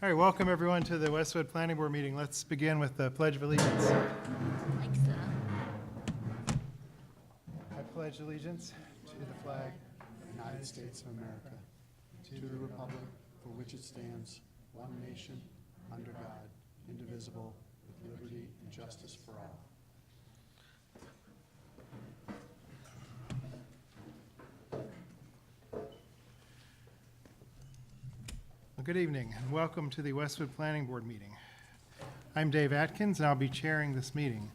All right, welcome everyone to the Westwood Planning Board meeting. Let's begin with the Pledge of Allegiance. Like so. I pledge allegiance to the flag of the United States of America, to the republic for which it stands, one nation, under God, indivisible, with liberty and justice for all. Well, good evening and welcome to the Westwood Planning Board meeting. I'm Dave Atkins and I'll be chairing this meeting.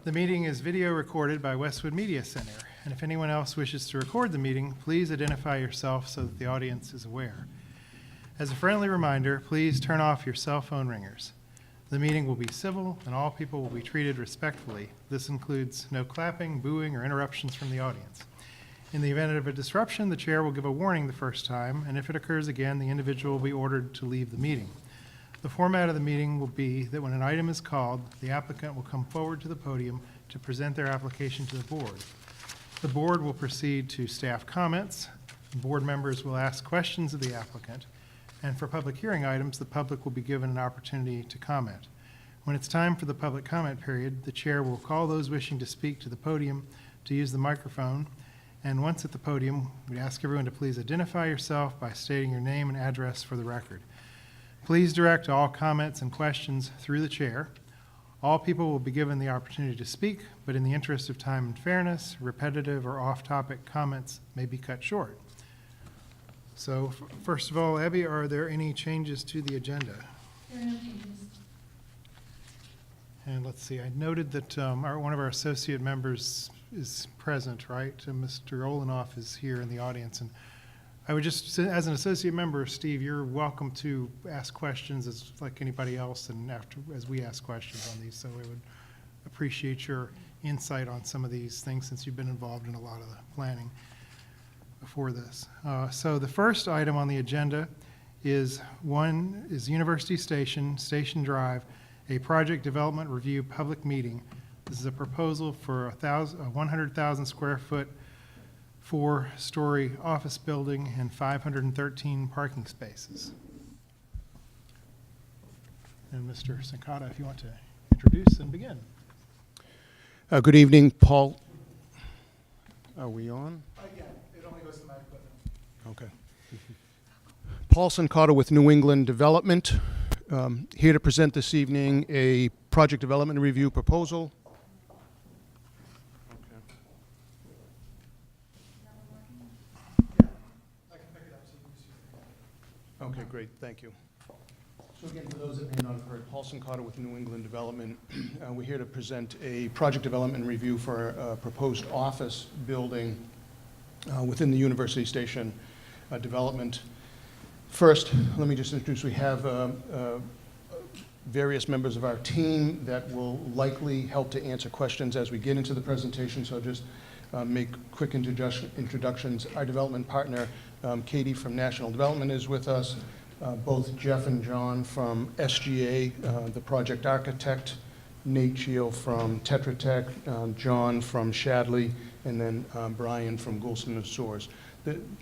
The meeting is video recorded by Westwood Media Center, and if anyone else wishes to record the meeting, please identify yourself so that the audience is aware. As a friendly reminder, please turn off your cell phone ringers. The meeting will be civil and all people will be treated respectfully. This includes no clapping, booing, or interruptions from the audience. In the event of a disruption, the chair will give a warning the first time, and if it occurs again, the individual will be ordered to leave the meeting. The format of the meeting will be that when an item is called, the applicant will come forward to the podium to present their application to the board. The board will proceed to staff comments. Board members will ask questions of the applicant, and for public hearing items, the public will be given an opportunity to comment. When it's time for the public comment period, the chair will call those wishing to speak to the podium to use the microphone. And once at the podium, we ask everyone to please identify yourself by stating your name and address for the record. Please direct all comments and questions through the chair. All people will be given the opportunity to speak, but in the interest of time and fairness, repetitive or off-topic comments may be cut short. So first of all, Abby, are there any changes to the agenda? There are no changes. And let's see, I noted that one of our associate members is present, right? Mr. Olenoff is here in the audience. And I would just, as an associate member, Steve, you're welcome to ask questions as like anybody else and as we ask questions on these. So I would appreciate your insight on some of these things since you've been involved in a lot of the planning before this. So the first item on the agenda is University Station Drive, a project development review public meeting. This is a proposal for a 100,000 square foot, 4-story office building and 513 parking spaces. And Mr. Sankata, if you want to introduce and begin. Good evening, Paul. Are we on? Yeah, it only goes to my equipment. Okay. Paul Sankata with New England Development. Here to present this evening a project development review proposal. Okay, great, thank you. So again, for those that may not have heard, Paul Sankata with New England Development. We're here to present a project development review for a proposed office building within the University Station development. First, let me just introduce, we have various members of our team that will likely help to answer questions as we get into the presentation, so just make quick introductions. Our development partner, Katie from National Development, is with us. Both Jeff and John from SGA, the project architect, Nate Cheel from Tetra Tech, John from Shadley, and then Brian from Goulston and Soares.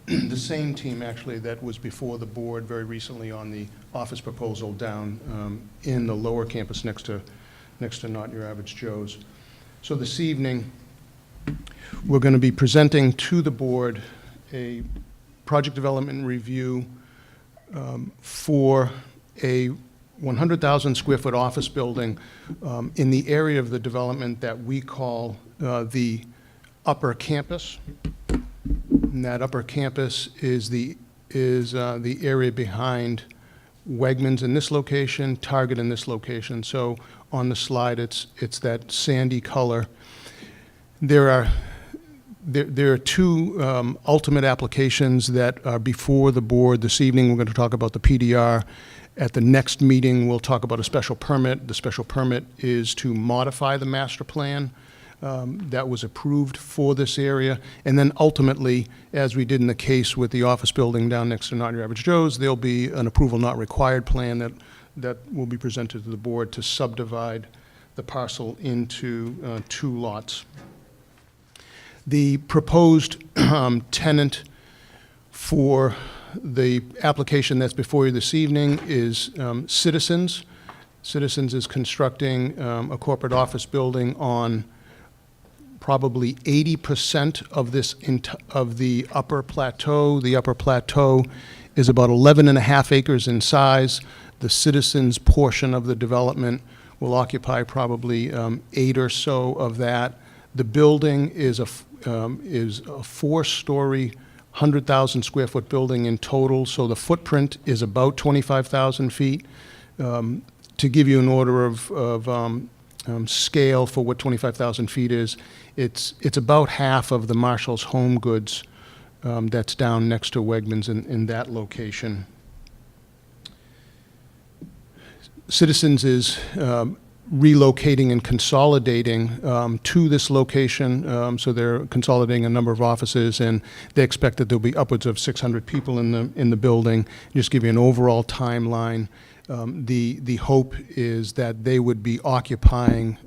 The same team actually that was before the board very recently on the office proposal down in the lower campus next to Not Your Average Joe's. So this evening, we're going to be presenting to the board a project development review for a 100,000 square foot office building in the area of the development that we call the upper campus. And that upper campus is the area behind Wegmans in this location, Target in this location. So on the slide, it's that sandy color. There are two ultimate applications that are before the board this evening. We're going to talk about the PDR. At the next meeting, we'll talk about a special permit. The special permit is to modify the master plan that was approved for this area. And then ultimately, as we did in the case with the office building down next to Not Your Average Joe's, there'll be an approval not required plan that will be presented to the board to subdivide the parcel into 2 lots. The proposed tenant for The application that's before you this evening is Citizens. Citizens is constructing a corporate office building on probably 80% of of the upper plateau. The upper plateau is about 11 and a half acres in size. The Citizens portion of the development will occupy probably 8 or so of that. The building is a 4-story, 100,000 square foot building in total, so the footprint is about 25,000 feet. To give you an order of scale for what 25,000 feet is, it's about half of the Marshall's Home Goods that's down next to Wegmans in that location. Citizens is relocating and consolidating to this location, so they're consolidating a number of offices, and they expect that there'll be upwards of 600 people in the building. Just give you an overall timeline. The hope is that they would be occupying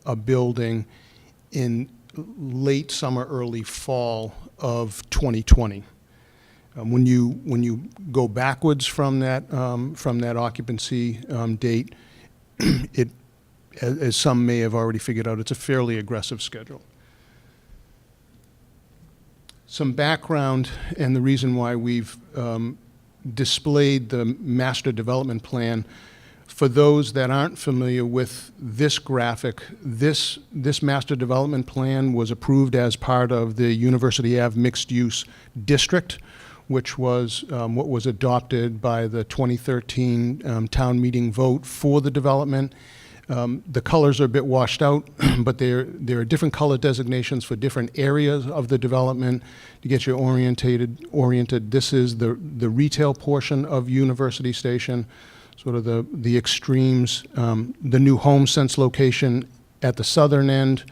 a building in late summer, early fall of 2020. When you go backwards from that occupancy date, as some may have already figured out, it's a fairly aggressive schedule. Some background and the reason why we've displayed the master development plan. For those that aren't familiar with this graphic, this master development plan was approved as part of the University Ave mixed-use district, which was what was adopted by the 2013 town meeting vote for the development. The colors are a bit washed out, but there are different color designations for different areas of the development to get you oriented. This is the retail portion of University Station, sort of the extremes. The new Home Sense location at the southern end,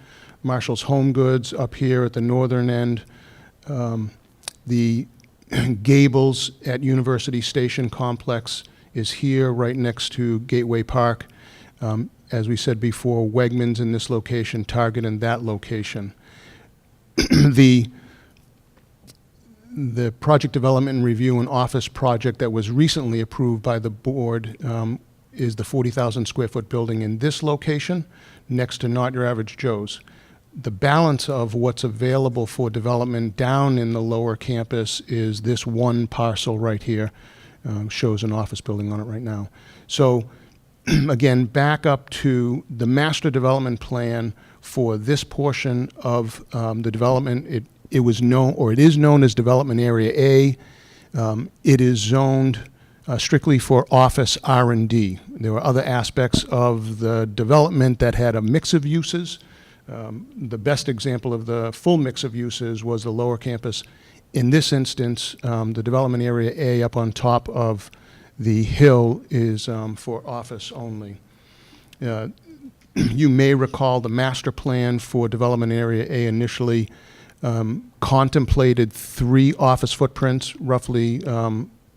Marshall's Home Goods up here at the northern end. The Gables at University Station complex is here right next to Gateway Park. As we said before, Wegmans in this location, Target in that location. The project development and review and office project that was recently approved by the board is the 40,000 square foot building in this location next to Not Your Average Joe's. The balance of what's available for development down in the lower campus is this one parcel right here, shows an office building on it right now. So again, back up to the master development plan for this portion of the development. It was known, or it is known as Development Area A. It is zoned strictly for office R&D. There were other aspects of the development that had a mix of uses. The best example of the full mix of uses was the lower campus. In this instance, the Development Area A up on top of the hill is for office only. You may recall the master plan for Development Area A initially contemplated 3 office footprints, roughly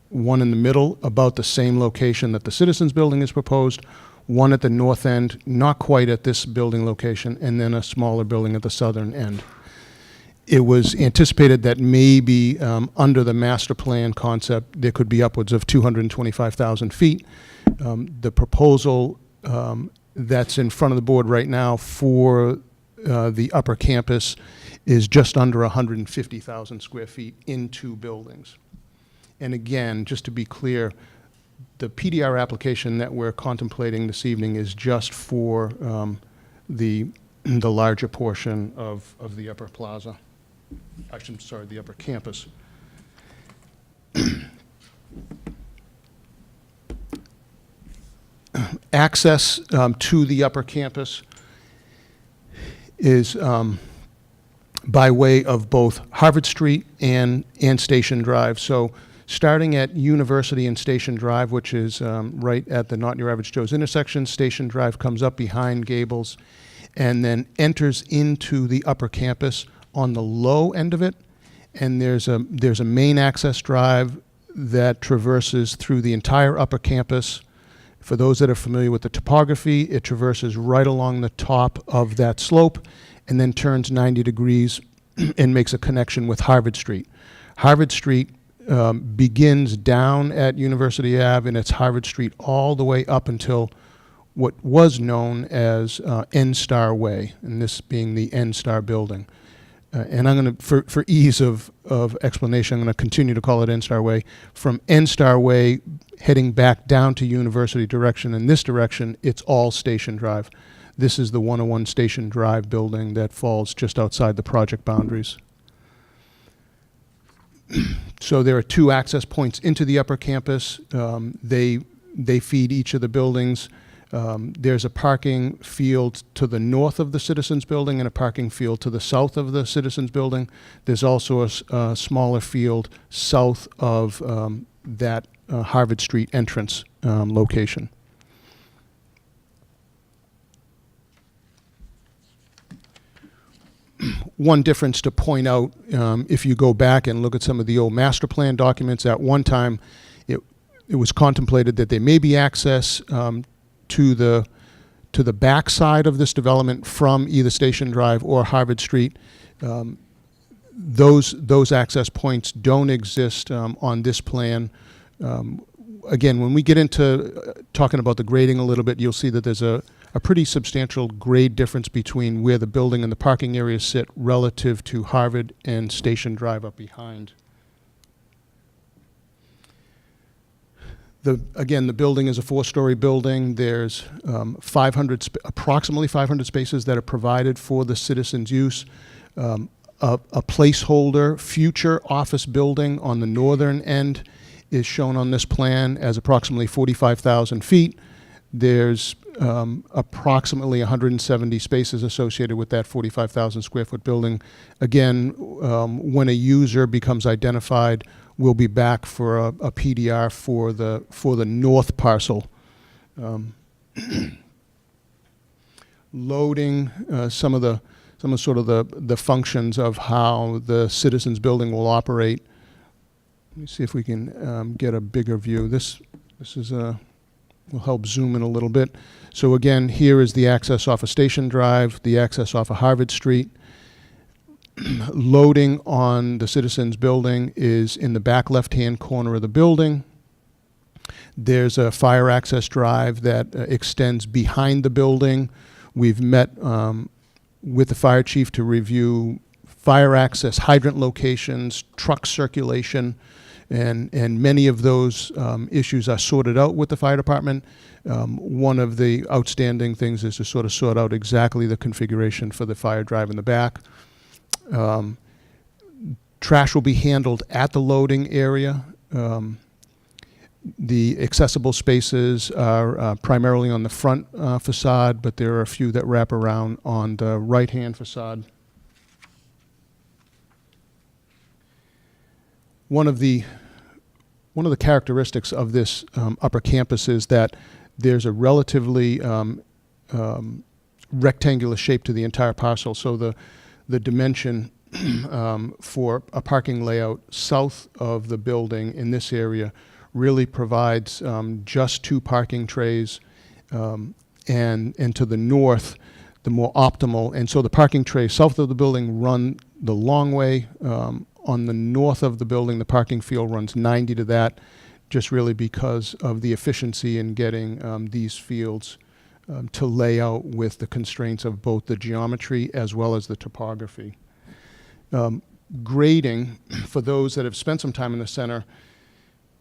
one in the middle, about the same location that the Citizens Building is proposed, one at the north end, not quite at this building location, and then a smaller building at the southern end. It was anticipated that maybe under the master plan concept, there could be upwards of 225,000 feet. The proposal that's in front of the board right now for the upper campus is just under 150,000 square feet in 2 buildings. And again, just to be clear, the PDR application that we're contemplating this evening is just for the larger portion of the upper plaza. Actually, I'm sorry, the upper campus. Access to the upper campus is by way of both Harvard Street and Station Drive. So starting at University and Station Drive, which is right at the Not Your Average Joe's intersection, Station Drive comes up behind Gables and then enters into the upper campus on the low end of it. And there's a main access drive that traverses through the entire upper campus. For those that are familiar with the topography, it traverses right along the top of that slope and then turns 90 degrees and makes a connection with Harvard Street. Harvard Street begins down at University Ave and it's Harvard Street all the way up until what was known as N-Star Way, and this being the N-Star building. And I'm going to, for ease of explanation, I'm going to continue to call it N-Star Way. From N-Star Way, heading back down to University direction, in this direction, it's all Station Drive. This is the 101 Station Drive building that falls just outside the project boundaries. So there are two access points into the upper campus. They feed each of the buildings. There's a parking field to the north of the Citizens Building and a parking field to the south of the Citizens Building. There's also a smaller field south of that Harvard Street entrance location. One difference to point out, if you go back and look at some of the old master plan documents, at one time it was contemplated that there may be access to the back side of this development from either Station Drive or Harvard Street. Those access points don't exist on this plan. Again, when we get into talking about the grading a little bit, you'll see that there's a pretty substantial grade difference between where the building and the parking areas sit relative to Harvard and Station Drive up behind. Again, the building is a 4-story building. There's approximately 500 spaces that are provided for the citizens' use. A placeholder future office building on the northern end is shown on this plan as approximately 45,000 feet. There's approximately 170 spaces associated with that 45,000 square foot building. Again, when a user becomes identified, we'll be back for a PDR for the north parcel. Loading some of the functions of how the Citizens Building will operate. Let me see if we can get a bigger view. This is will help zoom in a little bit. So again, here is the access off of Station Drive, the access off of Harvard Street. Loading on the Citizens Building is in the back left-hand corner of the building. There's a fire access drive that extends behind the building. We've met with the fire chief to review fire access, hydrant locations, truck circulation, and many of those issues are sorted out with the fire department. One of the outstanding things is to sort of sort out exactly the configuration for the fire drive in the back. Trash will be handled at the loading area. The accessible spaces are primarily on the front facade, but there are a few that wrap around on the right-hand facade. One of the characteristics of this upper campus is that there's a relatively rectangular shape to the entire parcel. So the dimension for a parking layout south of the building in this area really provides just 2 parking trays, and to the north, the more optimal. And so the parking trays south of the building run the long way. On the north of the building, the parking field runs 90 to that, just really because of the efficiency in getting these fields to lay out with the constraints of both the geometry as well as the topography. Grading, for those that have spent some time in the center,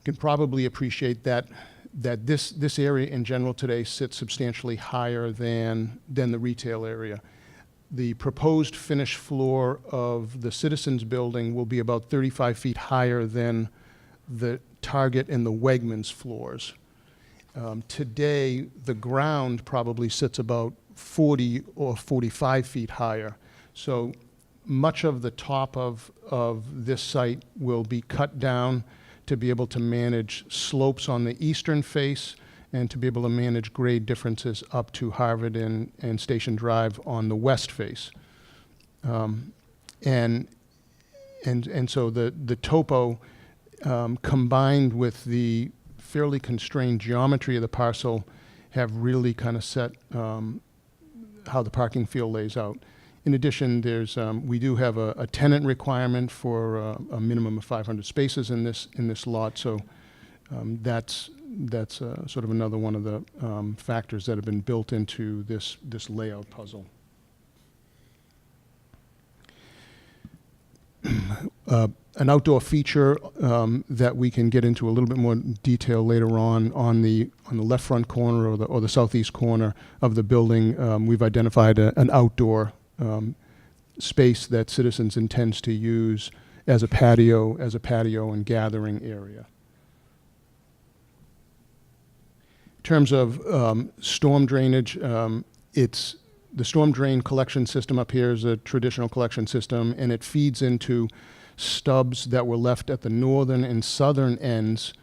can probably appreciate that this area in general today sits substantially higher than the retail area. The proposed finished floor of the Citizens Building will be about 35 feet higher than the Target and the Wegmans floors. Today, the ground probably sits about 40 or 45 feet higher. So much of the top of this site will be cut down to be able to manage slopes on the eastern face and to be able to manage grade differences up to Harvard and Station Drive on the west face. And so the topo combined with the fairly constrained geometry of the parcel have really kind of set how the parking field lays out. In addition, we do have a tenant requirement for a minimum of 500 spaces in this lot, so that's sort of another one of the factors that have been built into this layout puzzle. An outdoor feature that we can get into a little bit more detail later on the left front corner or the southeast corner of the building, we've identified an outdoor space that Citizens intends to use as a patio and gathering area. In terms of storm drainage, the storm drain collection system up here is a traditional collection system, and it feeds into stubs that were left at the northern and southern ends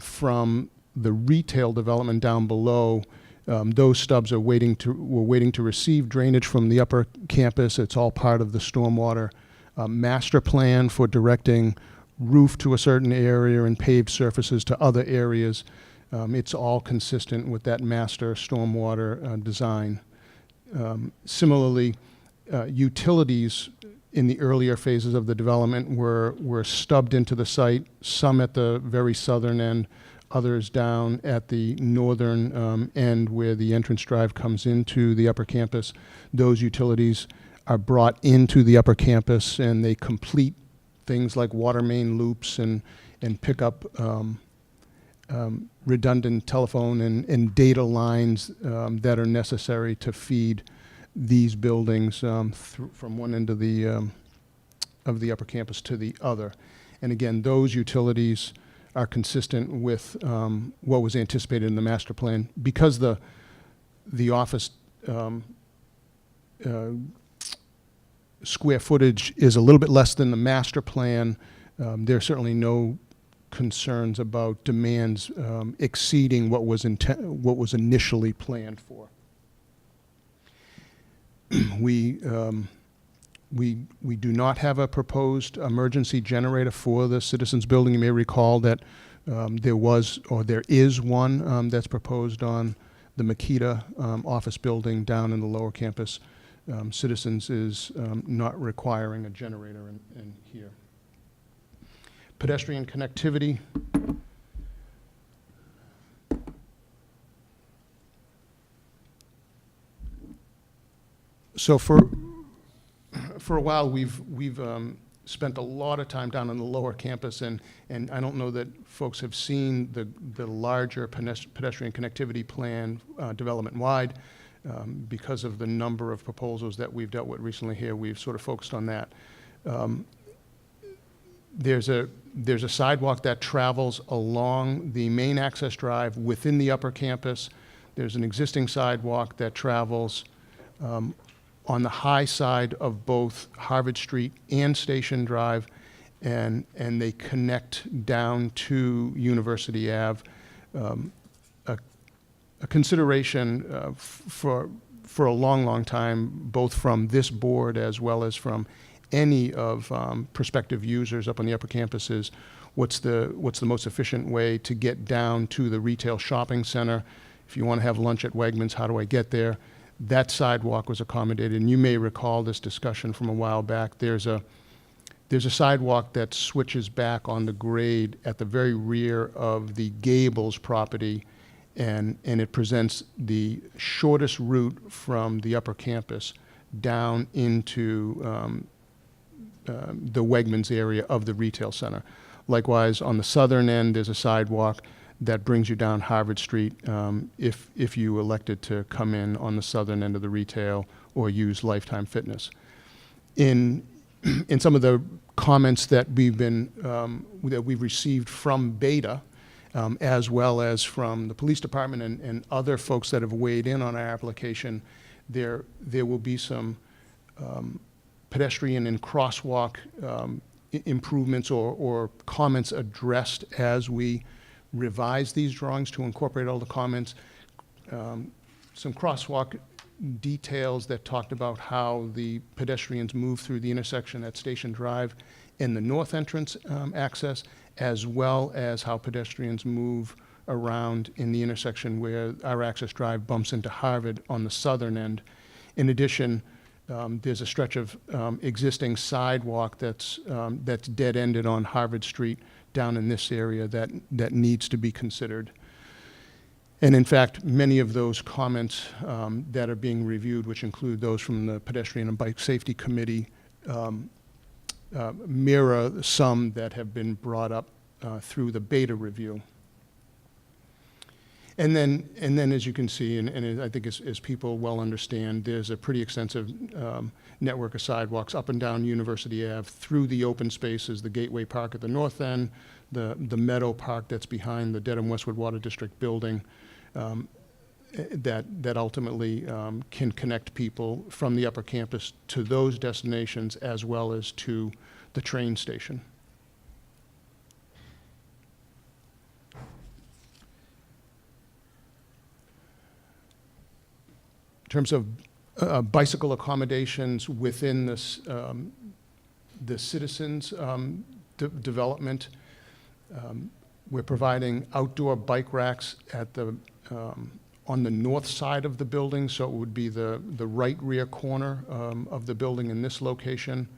from the retail development down below. Those stubs were waiting to receive drainage from the upper campus. It's all part of the stormwater master plan for directing roof to a certain area and paved surfaces to other areas. It's all consistent with that master stormwater design. Similarly, utilities in the earlier phases of the development were stubbed into the site, some at the very southern end, others down at the northern end where the entrance drive comes into the upper campus. Those utilities are brought into the upper campus, and they complete things like water main loops and pick up redundant telephone and data lines that are necessary to feed these buildings from one end of the upper campus to the other. And again, those utilities are consistent with what was anticipated in the master plan. Because the office square footage is a little bit less than the master plan, there are certainly no concerns about demands exceeding what was initially planned for. We do not have a proposed emergency generator for the Citizens building. You may recall that there is one that's proposed on the Makita office building down in the lower campus. Citizens is not requiring a generator in here. Pedestrian connectivity. So for a while, we've spent a lot of time down on the lower campus, and I don't know that folks have seen the larger pedestrian connectivity plan development-wide. Because of the number of proposals that we've dealt with recently here, we've sort of focused on that. There's a sidewalk that travels along the main access drive within the upper campus. There's an existing sidewalk that travels on the high side of both Harvard Street and Station Drive, and they connect down to University Ave. A consideration for a long time, both from this board as well as from any of prospective users up on the upper campus, is what's the most efficient way to get down to the retail shopping center. If you want to have lunch at Wegmans, how do I get there? That sidewalk was accommodated, and you may recall this discussion from a while back. There's a sidewalk that switches back on the grade at the very rear of the Gables property, and it presents the shortest route from the upper campus down into the Wegmans area of the retail center. Likewise, on the southern end, there's a sidewalk that brings you down Harvard Street if you elected to come in on the southern end of the retail or use Lifetime Fitness. In some of the comments that we've received from Beta, as well as from the police department and other folks that have weighed in on our application, there will be some pedestrian and crosswalk improvements or comments addressed as we revise these drawings to incorporate all the comments. Some crosswalk details that talked about how the pedestrians move through the intersection at Station Drive and the north entrance access, as well as how pedestrians move around in the intersection where our access drive bumps into Harvard on the southern end. In addition, There's a stretch of existing sidewalk that's dead-ended on Harvard Street down in this area that needs to be considered. And in fact, many of those comments that are being reviewed, which include those from the Pedestrian and Bike Safety Committee, mirror some that have been brought up through the beta review. And then, as you can see, and I think as people well understand, there's a pretty extensive network of sidewalks up and down University Ave through the open spaces, the Gateway Park at the north end, the Meadow Park that's behind the Dedham Westwood Water District building, that ultimately can connect people from the upper campus to those destinations as well as to the train station. In terms of bicycle accommodations within this, the citizens development, we're providing outdoor bike racks at the on the north side of the building, so it would be the right rear corner of the building in this location.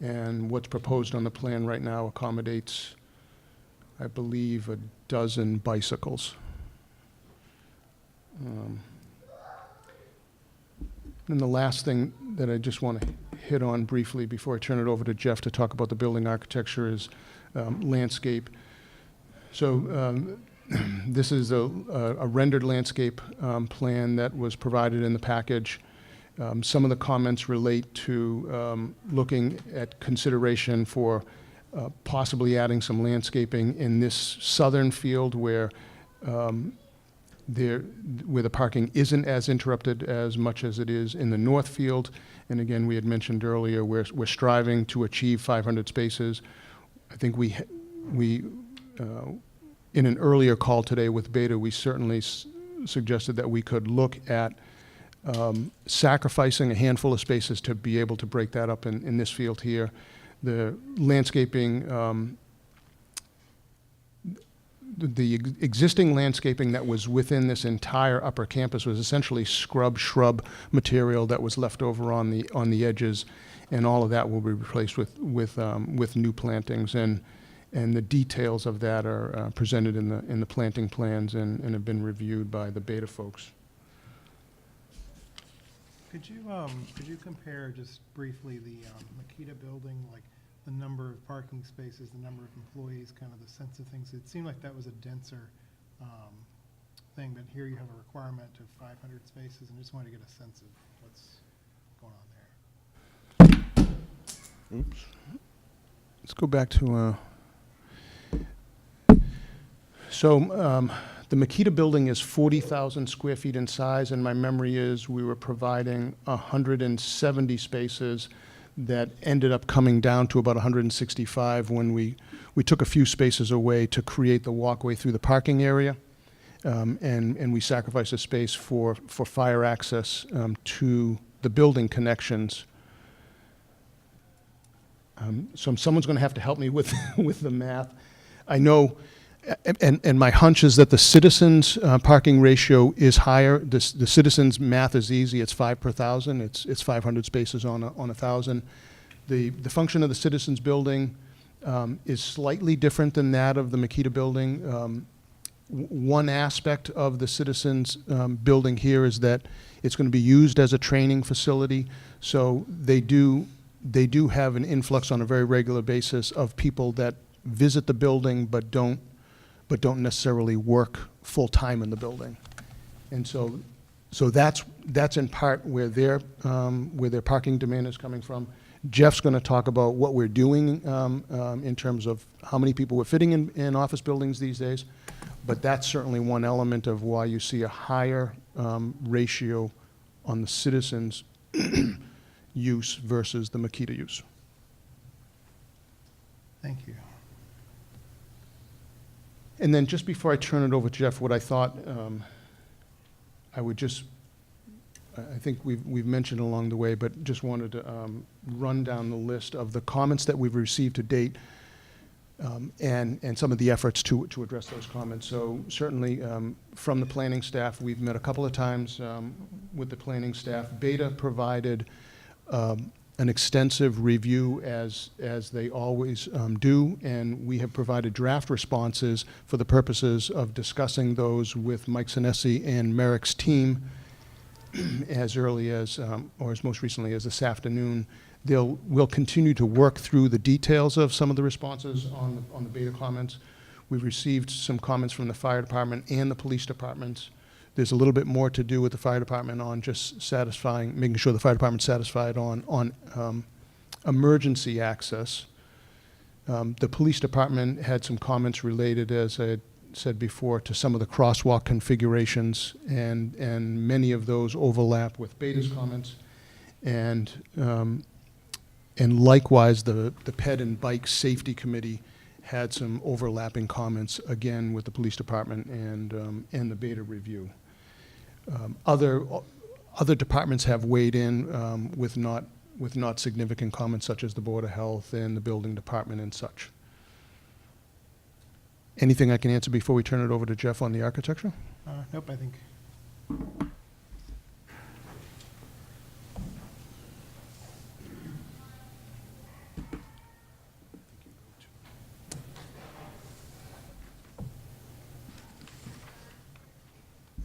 And what's proposed on the plan right now accommodates, I believe, a dozen bicycles. And the last thing that I just want to hit on briefly before I turn it over to Jeff to talk about the building architecture is landscape. So this is a rendered landscape plan that was provided in the package. Some of the comments relate to looking at consideration for possibly adding some landscaping in this southern field where the parking isn't as interrupted as much as it is in the north field. And again, we had mentioned earlier, we're striving to achieve 500 spaces. I think we in an earlier call today with Beta, we certainly suggested that we could look at sacrificing a handful of spaces to be able to break that up in this field here. The landscaping, the existing landscaping that was within this entire upper campus was essentially shrub material that was left over on the edges, and all of that will be replaced with new plantings, and the details of that are presented in the planting plans and have been reviewed by the Beta folks. Could you compare just briefly the Makita building, like the number of parking spaces, the number of employees, kind of the sense of things? It seemed like that was a denser thing, but here you have a requirement of 500 spaces, and I just wanted to get a sense of what's going on there. Oops. Let's go back to the Makita building is 40,000 square feet in size, and my memory is we were providing 170 spaces that ended up coming down to about 165 when we took a few spaces away to create the walkway through the parking area, and we sacrificed a space for fire access to the building connections. So someone's going to have to help me with the math. I know. And my hunch is that the citizens' parking ratio is higher. The citizens' math is easy. It's 5 per 1,000. It's 500 spaces on 1,000. The function of the citizens' building is slightly different than that of the Makita building. One aspect of the citizens' building here is that it's going to be used as a training facility. So they do have an influx on a very regular basis of people that visit the building but don't necessarily work full-time in the building. And so that's in part where their parking demand is coming from. Jeff's going to talk about what we're doing in terms of how many people we're fitting in office buildings these days, but that's certainly one element of why you see a higher ratio on the citizens' use versus the Makita use. Thank you. And then just before I turn it over to Jeff, what I thought I would just, I think we've mentioned along the way, but just wanted to run down the list of the comments that we've received to date and some of the efforts to address those comments. So certainly from the planning staff, we've met a couple of times with the planning staff. Beta provided an extensive review as they always do, and we have provided draft responses for the purposes of discussing those with Mike Sinesi and Merrick's team as early as, or as most recently as this afternoon. We'll continue to work through the details of some of the responses on the beta comments. We've received some comments from the fire department and the police departments. There's a little bit more to do with the fire department on just making sure the fire department's satisfied on emergency access. The police department had some comments related, as I had said before, to some of the crosswalk configurations, and many of those overlap with Beta's comments. And likewise, the Ped and Bike Safety Committee had some overlapping comments, again, with the police department and the Beta review. Other departments have weighed in with not significant comments, such as the Board of Health and the Building Department and such. Anything I can answer before we turn it over to Jeff on the architecture? Nope, I think.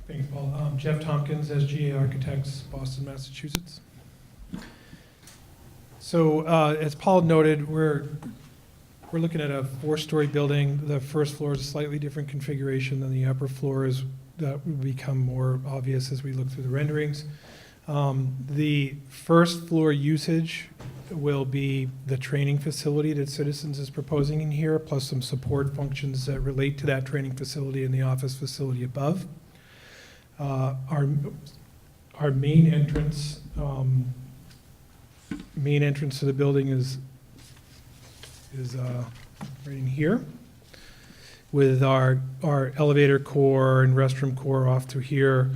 Thanks, Paul. Jeff Tompkins, SGA Architects, Boston, Massachusetts. So as Paul noted, we're looking at a 4-story building. The first floor is a slightly different configuration than the upper floors. That will become more obvious as we look through the renderings. The first floor usage will be the training facility that Citizens is proposing in here, plus some support functions that relate to that training facility and the office facility above. Our main entrance to the building is right in here, with our elevator core and restroom core off through here.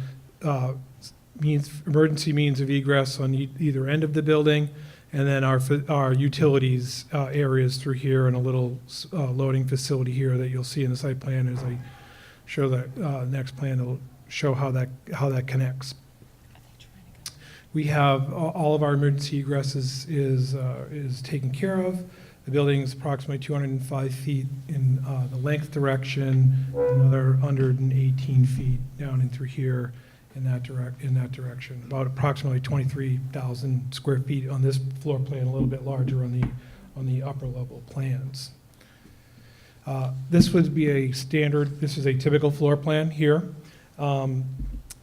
Emergency means of egress on either end of the building, and then our utilities areas through here, and a little loading facility here that you'll see in the site plan as I show the next plan. It'll show how that connects. We have all of our emergency egress is taken care of. The building is approximately 205 feet in the length direction, another 118 feet down and through here in that direction. About approximately 23,000 square feet on this floor plan, a little bit larger on the upper level plans. This would be a standard. This is a typical floor plan here.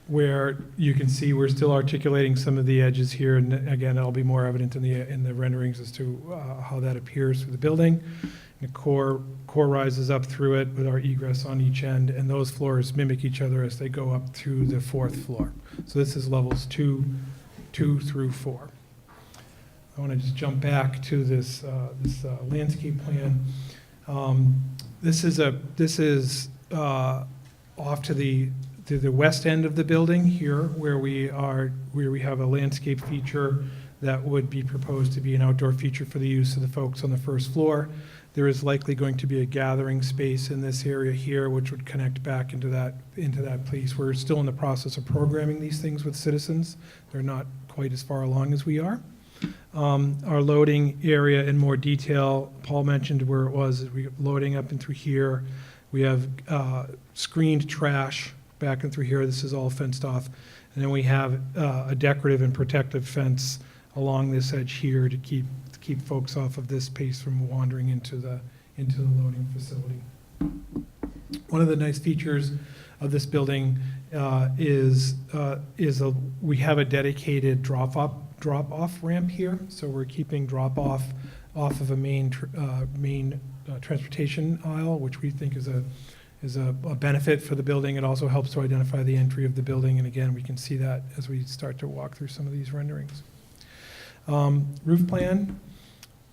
Where you can see we're still articulating some of the edges here, and again, that'll be more evident in the renderings as to how that appears through the building. The core rises up through it with our egress on each end, and those floors mimic each other as they go up through the 4th floor. So this is levels 2 through 4. I want to just jump back to this landscape plan. This is off to the west end of the building here, where we have a landscape feature that would be proposed to be an outdoor feature for the use of the folks on the first floor. There is likely going to be a gathering space in this area here, which would connect back into that place. We're still in the process of programming these things with Citizens. They're not quite as far along as we are. Our loading area in more detail, Paul mentioned where it was. We're loading up and through here. We have screened trash back and through here. This is all fenced off. And then we have a decorative and protective fence along this edge here to keep folks off of this space from wandering into the loading facility. One of the nice features of this building is we have a dedicated drop-off ramp here. So we're keeping drop-off off of a main transportation aisle, which we think is a benefit for the building. It also helps to identify the entry of the building, and again, we can see that as we start to walk through some of these renderings. Roof plan.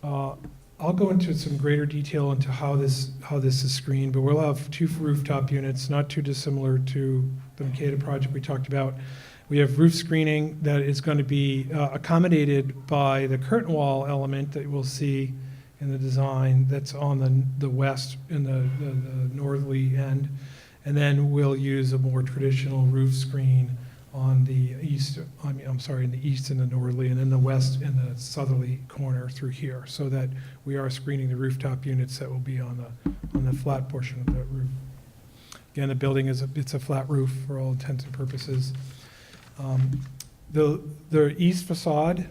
I'll go into some greater detail into how this is screened, but we'll have 2 rooftop units, not too dissimilar to the Makeda project we talked about. We have roof screening that is going to be accommodated by the curtain wall element that we'll see in the design that's on the west in the northerly end. And then we'll use a more traditional roof screen on the east, in the east and the northerly, and then the west and the southerly corner through here, so that we are screening the rooftop units that will be on the flat portion of the roof. Again, the building it's a flat roof for all intents and purposes. The east facade,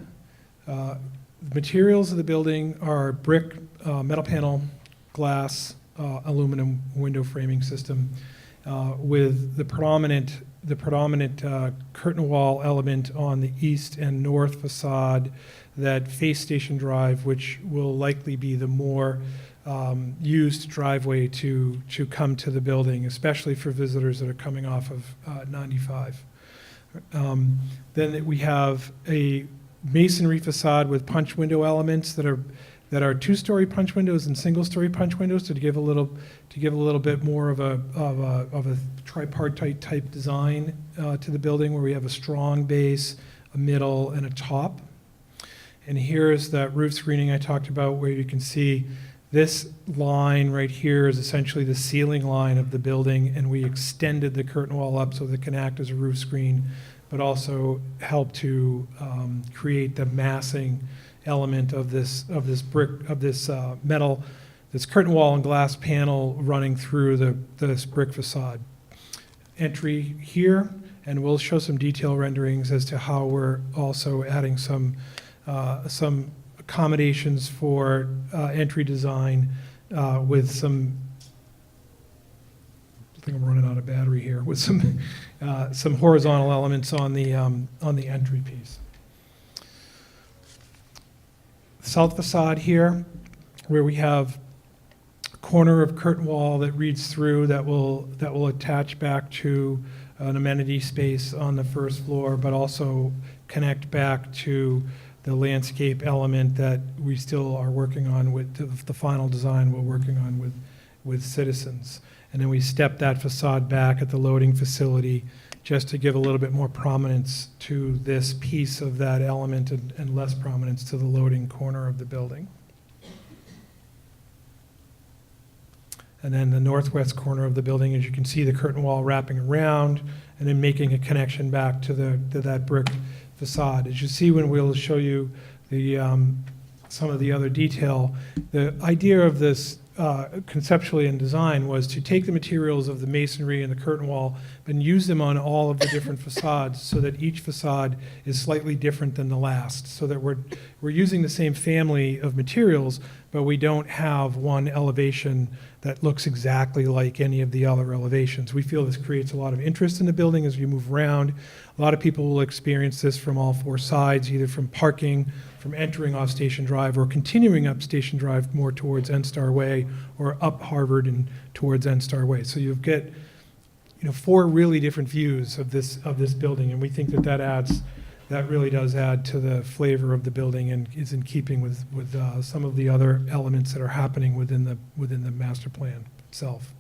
materials of the building are brick, metal panel, glass, aluminum window framing system, with the predominant curtain wall element on the east and north facade that face Station Drive, which will likely be the more used driveway to come to the building, especially for visitors that are coming off of 95. Then we have a masonry facade with punch window elements that are two-story punch windows and single-story punch windows to give a little bit more of a tripartite type design to the building, where we have a strong base, a middle, and a top. And here's that roof screening I talked about, where you can see this line right here is essentially the ceiling line of the building, and we extended the curtain wall up so that it can act as a roof screen, but also help to create the massing element of this metal, this curtain wall and glass panel running through this brick facade. Entry here, and we'll show some detail renderings as to how we're also adding some accommodations for entry design with some, I think I'm running out of battery here, with some horizontal elements on the entry piece. South facade here, where we have a corner of curtain wall that reads through that will attach back to an amenity space on the first floor, but also connect back to the landscape element that we still are working on with the final design we're working on with Citizens. And then we step that facade back at the loading facility just to give a little bit more prominence to this piece of that element and less prominence to the loading corner of the building. And then the northwest corner of the building, as you can see, the curtain wall wrapping around and then making a connection back to that brick facade. As you see when we'll show you some of the other detail, the idea of this conceptually in design was to take the materials of the masonry and the curtain wall and use them on all of the different facades so that each facade is slightly different than the last, so that we're using the same family of materials, but we don't have one elevation that looks exactly like any of the other elevations. We feel this creates a lot of interest in the building as we move around. A lot of people will experience this from all four sides, either from parking, from entering off Station Drive, or continuing up Station Drive more towards N-Star Way, or up Harvard and towards N-Star Way. So you get, four really different views of this building, and we think that really does add to the flavor of the building and is in keeping with some of the other elements that are happening within the master plan itself.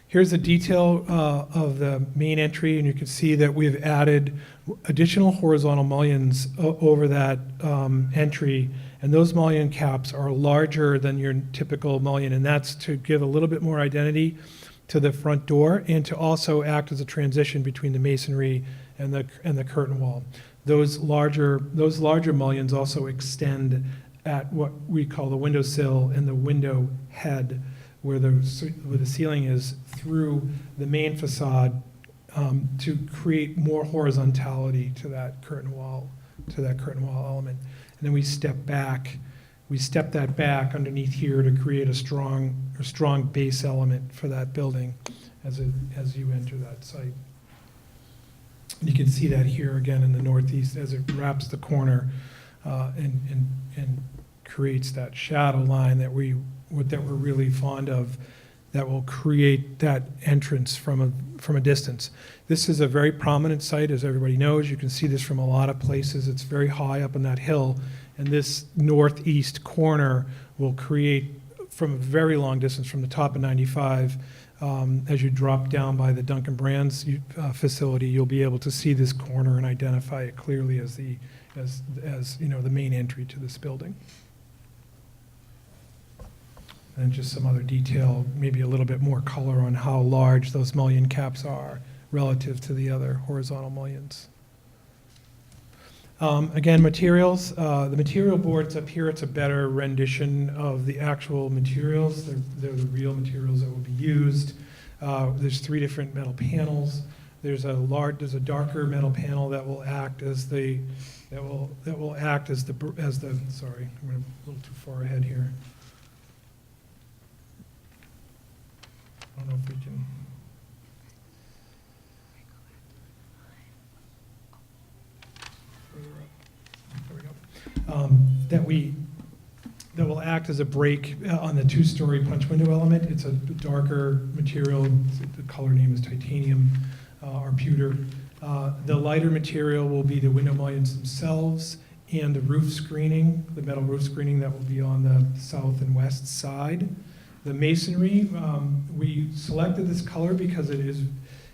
Here's the detail of the main entry, and you can see that we've added additional horizontal mullions over that entry, and those mullion caps are larger than your typical mullion, and that's to give a little bit more identity to the front door and to also act as a transition between the masonry and the curtain wall. Those larger mullions also extend at what we call the windowsill and the window head, where the ceiling is, through the main facade, to create more horizontality to that curtain wall element. And then we step that back underneath here to create a strong base element for that building as you enter that site. And you can see that here again in the northeast as it wraps the corner and creates that shadow line that we're really fond of, that will create that entrance from a distance. This is a very prominent site, as everybody knows. You can see this from a lot of places. It's very high up on that hill, and this northeast corner will create, from a very long distance from the top of 95, as you drop down by the Duncan Brands facility, you'll be able to see this corner and identify it clearly as the main entry to this building. And just some other detail, maybe a little bit more color on how large those mullion caps are relative to the other horizontal mullions. Again, materials, the material boards up here, it's a better rendition of the actual materials. They're the real materials that will be used. There's 3 different metal panels. There's a darker metal panel that will act as the, sorry, I'm a little too far ahead here. I don't know if we can. There we go. That will act as a break on the 2-story punch window element. It's a darker material. The color name is titanium or pewter. The lighter material will be the window mullions themselves and the roof screening, the metal roof screening that will be on the south and west side. The masonry, we selected this color because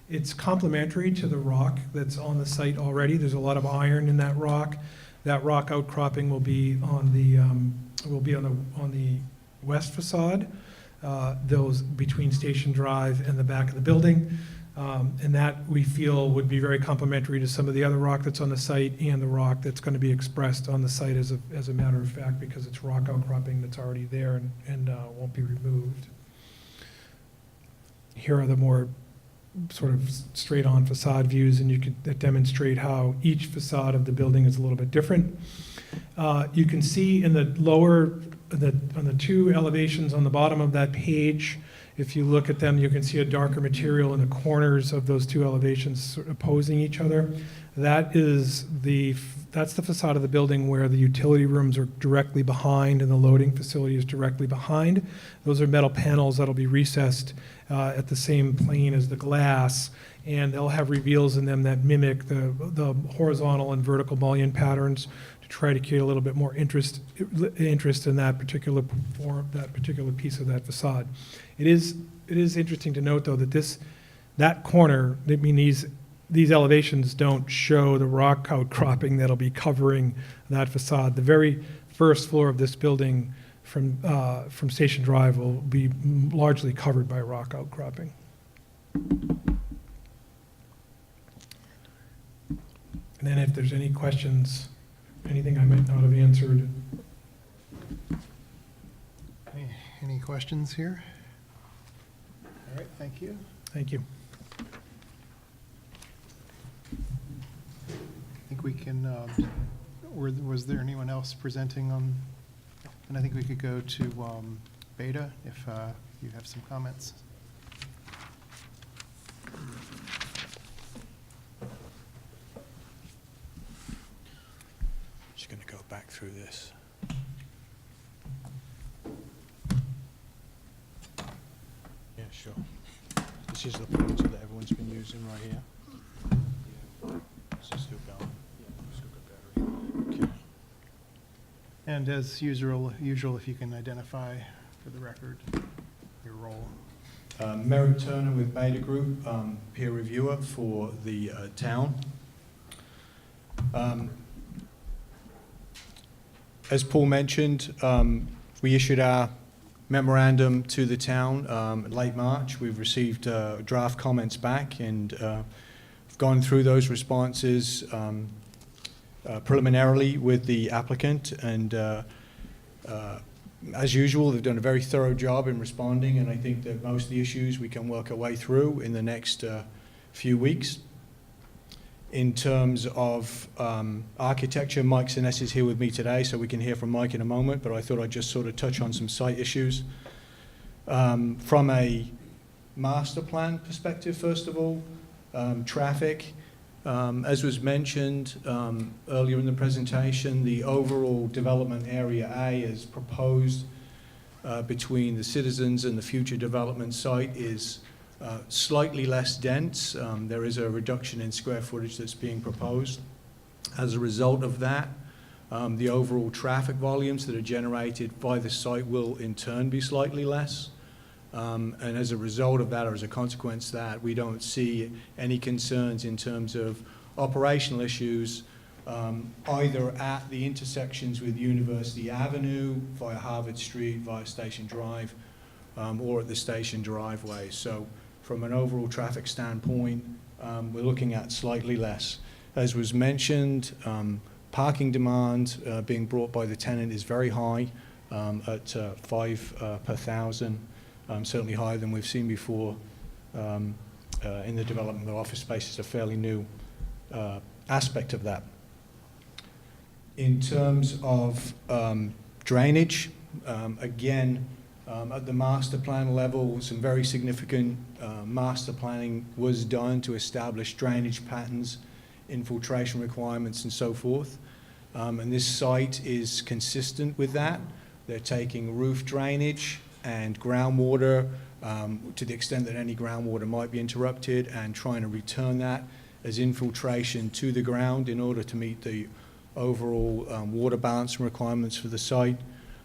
it's complementary to the rock that's on the site already. There's a lot of iron in that rock. That rock outcropping will be on the west facade, those between Station Drive and the back of the building. And that we feel would be very complementary to some of the other rock that's on the site and the rock that's going to be expressed on the site as a matter of fact, because it's rock outcropping that's already there and won't be removed. Here are the more sort of straight-on facade views, and you could demonstrate how each facade of the building is a little bit different. You can see in the lower, on the 2 elevations on the bottom of that page, if you look at them, you can see a darker material in the corners of those 2 elevations sort of opposing each other. That's the facade of the building where the utility rooms are directly behind and the loading facility is directly behind. Those are metal panels that'll be recessed at the same plane as the glass, and they'll have reveals in them that mimic the horizontal and vertical mullion patterns to try to create a little bit more interest in that particular piece of that facade. It is interesting to note, though, that that corner, I mean, these elevations don't show the rock outcropping that'll be covering that facade. The very first floor of this building from Station Drive will be largely covered by rock outcropping. And then if there's any questions, anything I might not have answered. Any questions here? All right, thank you. Thank you. I think we can, was there anyone else presenting on? And I think we could go to Beta if you have some comments. Just going to go back through this. Yeah, sure. This is the pointer that everyone's been using right here. Is this still going? Yeah, still got battery. Okay. And as usual, if you can identify for the record your role. Merritt Turner with Beta Group, peer reviewer for the town. As Paul mentioned, we issued our memorandum to the town late March. We've received draft comments back and gone through those responses preliminarily with the applicant, and as usual, they've done a very thorough job in responding, and I think that most of the issues we can work our way through in the next few weeks. In terms of architecture, Mike Sinnes is here with me today, so we can hear from Mike in a moment, but I thought I'd just sort of touch on some site issues. From a master plan perspective, first of all, traffic. As was mentioned earlier in the presentation, the overall development area A is proposed between the Citizens and the future development site is slightly less dense. There is a reduction in square footage that's being proposed. As a result of that, the overall traffic volumes that are generated by the site will in turn be slightly less. And as a result of that, or as a consequence of that, we don't see any concerns in terms of operational issues, either at the intersections with University Avenue, via Harvard Street, via Station Drive, or at the station driveway. So from an overall traffic standpoint, we're looking at slightly less. As was mentioned, parking demand being brought by the tenant is very high at 5 per 1,000, certainly higher than we've seen before in the development of office space. Is a fairly new aspect of that. In terms of drainage, again, at the master plan level, some very significant master planning was done to establish drainage patterns, infiltration requirements, and so forth. And this site is consistent with that. They're taking roof drainage and groundwater to the extent that any groundwater might be interrupted, and trying to return that as infiltration to the ground in order to meet the overall water balance requirements for the site.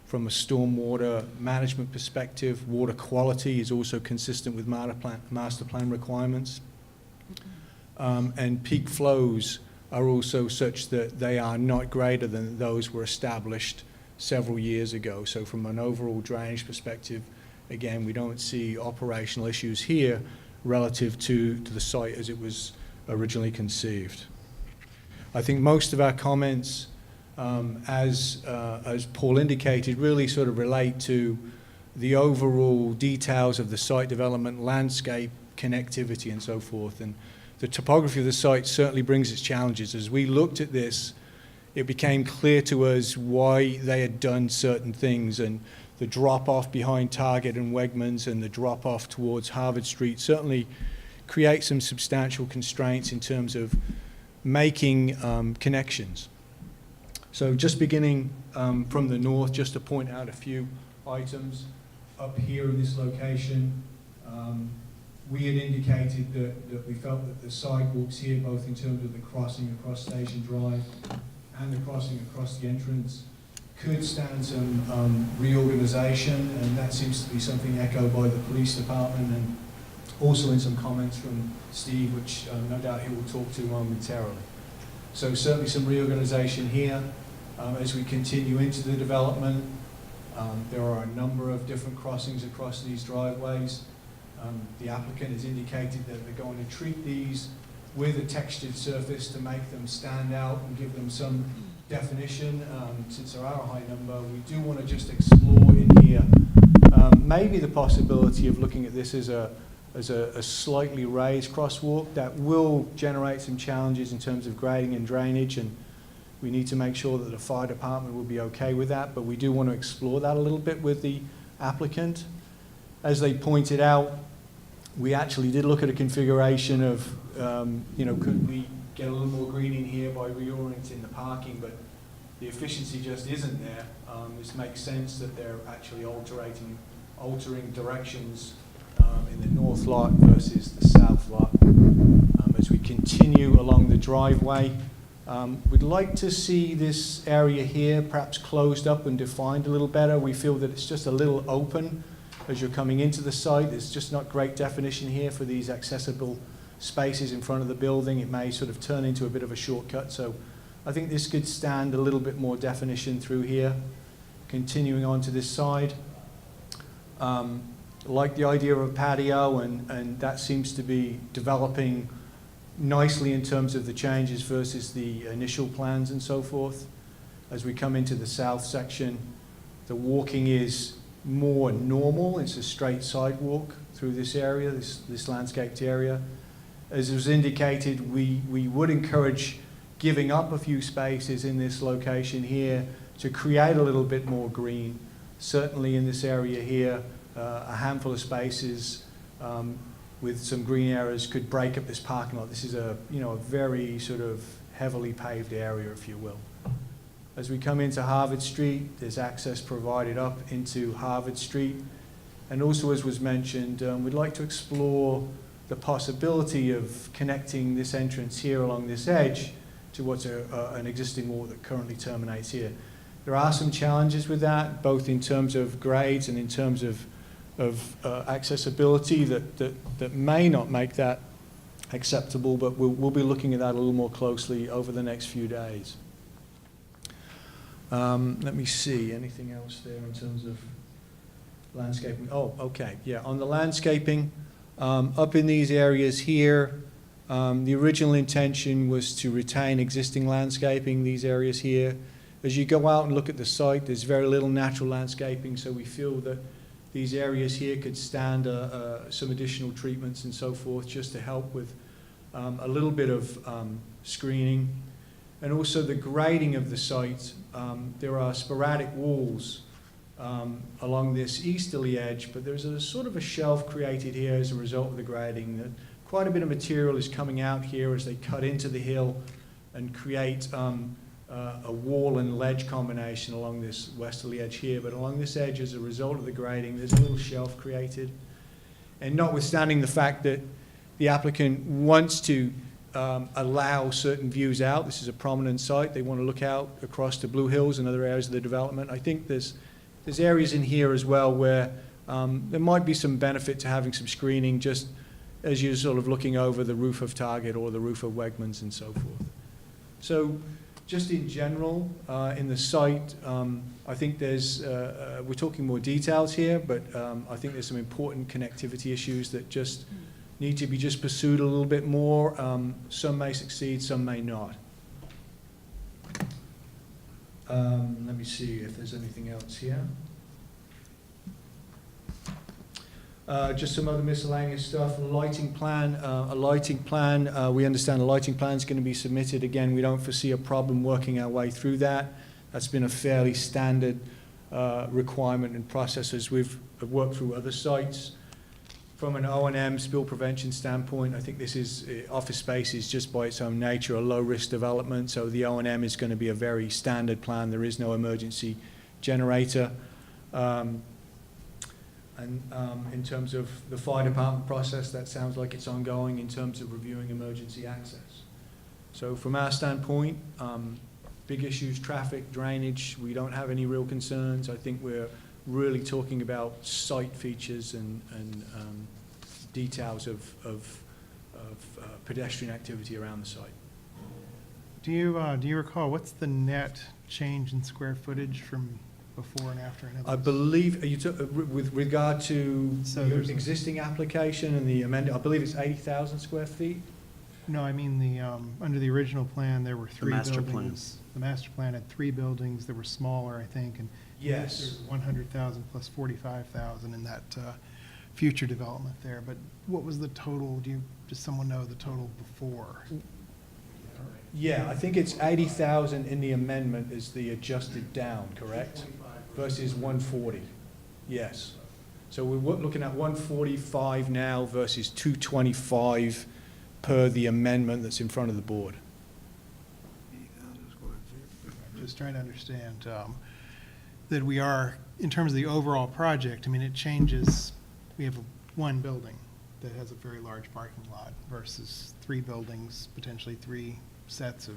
From a stormwater management perspective, water quality is also consistent with master plan requirements. And peak flows are also such that they are not greater than those were established several years ago. So from an overall drainage perspective, again, we don't see operational issues here relative to the site as it was originally conceived. I think most of our comments, as Paul indicated, really sort of relate to the overall details of the site development, landscape, connectivity, and so forth. And the topography of the site certainly brings its challenges. As we looked at this, it became clear to us why they had done certain things, and the drop-off behind Target and Wegmans and the drop-off towards Harvard Street certainly create some substantial constraints in terms of making connections. So just beginning from the north, just to point out a few items. Up here in this location, we had indicated that we felt that the sidewalks here, both in terms of the crossing across Station Drive and the crossing across the entrance, could stand some reorganization, and that seems to be something echoed by the police department, and also in some comments from Steve, which no doubt he will talk to momentarily. So certainly some reorganization here. As we continue into the development, there are a number of different crossings across these driveways. The applicant has indicated that they're going to treat these with a textured surface to make them stand out and give them some definition. Since there are a high number, we do want to just explore in here maybe the possibility of looking at this as a slightly raised crosswalk. That will generate some challenges in terms of grading and drainage, and we need to make sure that the fire department will be okay with that, but we do want to explore that a little bit with the applicant. As they pointed out, we actually did look at a configuration of, could we get a little more green in here by reorienting the parking, but the efficiency just isn't there. This makes sense that they're actually altering directions in the north lot versus the south lot. As we continue along the driveway, we'd like to see this area here perhaps closed up and defined a little better. We feel that it's just a little open as you're coming into the site. There's just not great definition here for these accessible spaces in front of the building. It may sort of turn into a bit of a shortcut. So I think this could stand a little bit more definition through here. Continuing on to this side. Like the idea of a patio, and that seems to be developing nicely in terms of the changes versus the initial plans and so forth. As we come into the south section, the walking is more normal. It's a straight sidewalk through this area, this landscaped area. As was indicated, we would encourage giving up a few spaces in this location here to create a little bit more green. Certainly in this area here, a handful of spaces with some green areas could break up this parking lot. This is a very sort of heavily paved area, if you will. As we come into Harvard Street, there's access provided up into Harvard Street. And also, as was mentioned, we'd like to explore the possibility of connecting this entrance here along this edge to what's an existing walk that currently terminates here. There are some challenges with that, both in terms of grades and in terms of accessibility that may not make that acceptable, but we'll be looking at that a little more closely over the next few days. Let me see, anything else there in terms of landscaping? Oh, okay, yeah, on the landscaping, up in these areas here, The original intention was to retain existing landscaping, these areas here. As you go out and look at the site, there's very little natural landscaping, so we feel that these areas here could stand some additional treatments and so forth, just to help with a little bit of screening. And also the grading of the site. There are sporadic walls along this easterly edge, but there's a sort of a shelf created here as a result of the grading. That quite a bit of material is coming out here as they cut into the hill and create a wall and ledge combination along this westerly edge here. But along this edge, as a result of the grading, there's a little shelf created. And notwithstanding the fact that the applicant wants to allow certain views out, this is a prominent site, they want to look out across the Blue Hills and other areas of the development. I think there's areas in here as well where there might be some benefit to having some screening, just as you're sort of looking over the roof of Target or the roof of Wegmans and so forth. So just in general, in the site, I think there's, we're talking more details here, but I think there's some important connectivity issues that just need to be just pursued a little bit more. Some may succeed, some may not. Let me see if there's anything else here. Just some other miscellaneous stuff. Lighting plan. We understand a lighting plan is going to be submitted. Again, we don't foresee a problem working our way through that. That's been a fairly standard requirement and process as we've worked through other sites. From an O&M spill prevention standpoint, I think this is, office space is just by its own nature a low-risk development, so the O&M is going to be a very standard plan. There is no emergency generator. And in terms of the fire department process, that sounds like it's ongoing in terms of reviewing emergency access. So from our standpoint, big issues, traffic, drainage, we don't have any real concerns. I think we're really talking about site features and details of pedestrian activity around the site. Do you recall, what's the net change in square footage from before and after? I believe, with regard to So the there's existing application and the amended, I believe it's 80,000 square feet? No, I mean the, under the original plan, there were three master buildings. The master plan had three buildings that were smaller, I think, and Yes. there's 100,000 plus 45,000 in that future development there. But what was the total? Does someone know the total before? Yeah, I think it's 80,000 in the amendment is the adjusted down, correct? Versus 140, yes. So we're looking at 145 now versus 225 per the amendment that's in front of the board. I'm just trying to understand that we are, in terms of the overall project, I mean, it changes. We have one building that has a very large parking lot versus three buildings, potentially three sets of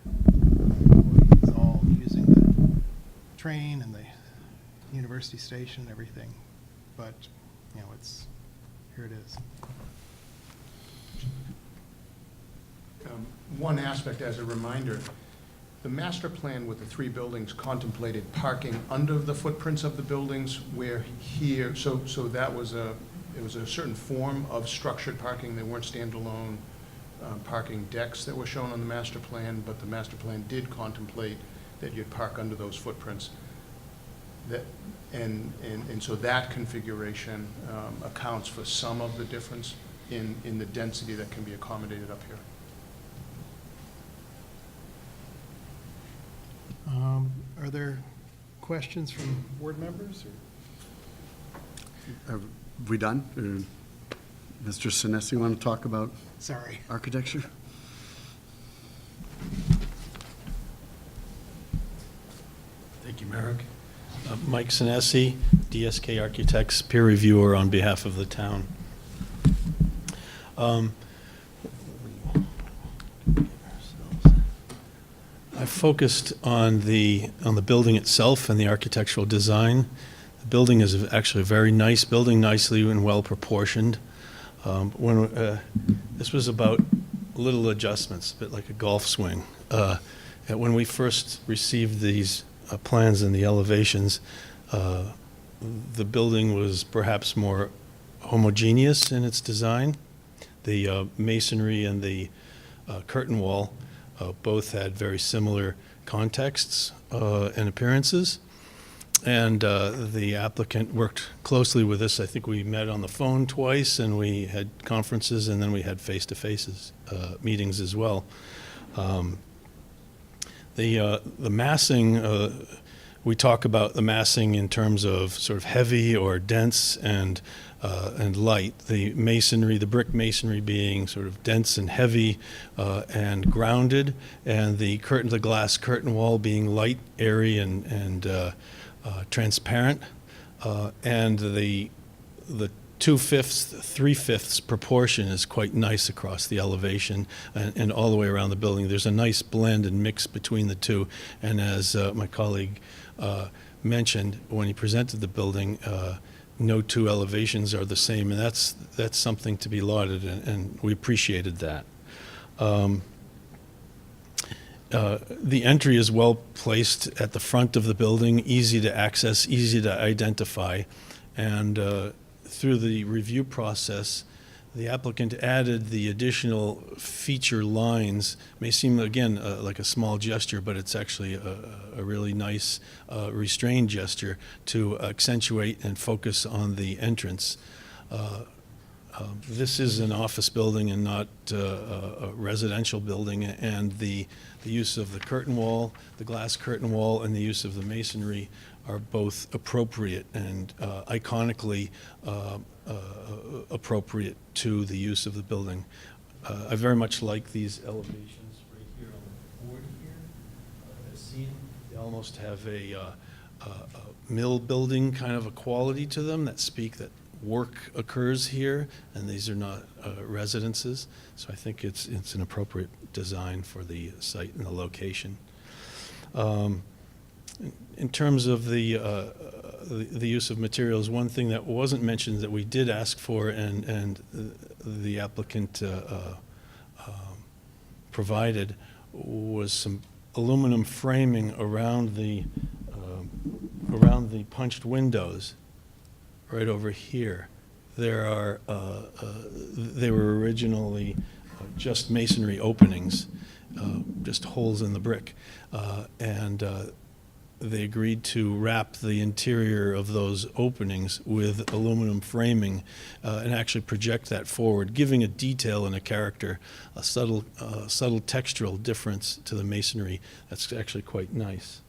employees all using the train and the university station and everything. But, you know, here it is. One aspect, as a reminder, the master plan with the three buildings contemplated parking under the footprints of the buildings, where here, so that was it was a certain form of structured parking. They weren't standalone parking decks that were shown on the master plan, but the master plan did contemplate that you'd park under those footprints. And so that configuration accounts for some of the difference in the density that can be accommodated up here. Are there questions from board members? Are we done? Or Mr. Sinesi, want to talk about Sorry. architecture? Thank you, Merrick. Mike Sinesi, DSK Architects, peer reviewer on behalf of the town. I focused on the building itself and the architectural design. The building is actually a very nice building, nicely and well proportioned. This was about little adjustments, a bit like a golf swing. When we first received these plans and the elevations, the building was perhaps more homogeneous in its design. The masonry and the curtain wall both had very similar contexts and appearances. And the applicant worked closely with us. I think we met on the phone twice, and we had conferences, and then we had face-to-face meetings as well. The massing, we talk about the massing in terms of sort of heavy or dense and light. The masonry, the brick masonry being sort of dense and heavy and grounded, and the glass curtain wall being light, airy, and transparent, and the 2/5, 3/5 proportion is quite nice across the elevation and all the way around the building. There's a nice blend and mix between the two, and as my colleague mentioned when he presented the building, no two elevations are the same, and that's something to be lauded, and we appreciated that. The entry is well placed at the front of the building, easy to access, easy to identify, and through the review process, the applicant added the additional feature lines. May seem, again, like a small gesture, but it's actually a really nice restrained gesture to accentuate and focus on the entrance. This is an office building and not a residential building, and the use of the curtain wall, the glass curtain wall, and the use of the masonry are both appropriate and iconically appropriate to the use of the building. I very much like these elevations right here on the board here. As seen, they almost have a mill building kind of a quality to them that speak that work occurs here, and these are not residences. So I think it's an appropriate design for the site and the location. In terms of the use of materials, one thing that wasn't mentioned that we did ask for and the applicant provided was some aluminum framing around the punched windows right over here. There are, they were originally just masonry openings, just holes in the brick. And they agreed to wrap the interior of those openings with aluminum framing and actually project that forward, giving a detail and a character, a subtle textural difference to the masonry. That's actually quite nice.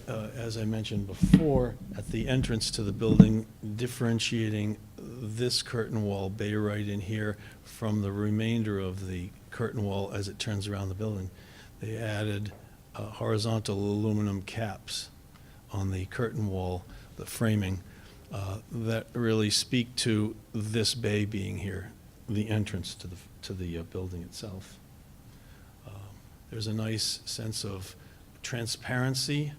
As I mentioned before, at the entrance to the building, differentiating this curtain wall bay right in here from the remainder of the curtain wall as it turns around the building, they added horizontal aluminum caps on the curtain wall, the framing, that really speak to this bay being here, the entrance to the building itself. There's a nice sense of transparency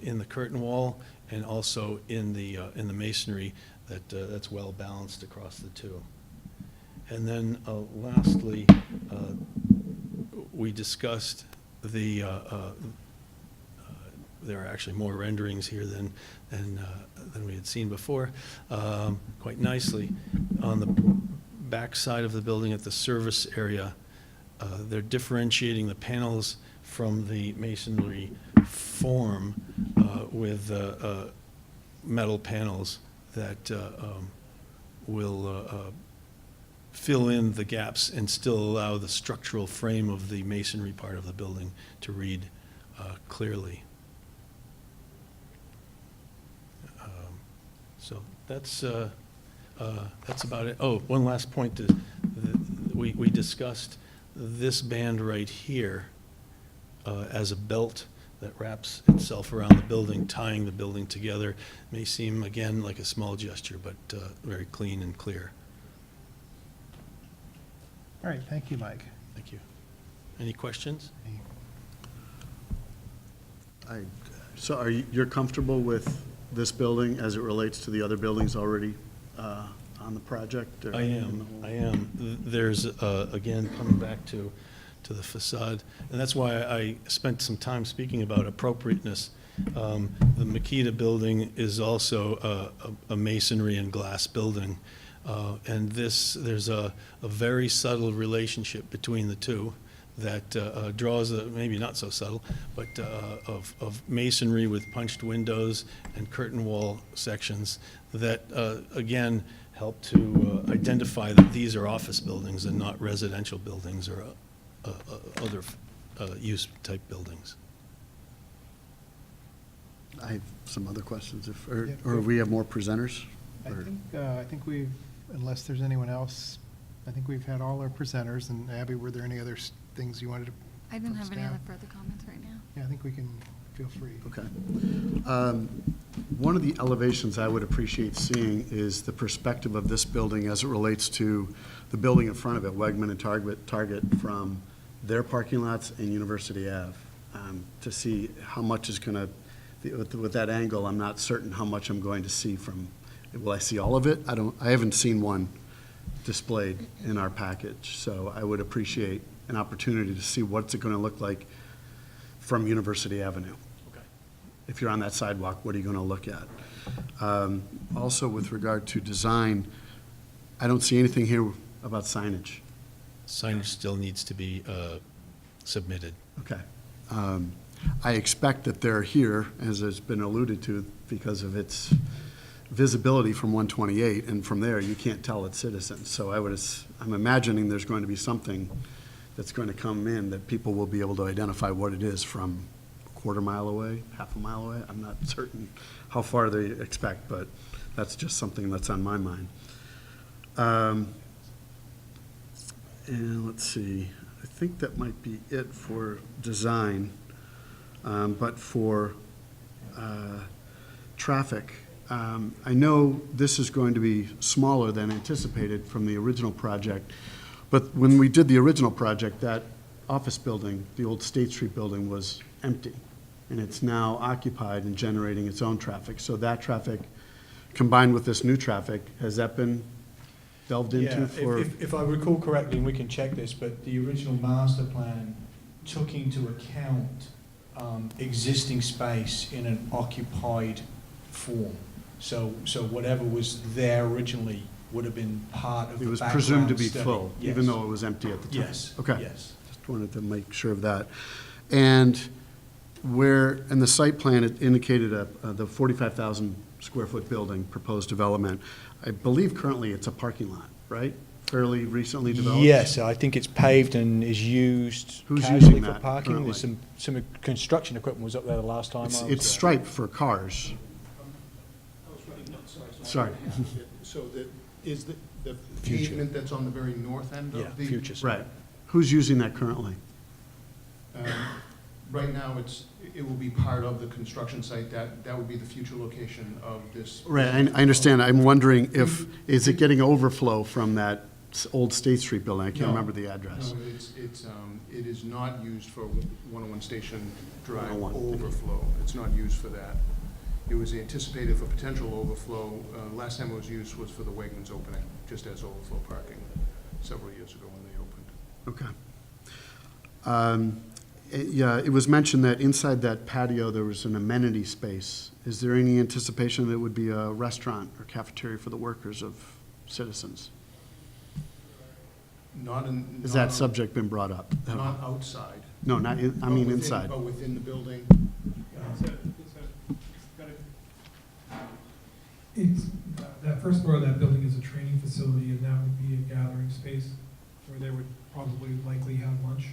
in the curtain wall and also in the masonry that's well balanced across the two. And then lastly, we discussed the there are actually more renderings here than we had seen before, quite nicely. On the back side of the building at the service area, they're differentiating the panels from the masonry form with metal panels that will fill in the gaps and still allow the structural frame of the masonry part of the building to read clearly. So that's about it. Oh, one last point. We discussed this band right here as a belt that wraps itself around the building, tying the building together. May seem, again, like a small gesture, but very clean and clear. All right, thank you, Mike. Thank you. Any questions? So you're comfortable with this building as it relates to the other buildings already on the project? Or I am. There's, again, coming back to the facade, and that's why I spent some time speaking about appropriateness. The Makita building is also a masonry and glass building. And there's a very subtle relationship between the two that draws, maybe not so subtle, but of masonry with punched windows and curtain wall sections that, again, help to identify that these are office buildings and not residential buildings or other use type buildings. I have some other questions, Yeah. or we have more presenters? Or- I think we've, unless there's anyone else, I think we've had all our presenters. And Abby, were there any other things you wanted to? I didn't have any Down. other further comments right now. Yeah, I think we can, feel free. Okay. One of the elevations I would appreciate seeing is the perspective of this building as it relates to the building in front of it, Wegman and Target, from their parking lots and University Ave, to see how much is going to, with that angle, I'm not certain how much I'm going to see from, will I see all of it? I haven't seen one displayed in our package, so I would appreciate an opportunity to see what's it going to look like from University Avenue. If you're on that sidewalk, what are you going to look at? Also, with regard to design, I don't see anything here about signage. Signage still needs to be submitted. Okay. I expect that they're here, as has been alluded to, because of its visibility from 128, and from there, you can't tell it's Citizens. So I'm imagining there's going to be something that's going to come in that people will be able to identify what it is from a quarter mile away, half a mile away. I'm not certain how far they expect, but that's just something that's on my mind. And let's see, I think that might be it for design. But for traffic, I know this is going to be smaller than anticipated from the original project, but when we did the original project, that office building, the old State Street building, was empty, and it's now occupied and generating its own traffic. So that traffic, combined with this new traffic, has that been delved into Yeah, for? if I recall correctly, and we can check this, but the original master plan took into account existing space in an occupied form. So whatever was there originally would have been part of the It was background presumed to be study. full, even Yes. though it was empty at the time? Yes. Okay. Yes. Just wanted to make sure of that. And where, in the site plan, it indicated the 45,000 square foot building, proposed development. I believe currently it's a parking lot, right? Fairly recently developed? Yes, I think it's paved and is used Who's casually using for that parking. There's currently? some construction equipment was up there the last time I was It's there. striped for cars. Sorry. So is the Future. pavement that's on the very north end Yeah, of the? future site. Right. Who's using that currently? Right now, it will be part of the construction site. That would be the future location of this. Right, I understand. I'm wondering if, is it getting overflow from that old State Street building? I can't No. remember the address. No, it is not used for 101 Station Drive 101. overflow. It's not used for that. It was anticipated for potential overflow. Last time it was used was for the Wegmans opening, just as overflow parking several years ago when they opened. Okay. Yeah, it was mentioned that inside that patio, there was an amenity space. Is there any anticipation that it would be a restaurant or cafeteria for the workers of Citizens? Has that subject been brought up? Not outside. No, not, I mean inside. But within the building. That first floor of that building is a training facility, and that would be a gathering space where they would probably likely have lunch.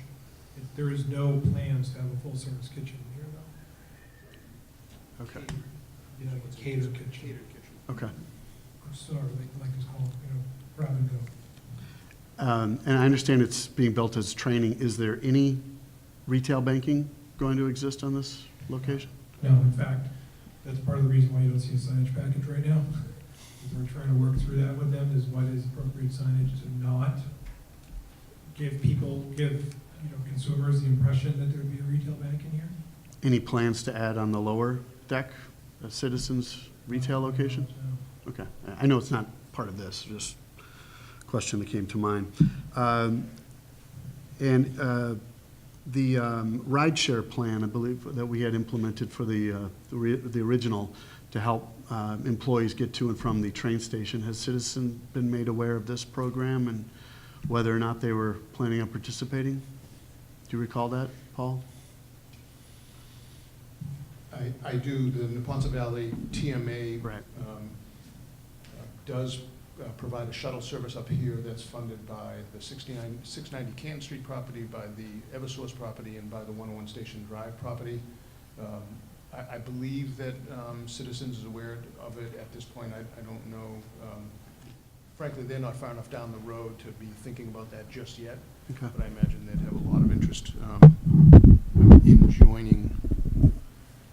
There is no plans to have a full-service kitchen here, though. Okay, You know, like a catered kitchen. okay. Or store, like it's called, grab and go. And I understand it's being built as training. Is there any retail banking going to exist on this location? No, in fact, that's part of the reason why you don't see a signage package right now. Is we're trying to work through that with them, is what is appropriate signage to not give consumers the impression that there'd be a retail bank in here. Any plans to add on the lower deck, a Citizens retail location? No. Okay, I know it's not part of this, just a question that came to mind. And the rideshare plan, I believe, that we had implemented for the original, to help employees get to and from the train station. Has Citizen been made aware of this program and whether or not they were planning on participating? Do you recall that, Paul? I do. The Neponset Valley TMA Right. Does provide a shuttle service up here that's funded by the 690 Canton Street property, by the Eversource property, and by the 101 Station Drive property. I believe that Citizens is aware of it at this point. I don't know. Frankly, they're not far enough down the road to be thinking about that just yet. Okay. But I imagine they'd have a lot of interest in joining,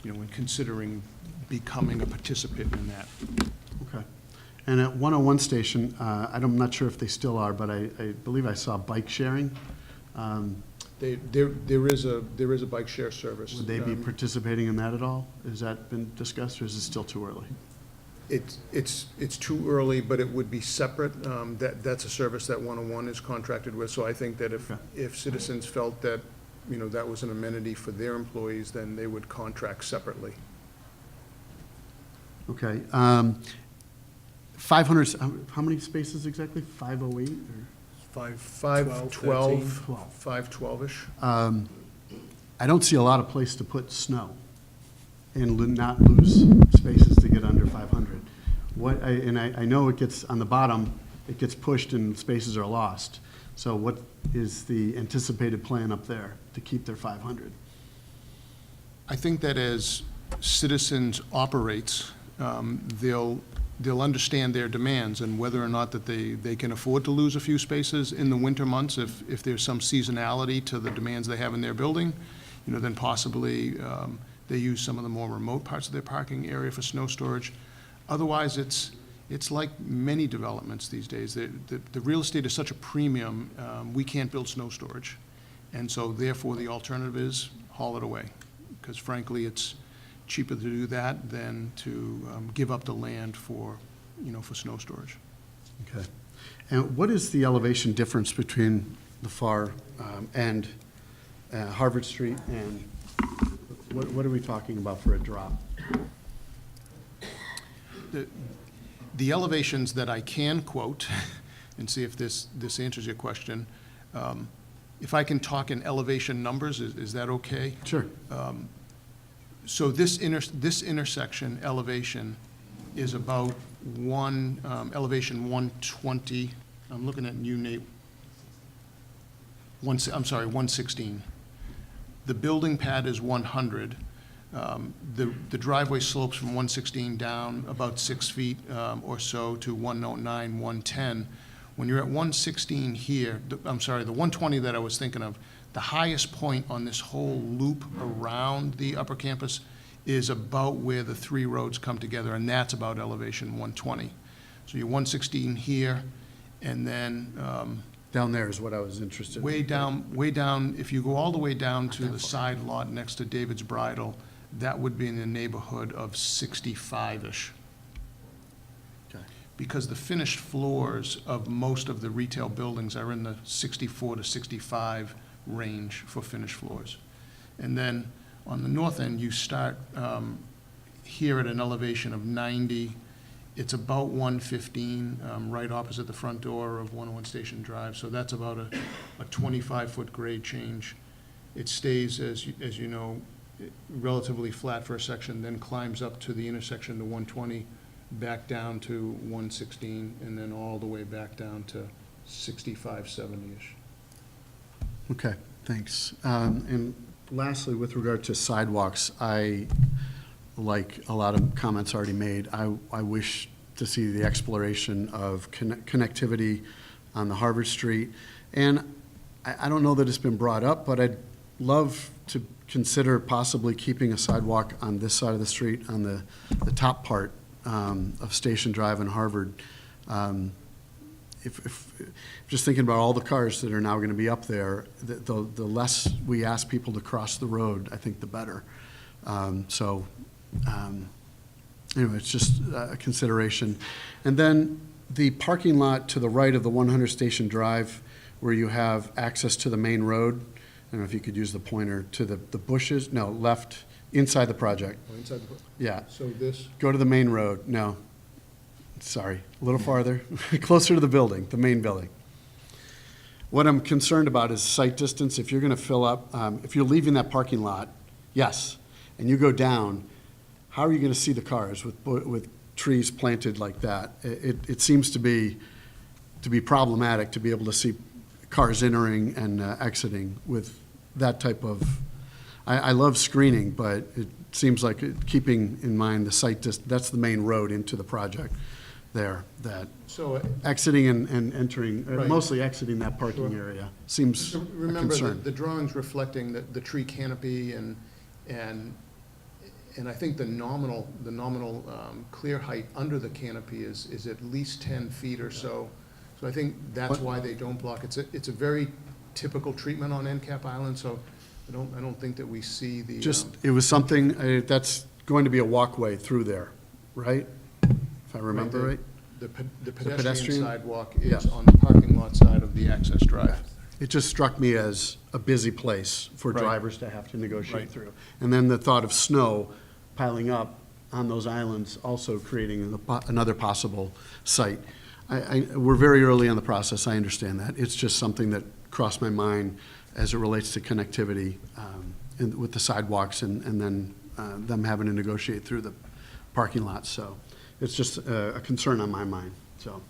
in considering becoming a participant in that. Okay. And at 101 Station, I'm not sure if they still are, but I believe I saw bike sharing. There is a bike share service. Would they be participating in that at all? Has that been discussed, or is it still too early? It's too early, but it would be separate. That's a service that 101 is contracted with, so I think that if Citizens felt that, that was an amenity for their employees, then they would contract separately. Okay. 500, how many spaces exactly? 508 or? 512, 512-ish. I don't see a lot of place to put snow and not lose spaces to get under 500. I know it gets, on the bottom, it gets pushed and spaces are lost. So what is the anticipated plan up there to keep their 500? I think that as Citizens operates, they'll understand their demands and whether or not that they can afford to lose a few spaces in the winter months if there's some seasonality to the demands they have in their building, then possibly they use some of the more remote parts of their parking area for snow storage. Otherwise, it's like many developments these days. The real estate is such a premium, we can't build snow storage. And so therefore, the alternative is haul it away. Because frankly, it's cheaper to do that than to give up the land for snow storage. Okay. And what is the elevation difference between the far end, Harvard Street, and what are we talking about for a drop? The elevations that I can quote, and see if this answers your question, if I can talk in elevation numbers, is that okay? Sure. So this intersection elevation is about elevation 120. I'm looking at you, Nate. 116. The building pad is 100. The driveway slopes from 116 down about 6 feet or so to 109, 110. When you're at 116 here, the 120 that I was thinking of, the highest point on this whole loop around the upper campus is about where the three roads come together, and that's about elevation 120. So you're 116 here, and then Down there is what I was interested in. way down, if you go all the way down to the side lot next to David's Bridal, that would be in the neighborhood of 65-ish. Okay. Because the finished floors of most of the retail buildings are in the 64 to 65 range for finished floors. And then on the north end, you start here at an elevation of 90. It's about 115, right opposite the front door of 101 Station Drive. So that's about a 25-foot grade change. It stays, as you know, relatively flat for a section, then climbs up to the intersection to 120, back down to 116, and then all the way back down to 65, 70-ish. Okay, thanks. And lastly, with regard to sidewalks, like a lot of comments already made, I wish to see the exploration of connectivity on the Harvard Street. And I don't know that it's been brought up, but I'd love to consider possibly keeping a sidewalk on this side of the street, on the top part of Station Drive and Harvard. If just thinking about all the cars that are now going to be up there, the less we ask people to cross the road, I think the better. Anyway, it's just a consideration. And then the parking lot to the right of the 100 Station Drive, where you have access to the main road, I don't know if you could use the pointer, to the bushes, no, left inside the project, Oh, inside the, yeah. so this, Go to the main road, no, sorry, a little farther, closer to the building, the main building. What I'm concerned about is sight distance. If you're gonna fill up, if you're leaving that parking lot, yes, and you go down, how are you gonna see the cars with trees planted like that? It seems to be problematic to be able to see cars entering and exiting with that type of, I love screening, but it seems like keeping in mind the sight distance, that's the main road into the project there, that so exiting and entering, Right. mostly exiting that parking Sure. area seems a remember concern. the drawings reflecting the tree canopy and I think the nominal clear height under the canopy is at least 10 feet or so. So I think that's why they don't block. It's a very typical treatment on end cap island, so I don't think that we see the. Just, it was something, that's going to be a walkway through there, right? If I remember right? The pedestrian? pedestrian sidewalk Yes. is on the parking lot side of the access drive. It just struck me as a busy place for Right. drivers to have to negotiate Right. through. And then the thought of snow piling up on those islands, also creating another possible site. We're very early in the process, I understand that. It's just something that crossed my mind as it relates to connectivity with the sidewalks and then them having to negotiate through the parking lots. So it's just a concern on my mind, so.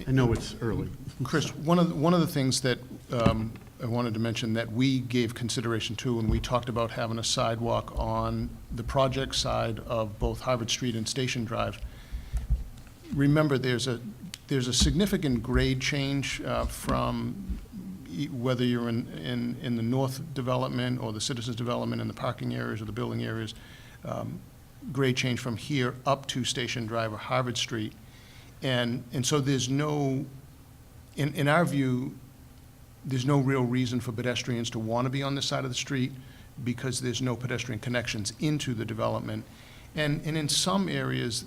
I know it's early. Chris, one of the things that I wanted to mention that we gave consideration to when we talked about having a sidewalk on the project side of both Harvard Street and Station Drive, remember there's a significant grade change from whether you're in the north development or the citizens development in the parking areas or the building areas, grade change from here up to Station Drive or Harvard Street. And so there's no, in our view, there's no real reason for pedestrians to want to be on this side of the street because there's no pedestrian connections into the development. And in some areas,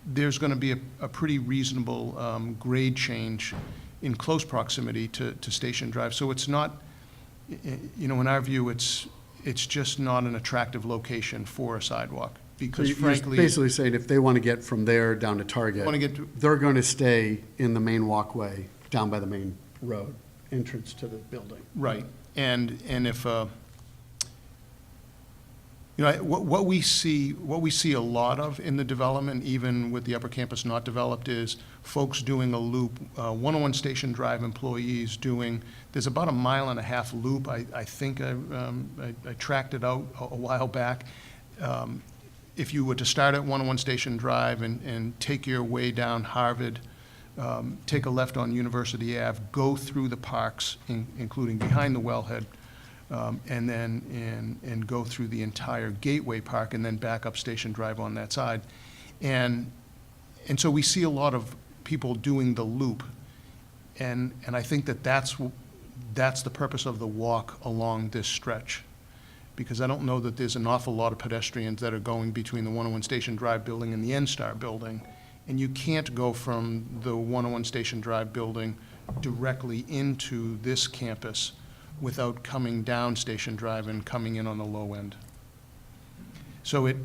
there's going to be a pretty reasonable grade change in close proximity to Station Drive. So it's not, in our view, it's just not an attractive location for a sidewalk. So Because you're frankly, basically saying if they want to get from there down to Target, want to get to, they're going to stay in the main walkway down by the main road entrance to the building. right, and if, what we see a lot of in the development, even with the upper campus not developed, is folks doing a loop, 101 Station Drive employees doing, there's about a 1.5 mile loop, I think I tracked it out a while back. If you were to start at 101 Station Drive and take your way down Harvard, take a left on University Ave, go through the parks, including behind the wellhead, and then go through the entire Gateway Park, and then back up Station Drive on that side. And so we see a lot of people doing the loop, and I think that's the purpose of the walk along this stretch. Because I don't know that there's an awful lot of pedestrians that are going between the 101 Station Drive building and the N-Star building. And you can't go from the 101 Station Drive building directly into this campus without coming down Station Drive and coming in on the low end. So it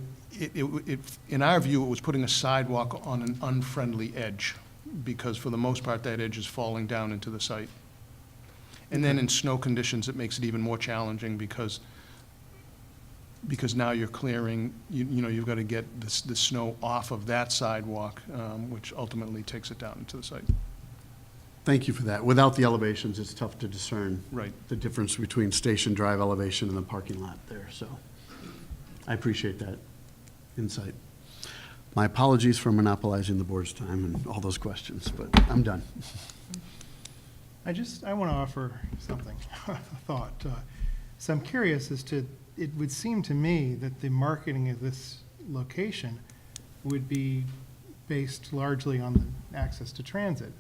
in our view, it was putting a sidewalk on an unfriendly edge, because for the most part, that edge is falling down into the site. And then in snow conditions, it makes it even more challenging because now you're clearing, you've got to get the snow off of that sidewalk, which ultimately takes it down into the site. Thank you for that. Without the elevations, it's tough to discern Right. the difference between Station Drive elevation and the parking lot there, so I appreciate that insight. My apologies for monopolizing the board's time and all those questions, but I'm done. I want to offer something, a thought. So I'm curious as to, it would seem to me that the marketing of this location would be based largely on the access to transit,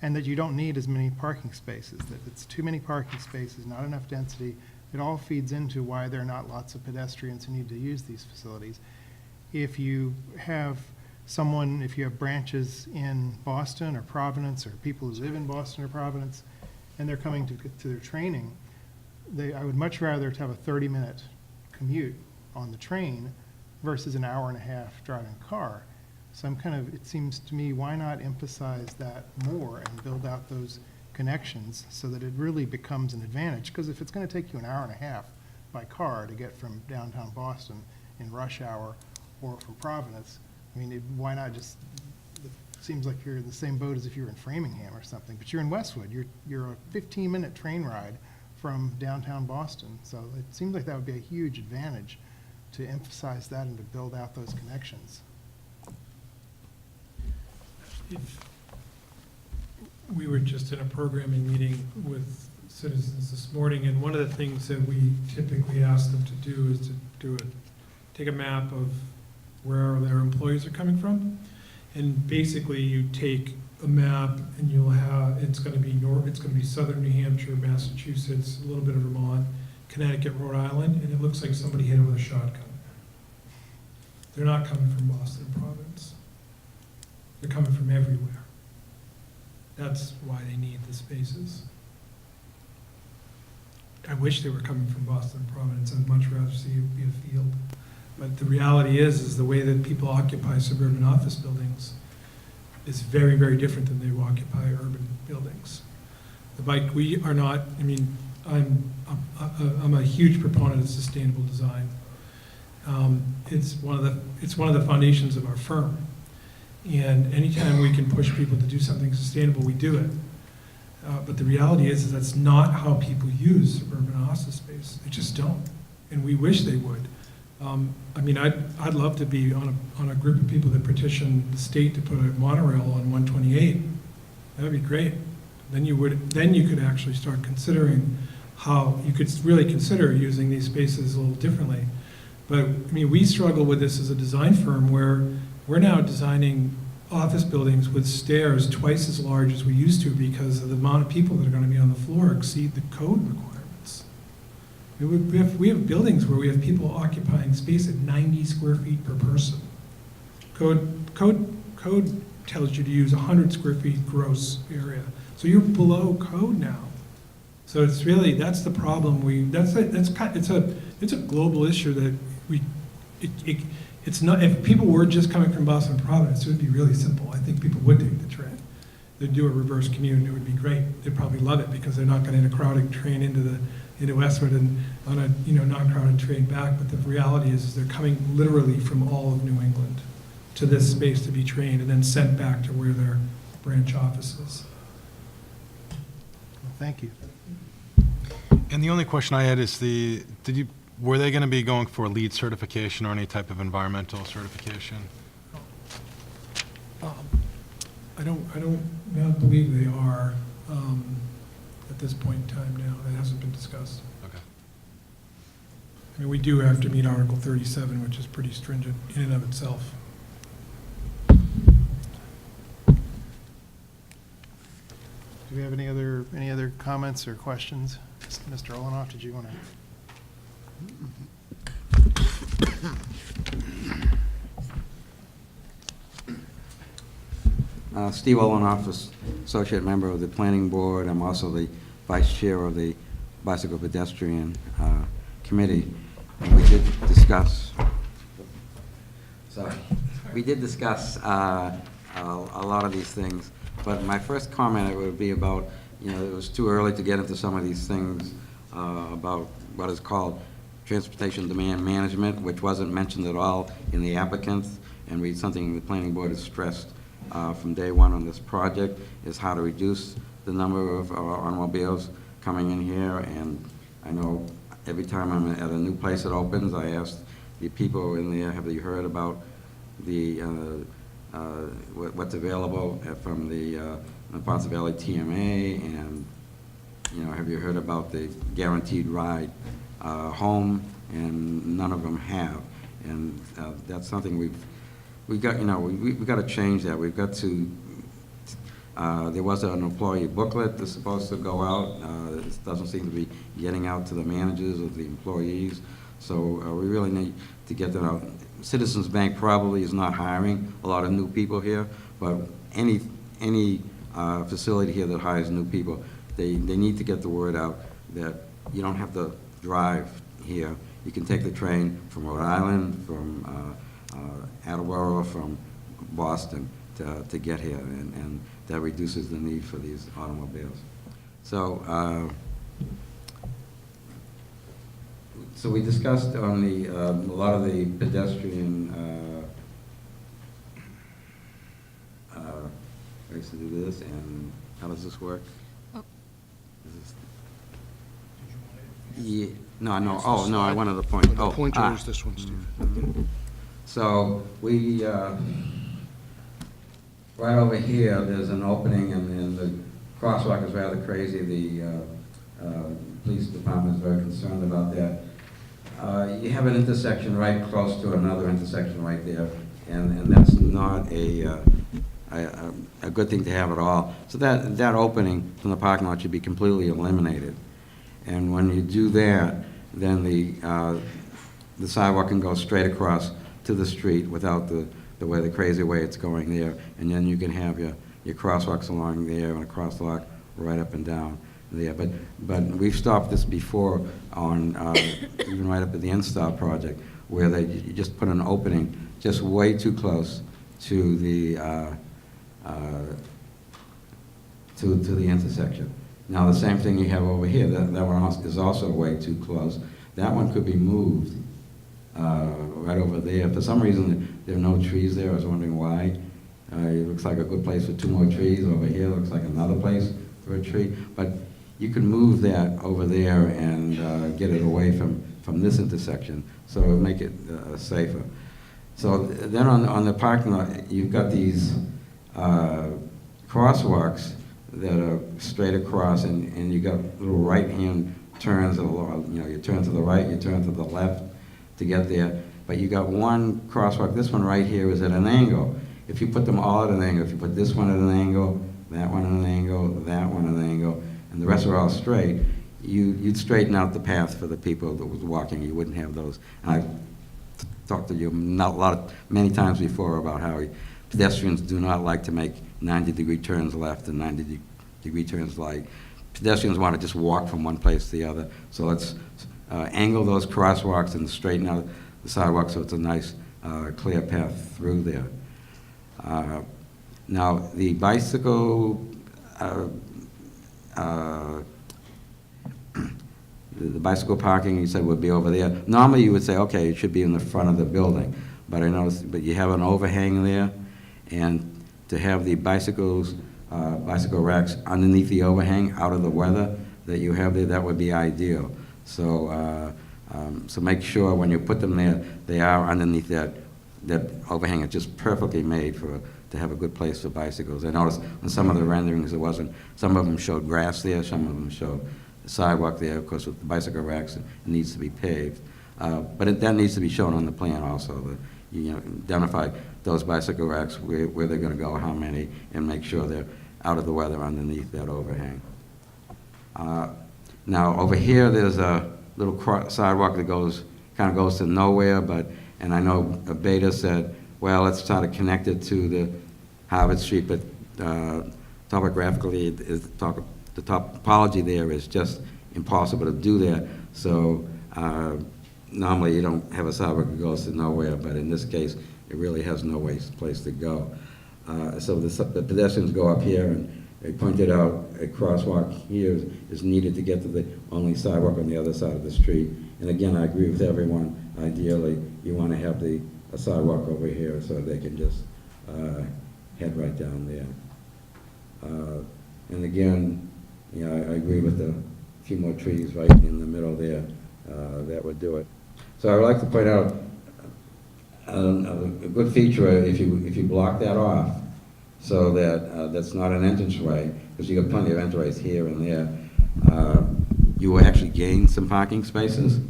and that you don't need as many parking spaces, that it's too many parking spaces, not enough density. It all feeds into why there are not lots of pedestrians who need to use these facilities. If you have branches in Boston or Providence, or people who live in Boston or Providence, and they're coming to their training, I would much rather have a 30-minute commute on the train versus an hour and a half driving a car. So it seems to me, why not emphasize that more and build out those connections so that it really becomes an advantage? Because if it's going to take you an hour and a half by car to get from downtown Boston in rush hour or from Providence, I mean, why not just, it seems like you're in the same boat as if you were in Framingham or something, but you're in Westwood. You're a 15-minute train ride from downtown Boston. So it seems like that would be a huge advantage to emphasize that and to build out those connections. We were just in a programming meeting with citizens this morning, and one of the things that we typically ask them to do is to take a map of where their employees are coming from. And basically, you take a map and you'll have, it's going to be southern New Hampshire, Massachusetts, a little bit of Vermont, Connecticut, Rhode Island, and it looks like somebody hit it with a shotgun. They're not coming from Boston and Providence. They're coming from everywhere. That's why they need the spaces. I wish they were coming from Boston and Providence. I'd much rather see it be a field. But the reality is the way that people occupy suburban office buildings is very, very different than they occupy urban buildings. We are not, I mean, I'm a huge proponent of sustainable design. It's one of the foundations of our firm. And anytime we can push people to do something sustainable, we do it. But the reality is that's not how people use suburban office space. They just don't. And we wish they would. I mean, I'd love to be on a group of people that petition the state to put a monorail on 128. That would be great. Then you could actually start considering how you could really consider using these spaces a little differently. But I mean, we struggle with this as a design firm where we're now designing office buildings with stairs twice as large as we used to because of the amount of people that are going to be on the floor exceed the code requirements. We have buildings where we have people occupying space at 90 square feet per person. Code tells you to use 100 square feet gross area. So you're below code now. So it's really, that's the problem. It's a global issue that it's not, if people were just coming from Boston and Providence, it would be really simple. I think people would take the train. They'd do a reverse commute and it would be great. They'd probably love it because they're not getting a crowded train into Westwood and on a non-crowded train back. But the reality is they're coming literally from all of New England to this space to be trained and then sent back to where their branch office is. Well, thank you. And the only question I had is were they going to be going for LEED certification or any type of environmental certification? I don't not believe they are at this point in time now. It hasn't been discussed. Okay. I mean, we do have to meet Article 37, which is pretty stringent in and of itself. Do we have any other comments or questions? Mr. Olenoff, did you want to? Steve Olenoff, Associate Member of the Planning Board. I'm also the Vice Chair of the Bicycle Pedestrian Committee. And we did discuss, a lot of these things. But my first comment would be about, it was too early to get into some of these things about what is called transportation demand management, which wasn't mentioned at all in the applicants, and something the planning board has stressed from day one on this project is how to reduce the number of automobiles coming in here. And I know every time I'm at a new place that opens, I ask the people in there, have you heard about the what's available from the Ponce Valley TMA, and have you heard about the guaranteed ride home? And none of them have, and that's something we've got. We've got to change that. We've got to. There was an employee booklet that's supposed to go out. It doesn't seem to be getting out to the managers or the employees. So we really need to get that out. Citizens Bank probably is not hiring a lot of new people here, but any facility here that hires new people, they need to get the word out that you don't have to drive here. You can take the train from Rhode Island, from Attleboro, from Boston to get here, and that reduces the need for these automobiles. So, so we discussed on the, a lot of the pedestrian ways to do this, and how does this work? Oh. Is this- Yeah, no, oh, no, I wanted to point, The oh. pointer is this one, Steve. Okay. So we, right over here, there's an opening, and the crosswalk is rather crazy. The police department is very concerned about that. You have an intersection right close to another intersection right there, and that's not a good thing to have at all. So that opening from the parking lot should be completely eliminated. And when you do that, then the sidewalk can go straight across to the street without the crazy way it's going there. And then you can have your crosswalks along there and a crosswalk right up and down there. But we've stopped this before on, even right up at the N-Star project, where you just put an opening just way too close to the to the intersection. Now, the same thing you have over here, that one is also way too close. That one could be moved right over there. For some reason, there are no trees there. I was wondering why. It looks like a good place for 2 more trees. Over here looks like another place for a tree. But you can move that over there and get it away from this intersection, so it'll make it safer. So then on the parking lot, you've got these crosswalks that are straight across, and you got little right-hand turns, you turn to the right, you turn to the left to get there. But you got one crosswalk, this one right here is at an angle. If you put them all at an angle, if you put this one at an angle, that one at an angle, that one at an angle, and the rest are all straight, you'd straighten out the path for the people that was walking. You wouldn't have those. And I've talked to you many times before about how pedestrians do not like to make 90-degree turns left and 90-degree turns right. Pedestrians want to just walk from one place to the other. So let's angle those crosswalks and straighten out the sidewalk so it's a nice, clear path through there. Now, the bicycle, the bicycle parking, you said would be over there. Normally, you would say, okay, it should be in the front of the building, but I noticed, but you have an overhang there, and to have the bicycle racks underneath the overhang, out of the weather that you have there, that would be ideal. So, so make sure when you put them there, they are underneath that overhang. It's just perfectly made to have a good place for bicycles. I noticed on some of the renderings, it wasn't. Some of them showed grass there, some of them showed the sidewalk there. Of course, with the bicycle racks, it needs to be paved. But that needs to be shown on the plan also. Identify those bicycle racks, where they're going to go, how many, and make sure they're out of the weather underneath that overhang. Now, over here, there's a little sidewalk that kind of goes to nowhere, and I know Beta said, well, let's try to connect it to the Harvard Street, but topographically, the topology there is just impossible to do that. So normally you don't have a sidewalk that goes to nowhere, but in this case, it really has no place to go. So the pedestrians go up here, and they pointed out a crosswalk here is needed to get to the only sidewalk on the other side of the street. And again, I agree with everyone. Ideally, you want to have a sidewalk over here so they can just head right down there. And again, I agree with a few more trees right in the middle there. That would do it. So I would like to point out a good feature if you block that off, so that that's not an entranceway, because you got plenty of entryways here and there. You will actually gain some parking spaces,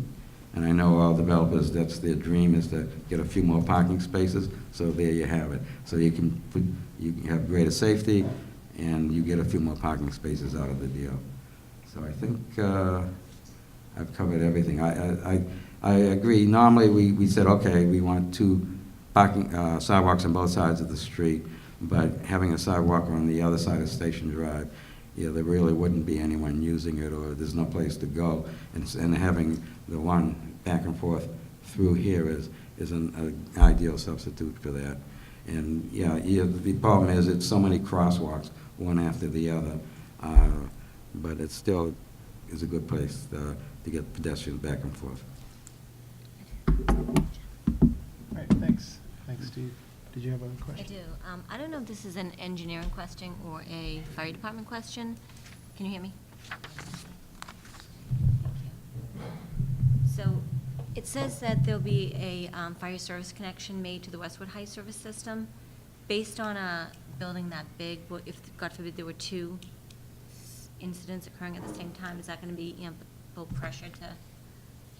and I know all developers, that's their dream, is to get a few more parking spaces. So there you have it. So you have greater safety, and you get a few more parking spaces out of the deal. So I think I've covered everything. I agree. Normally, we said, okay, we want 2 parking sidewalks on both sides of the street, but having a sidewalk on the other side of Station Drive, there really wouldn't be anyone using it, or there's no place to go. And having the one back and forth through here is an ideal substitute for that. And, yeah, the problem is it's so many crosswalks, one after the other, but it still is a good place to get pedestrians back and forth. All right, thanks. Thanks, Steve. Did you have a I question? do. I don't know if this is an engineering question or a fire department question. Can you hear me? Thank you. So it says that there'll be a fire service connection made to the Westwood High Service System. Based on a building that big, if, God forbid, there were two incidents occurring at the same time, is that going to be ample pressure to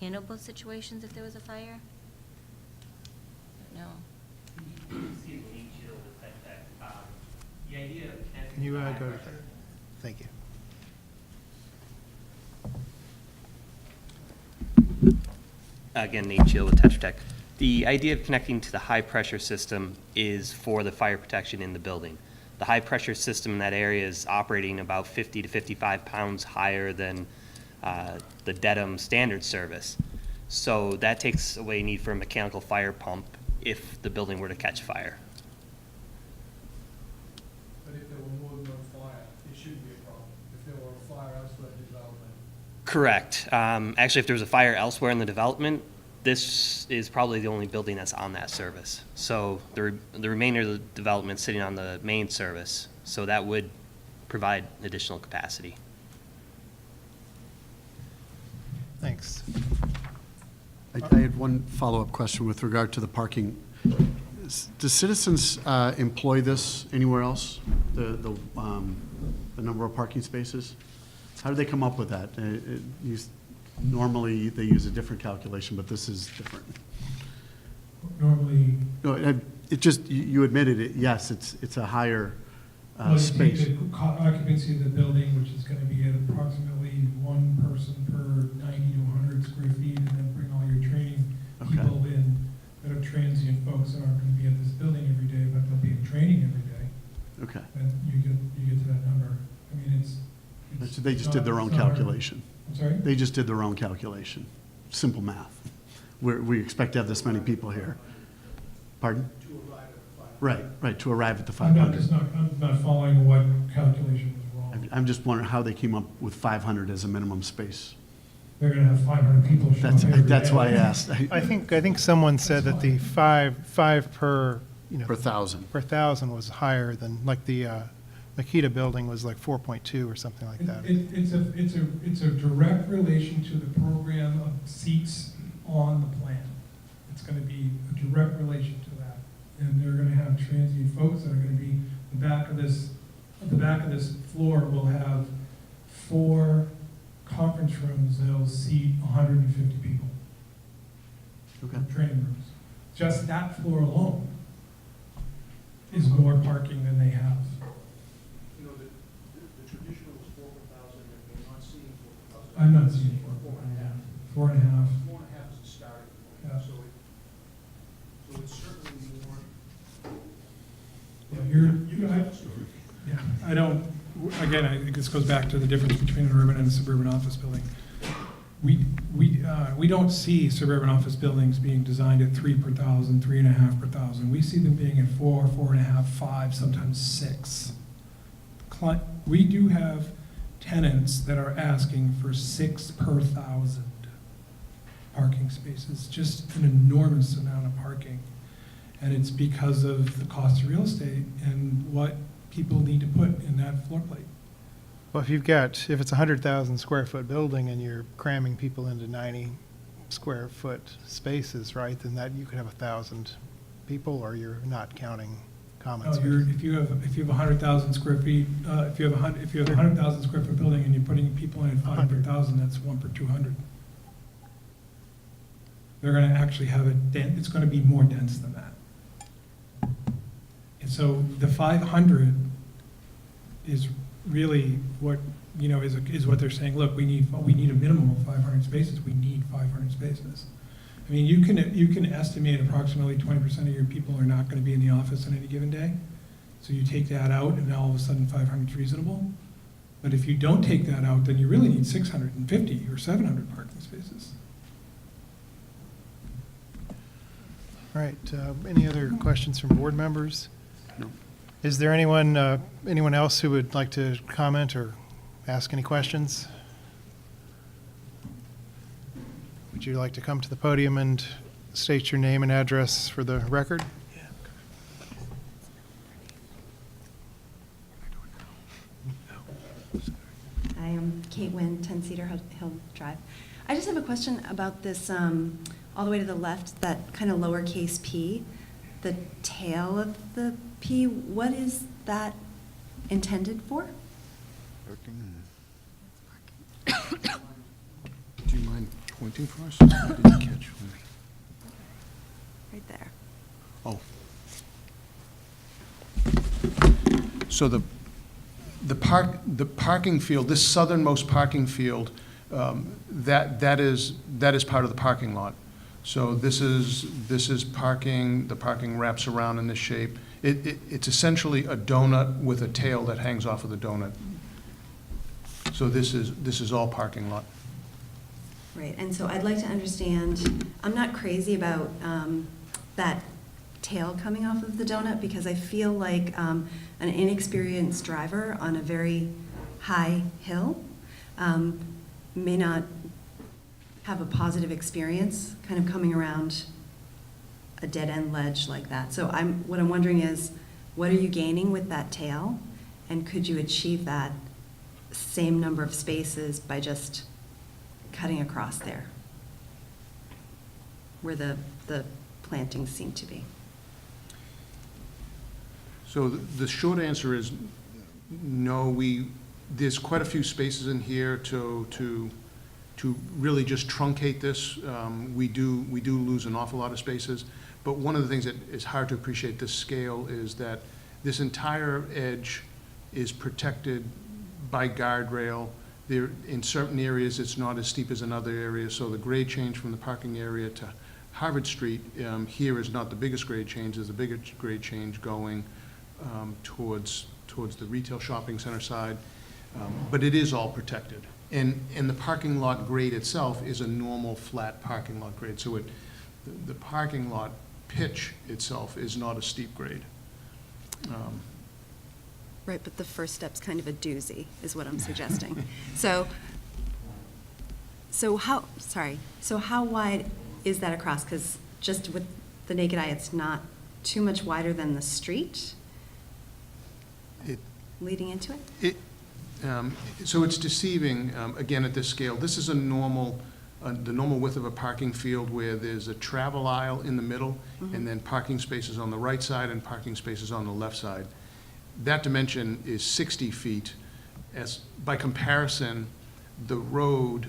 handle both situations if there was a fire? No. Can you go to the, thank you. Again, Nate Shield with Tetra Tech. The idea of connecting to the high-pressure system is for the fire protection in the building. The high-pressure system in that area is operating about 50 to 55 pounds higher than the Dedham standard service. So that takes away need for a mechanical fire pump if the building were to catch fire. But if there were more than one fire, it shouldn't be a problem. If there were a fire elsewhere in the development. Correct. Actually, if there was a fire elsewhere in the development, this is probably the only building that's on that service. So the remainder of the development sitting on the main service, so that would provide additional capacity. Thanks. I had one follow-up question with regard to the parking. Do citizens employ this anywhere else, the number of parking spaces? How do they come up with that? Normally, they use a different calculation, but this is different. Normally, No, it just, you admitted it, yes, it's a higher well, you take space. the occupancy of the building, which is going to be at approximately one person per 90 to 100 square feet, and then bring all your training Okay. people in that are transient folks that aren't going to be at this building every day, but they'll be in training every day, Okay. and you get to that number. I mean, So they just did their own it's not hard. calculation. I'm sorry? They just did their own calculation. Simple math. We expect to have this many people here. Pardon? Right, to arrive at the I'm 500. not following what calculation was wrong. I'm just wondering how they came up with 500 as a minimum space. They're going to have 500 people show up every That's day. why I asked. I think someone said that the five per, Per thousand. per thousand was higher than, like the Makita building was like 4.2 or something like that. It's a direct relation to the program of seats on the plan. It's going to be a direct relation to that. And they're going to have transient folks that are going to be, the back of this floor will have 4 conference rooms that'll seat 150 people. Okay. Training rooms. Just that floor alone is more parking than they have. You know, the traditional is 4,000, and we're not seeing 4,000. I'm not seeing 4.5. 4.5. 4.5 is the starting Yeah. point, so it's certainly more. Yeah, I don't, again, this goes back to the difference between an urban and a suburban office building. We don't see suburban office buildings being designed at 3 per thousand, 3.5 per thousand. We see them being at 4, 4.5, 5, sometimes 6. We do have tenants that are asking for 6 per thousand parking spaces, just an enormous amount of parking. And it's because of the cost of real estate and what people need to put in that floor plate. Well, if it's a 100,000 square foot building and you're cramming people into 90 square foot spaces, right, then that, you could have 1,000 people, or you're not counting common No, spaces. if you have 100,000 square feet, if you have a 100,000 square foot building and you're putting people in at 5 per thousand, that's 1 per 200. They're gonna actually have it's gonna be more dense than that. And so the 500 is really what, is what they're saying, look, we need a minimum of 500 spaces, we need 500 spaces. I mean, you can estimate approximately 20% of your people are not gonna be in the office on any given day. So you take that out, and now all of a sudden 500 is reasonable. But if you don't take that out, then you really need 650 or 700 parking spaces. All right, any other questions from board members? No. Is there anyone else who would like to comment or ask any questions? Would you like to come to the podium and state your name and address for the record? I am Kate Wynn, 10 Cedar Hill Drive. I just have a question about this, all the way to the left, that kind of lowercase p, the tail of the P. What is that intended for? Do you mind pointing for us? I didn't catch. Right there. Oh. So the parking field, this southernmost parking field, that is part of the parking lot. So this is parking, the parking wraps around in this shape. It's essentially a donut with a tail that hangs off of the donut. So this is all parking lot. Right, and so I'd like to understand, I'm not crazy about that tail coming off of the donut, because I feel like an inexperienced driver on a very high hill may not have a positive experience kind of coming around a dead-end ledge like that. So what I'm wondering is, what are you gaining with that tail? And could you achieve that same number of spaces by just cutting across there where the plantings seem to be? So the short answer is no. There's quite a few spaces in here to really just truncate this. We do lose an awful lot of spaces. But one of the things that is hard to appreciate this scale is that this entire edge is protected by guardrail. There, in certain areas, it's not as steep as in other areas. So the grade change from the parking area to Harvard Street here is not the biggest grade change. There's a bigger grade change going towards the retail shopping center side. But it is all protected. And the parking lot grade itself is a normal flat parking lot grade. So the parking lot pitch itself is not a steep grade. Right, but the first step's kind of a doozy, is what I'm suggesting. So how wide is that across? Because just with the naked eye, it's not too much wider than the street leading into it? So it's deceiving, again, at this scale. This is the normal width of a parking field where there's a travel aisle in the middle, and then parking spaces on the right side and parking spaces on the left side. That dimension is 60 feet. By comparison, the road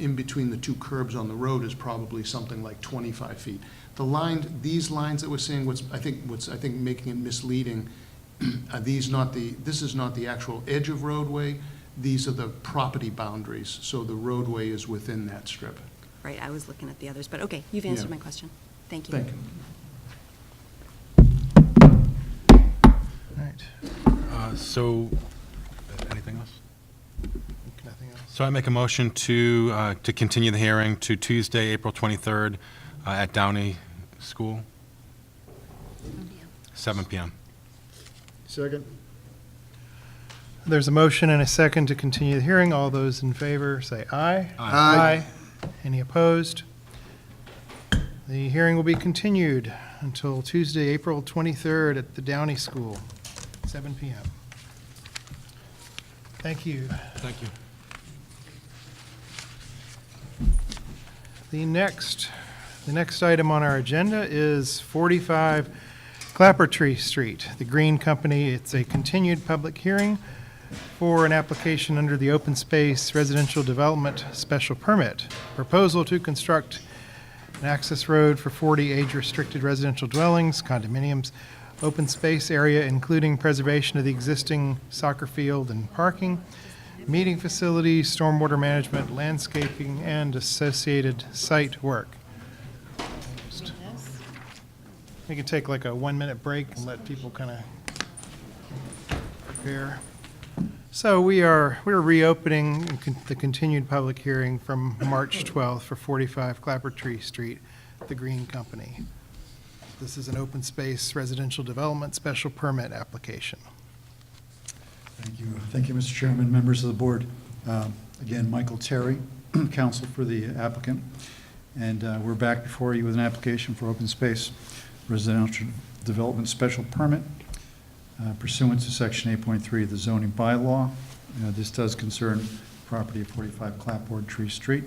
in between the two curbs on the road is probably something like 25 feet. These lines that we're seeing, what's I think making it misleading, this is not the actual edge of roadway. These are the property boundaries. So the roadway is within that strip. Right, I was looking at the others, but okay, you've answered Yeah. my question. Thank you. Thank you. All right, So, anything else? nothing else? So I make a motion to continue the hearing to Tuesday, April 23rd at Downey School, 7 p.m. Second? There's a motion and a second to continue the hearing. All those in favor say aye. Aye. Any opposed? The hearing will be continued until Tuesday, April 23rd at the Downey School, 7 p.m. Thank you. Thank you. The next item on our agenda is 45 Clappertree Street, the Green Company. It's a continued public hearing for an application under the Open Space Residential Development Special Permit. Proposal to construct an access road for 40 age-restricted residential dwellings, condominiums, open space area, including preservation of the existing soccer field and parking, meeting facilities, stormwater management, landscaping, and associated site work. We can take like a 1-minute break and let people kind of prepare. So we're reopening the continued public hearing from March 12th for 45 Clappertree Street, the Green Company. This is an open space residential development special permit application. Thank you. Thank you, Mr. Chairman, members of the board. Again, Michael Terry, counsel for the applicant. And we're back before you with an application for open space residential development special permit pursuant to section 8.3 of the zoning bylaw. This does concern property at 45 Clapboard Tree Street.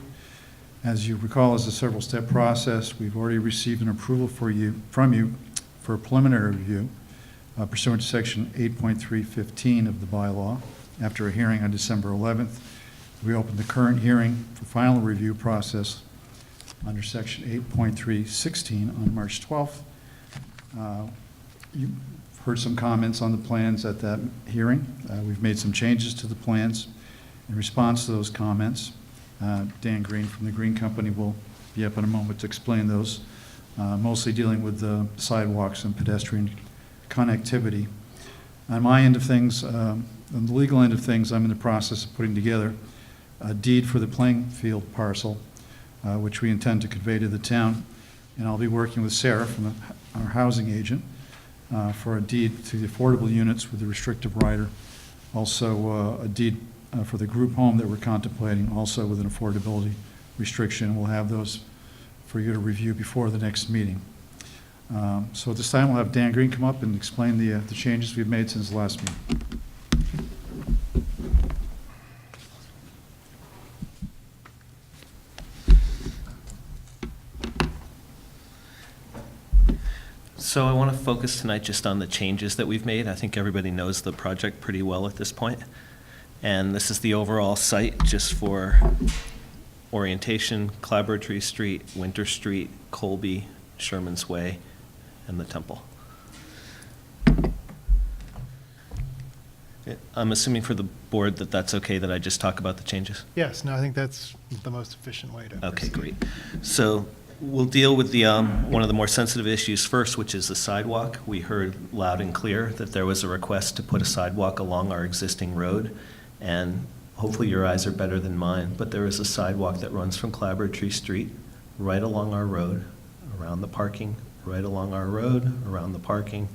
As you recall, it's a several-step process. We've already received an approval from you for a preliminary review pursuant to section 8.315 of the bylaw. After a hearing on December 11th, we opened the current hearing for final review process under section 8.316 on March 12th. You heard some comments on the plans at that hearing. We've made some changes to the plans in response to those comments. Dan Green from the Green Company will be up in a moment to explain those, mostly dealing with the sidewalks and pedestrian connectivity. On my end of things, on the legal end of things, I'm in the process of putting together a deed for the playing field parcel, which we intend to convey to the town. And I'll be working with Sarah from our housing agent for a deed to the affordable units with the restrictive rider. Also a deed for the group home that we're contemplating, also with an affordability restriction. We'll have those for you to review before the next meeting. So at this time, we'll have Dan Green come up and explain the changes we've made since the last meeting. So I want to focus tonight just on the changes that we've made. I think everybody knows the project pretty well at this point. And this is the overall site just for orientation: Clapboard Tree Street, Winter Street, Colby, Sherman's Way, and the Temple. I'm assuming for the board that that's okay that I just talk about the changes? Yes, no, I think that's the most efficient way to Okay, proceed. great. So we'll deal with the one of the more sensitive issues first, which is the sidewalk. We heard loud and clear that there was a request to put a sidewalk along our existing road, and hopefully your eyes are better than mine, but there is a sidewalk that runs from Clapboard Tree Street right along our road, around the parking, right along our road, around the parking,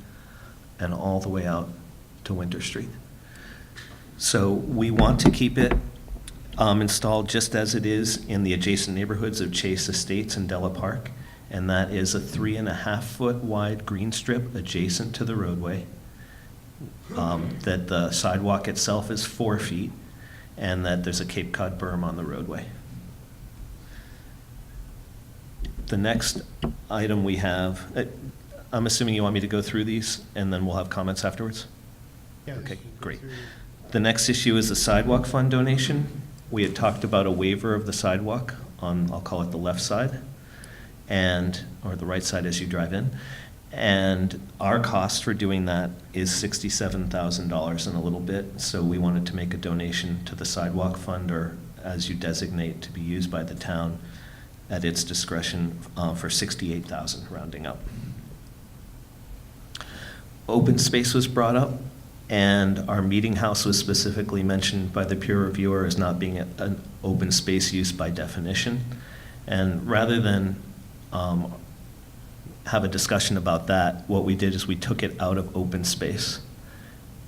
and all the way out to Winter Street. So we want to keep it installed just as it is in the adjacent neighborhoods of Chase Estates and Della Park, and that is a 3.5-foot wide green strip adjacent to the roadway, that the sidewalk itself is 4 feet, and that there's a Cape Cod berm on the roadway. The next item we have, I'm assuming you want me to go through these, and then we'll have comments afterwards? Yeah, Okay, just go great. through. The next issue is the sidewalk fund donation. We had talked about a waiver of the sidewalk on, I'll call it the left side, or the right side as you drive in. And our cost for doing that is $67,000 and a little bit, so we wanted to make a donation to the sidewalk fund, or as you designate, to be used by the town at its discretion for $68,000, rounding up. Open space was brought up, and our meeting house was specifically mentioned by the peer reviewer as not being an open space use by definition. And rather than have a discussion about that, what we did is we took it out of open space,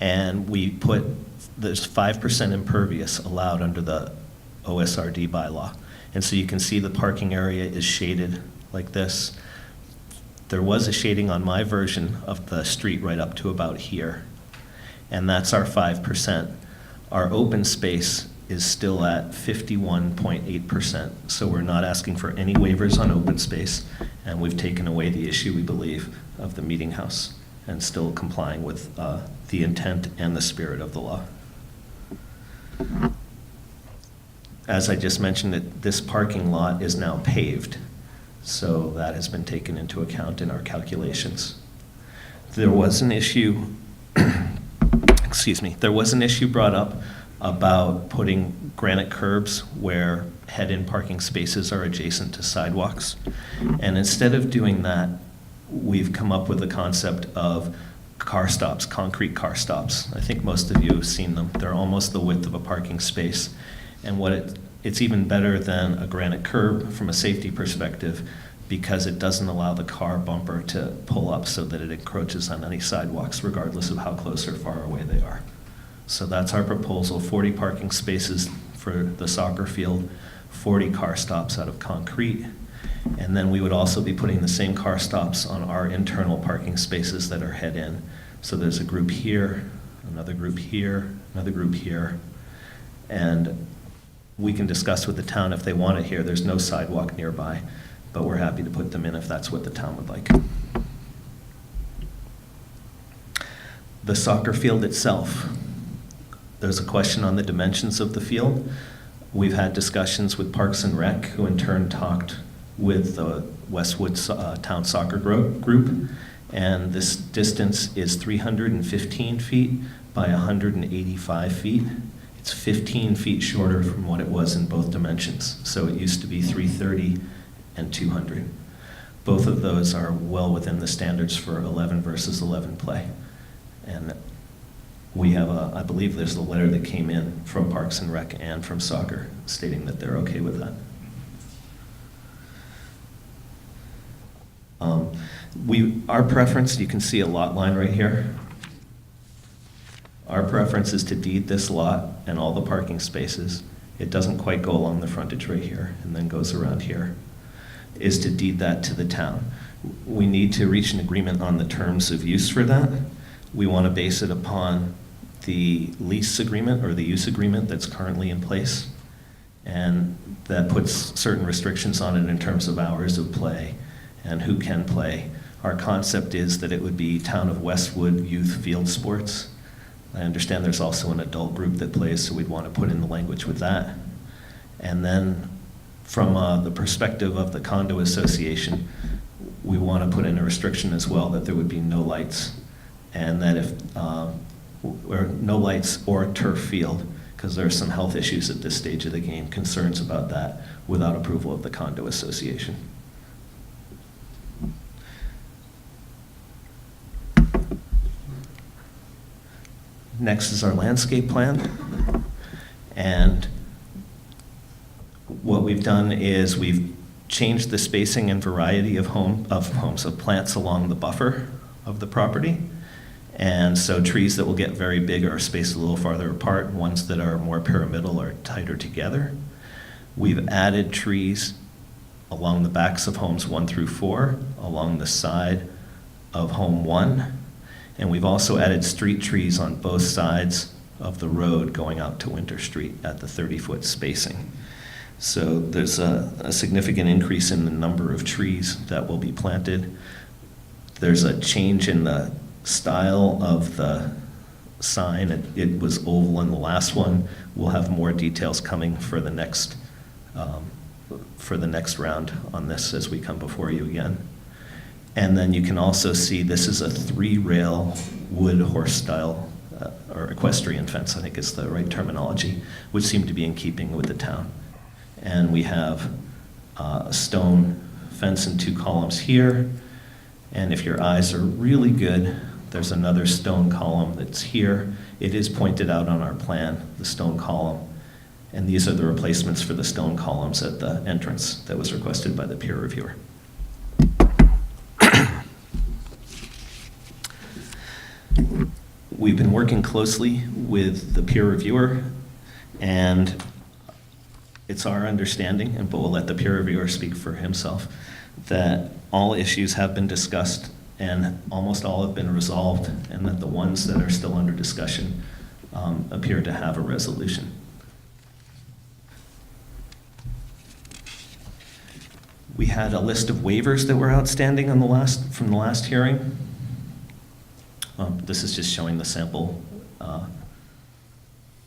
and we put, there's 5% impervious allowed under the OSRD bylaw. And so you can see the parking area is shaded like this. There was a shading on my version of the street right up to about here, and that's our 5%. Our open space is still at 51.8%, so we're not asking for any waivers on open space, and we've taken away the issue, we believe, of the meeting house, and still complying with the intent and the spirit of the law. As I just mentioned, this parking lot is now paved, so that has been taken into account in our calculations. There was an issue, excuse me, there was an issue brought up about putting granite curbs where head-in parking spaces are adjacent to sidewalks. And instead of doing that, we've come up with the concept of car stops, concrete car stops. I think most of you have seen them. They're almost the width of a parking space. And it's even better than a granite curb from a safety perspective, because it doesn't allow the car bumper to pull up so that it encroaches on any sidewalks regardless of how close or far away they are. So that's our proposal, 40 parking spaces for the soccer field, 40 car stops out of concrete. And then we would also be putting the same car stops on our internal parking spaces that are head in. So there's a group here, another group here, another group here. And we can discuss with the town if they want it here. There's no sidewalk nearby, but we're happy to put them in if that's what the town would like. The soccer field itself, there's a question on the dimensions of the field. We've had discussions with Parks and Rec, who in turn talked with the Westwood Town Soccer Group, and this distance is 315 feet by 185 feet. It's 15 feet shorter from what it was in both dimensions. So it used to be 330 and 200. Both of those are well within the standards for 11 versus 11 play. And we have I believe there's a letter that came in from Parks and Rec and from soccer stating that they're okay with that. Our preference, you can see a lot line right here. Our preference is to deed this lot and all the parking spaces. It doesn't quite go along the frontage right here and then goes around here, is to deed that to the town. We need to reach an agreement on the terms of use for that. We want to base it upon the lease agreement or the use agreement that's currently in place. And that puts certain restrictions on it in terms of hours of play and who can play. Our concept is that it would be Town of Westwood Youth Field Sports. I understand there's also an adult group that plays, so we'd want to put in the language with that. And then from the perspective of the condo association, we want to put in a restriction as well that there would be no lights, and that if, or no lights or turf field, because there are some health issues at this stage of the game, concerns about that, without approval of the condo association. Next is our landscape plan. And what we've done is we've changed the spacing and variety of plants along the buffer of the property. And so trees that will get very big are spaced a little farther apart. Ones that are more pyramidal are tighter together. We've added trees along the backs of homes 1 through 4, along the side of home 1. And we've also added street trees on both sides of the road going out to Winter Street at the 30-foot spacing. So there's a significant increase in the number of trees that will be planted. There's a change in the style of the sign. It was oval in the last one. We'll have more details coming for the next round on this as we come before you again. And then you can also see this is a 3-rail wood horse style, or equestrian fence, I think is the right terminology, which seemed to be in keeping with the town. And we have a stone fence and 2 columns here. And if your eyes are really good, there's another stone column that's here. It is pointed out on our plan, the stone column. And these are the replacements for the stone columns at the entrance that was requested by the peer reviewer. We've been working closely with the peer reviewer, and it's our understanding, but we'll let the peer reviewer speak for himself, that all issues have been discussed and almost all have been resolved, and that the ones that are still under discussion appear to have a resolution. We had a list of waivers that were outstanding on from the last hearing. This is just showing the sample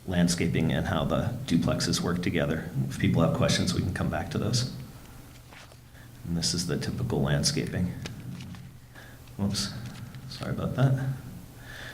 landscaping and how the duplexes work together. If people have questions, we can come back to those. And this is the typical landscaping. Whoops, sorry about that.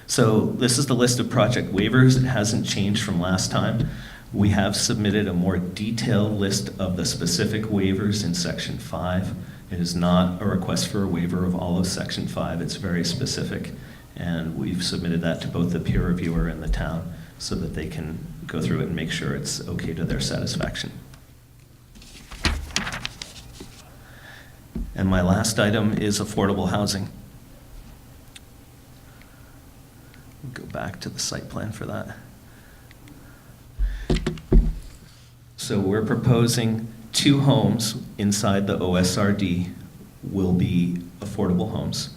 So this is the list of project waivers. It hasn't changed from last time. We have submitted a more detailed list of the specific waivers in Section 5. It is not a request for a waiver of all of Section 5. It's very specific. And we've submitted that to both the peer reviewer and the town so that they can go through it and make sure it's okay to their satisfaction. And my last item is affordable housing. Go back to the site plan for that. So we're proposing 2 homes inside the OSRD will be affordable homes.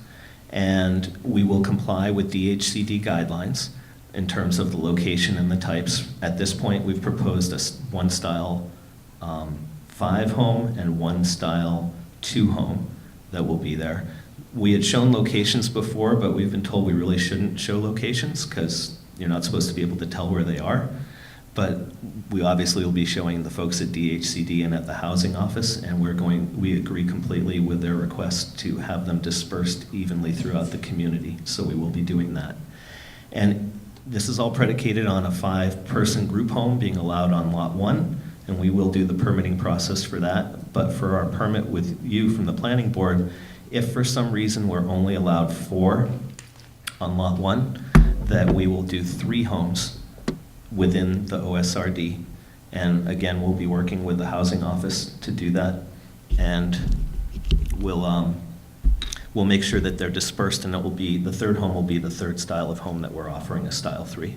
And we will comply with DHCD guidelines in terms of the location and the types. At this point, we've proposed a 1 style 5 home and 1 style 2 home that will be there. We had shown locations before, but we've been told we really shouldn't show locations because you're not supposed to be able to tell where they are. But we obviously will be showing the folks at DHCD and at the housing office, and we agree completely with their request to have them dispersed evenly throughout the community. So we will be doing that. And this is all predicated on a 5-person group home being allowed on lot 1, and we will do the permitting process for that. But for our permit with you from the planning board, if for some reason we're only allowed 4 on lot 1, that we will do 3 homes within the OSRD. And again, we'll be working with the housing office to do that. And we'll make sure that they're dispersed, and it will be, the 3rd home will be the 3rd style of home that we're offering, a style 3.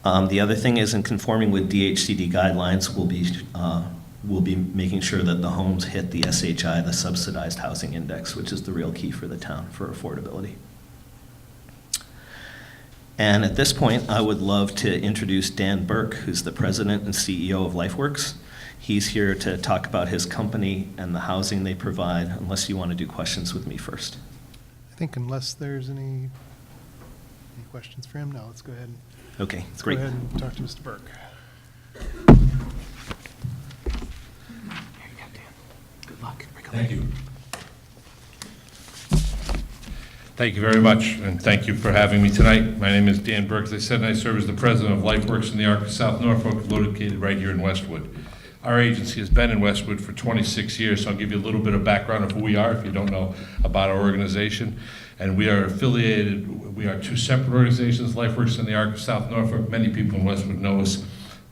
The other thing is, in conforming with DHCD guidelines, we'll be making sure that the homes hit the SHI, the Subsidized Housing Index, which is the real key for the town for affordability. And at this point, I would love to introduce Dan Burke, who's the president and CEO of LifeWorks. He's here to talk about his company and the housing they provide, unless you want to do questions with me first. I think unless there's any questions for him, no, let's go ahead. Okay, Let's great. go ahead and talk to Mr. Burke. Good luck. Thank you. Thank you very much, and thank you for having me tonight. My name is Dan Burke, as I said, and I serve as the president of LifeWorks in the Arc of South Norfolk, located right here in Westwood. Our agency has been in Westwood for 26 years, so I'll give you a little bit of background of who we are if you don't know about our organization. And we are affiliated, we are 2 separate organizations, LifeWorks in the Arc of South Norfolk. Many people in Westwood know us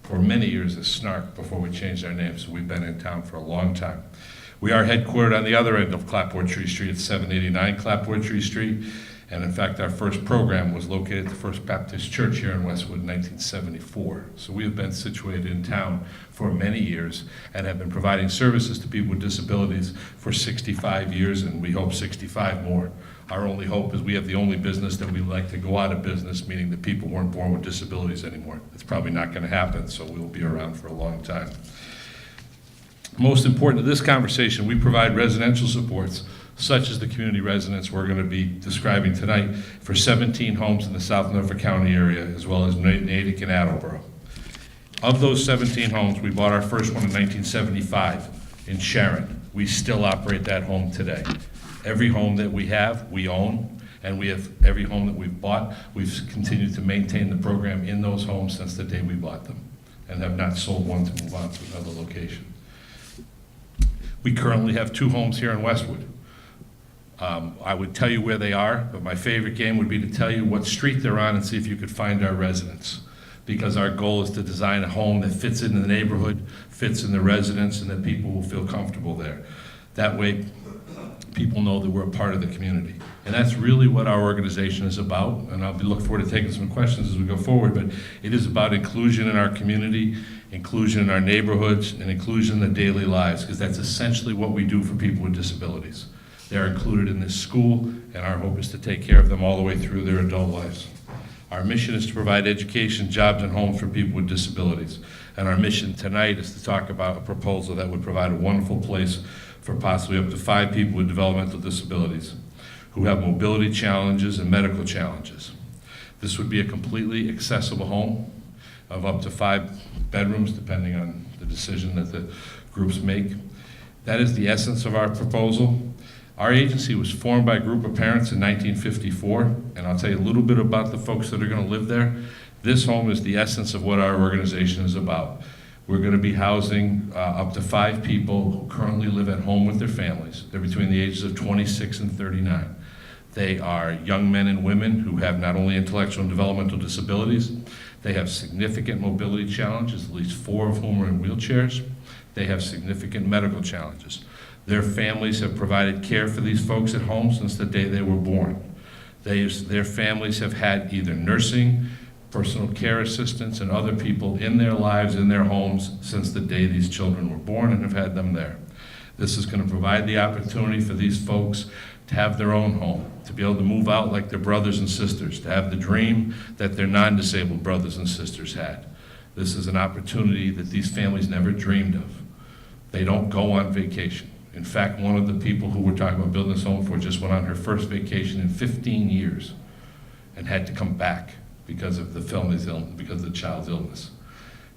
for many years as SNARC before we changed our name, so we've been in town for a long time. We are headquartered on the other end of Clapboard Tree Street at 789 Clapboard Tree Street. And in fact, our first program was located at the First Baptist Church here in Westwood in 1974. So we have been situated in town for many years and have been providing services to people with disabilities for 65 years, and we hope 65 more. Our only hope is we have the only business that we like to go out of business, meaning that people weren't born with disabilities anymore. It's probably not going to happen, so we'll be around for a long time. Most important to this conversation, we provide residential supports, such as the community residence we're going to be describing tonight, for 17 homes in the South Norfolk County area, as well as Natick and Attleboro. Of those 17 homes, we bought our first one in 1975 in Sharon. We still operate that home today. Every home that we have, we own, and we have every home that we've bought, we've continued to maintain the program in those homes since the day we bought them, and have not sold one to move on to another location. We currently have 2 homes here in Westwood. I would tell you where they are, but my favorite game would be to tell you what street they're on and see if you could find our residents. Because our goal is to design a home that fits in the neighborhood, fits in the residence, and that people will feel comfortable there. That way, people know that we're a part of the community. And that's really what our organization is about, and I'll be looking forward to taking some questions as we go forward, but it is about inclusion in our community, inclusion in our neighborhoods, and inclusion in the daily lives, because that's essentially what we do for people with disabilities. They're included in this school, and our hope is to take care of them all the way through their adult lives. Our mission is to provide education, jobs, and homes for people with disabilities. And our mission tonight is to talk about a proposal that would provide a wonderful place for possibly up to 5 people with developmental disabilities who have mobility challenges and medical challenges. This would be a completely accessible home of up to 5 bedrooms, depending on the decision that the groups make. That is the essence of our proposal. Our agency was formed by a group of parents in 1954, and I'll tell you a little bit about the folks that are going to live there. This home is the essence of what our organization is about. We're going to be housing up to 5 people who currently live at home with their families. They're between the ages of 26 and 39. They are young men and women who have not only intellectual and developmental disabilities, they have significant mobility challenges, at least 4 of whom are in wheelchairs. They have significant medical challenges. Their families have provided care for these folks at home since the day they were born. Their families have had either nursing, personal care assistants, and other people in their lives, in their homes, since the day these children were born and have had them there. This is going to provide the opportunity for these folks to have their own home, to be able to move out like their brothers and sisters, to have the dream that their non-disabled brothers and sisters had. This is an opportunity that these families never dreamed of. They don't go on vacation. In fact, one of the people who we're talking about building this home for just went on her first vacation in 15 years and had to come back because of the family's illness, because of the child's illness.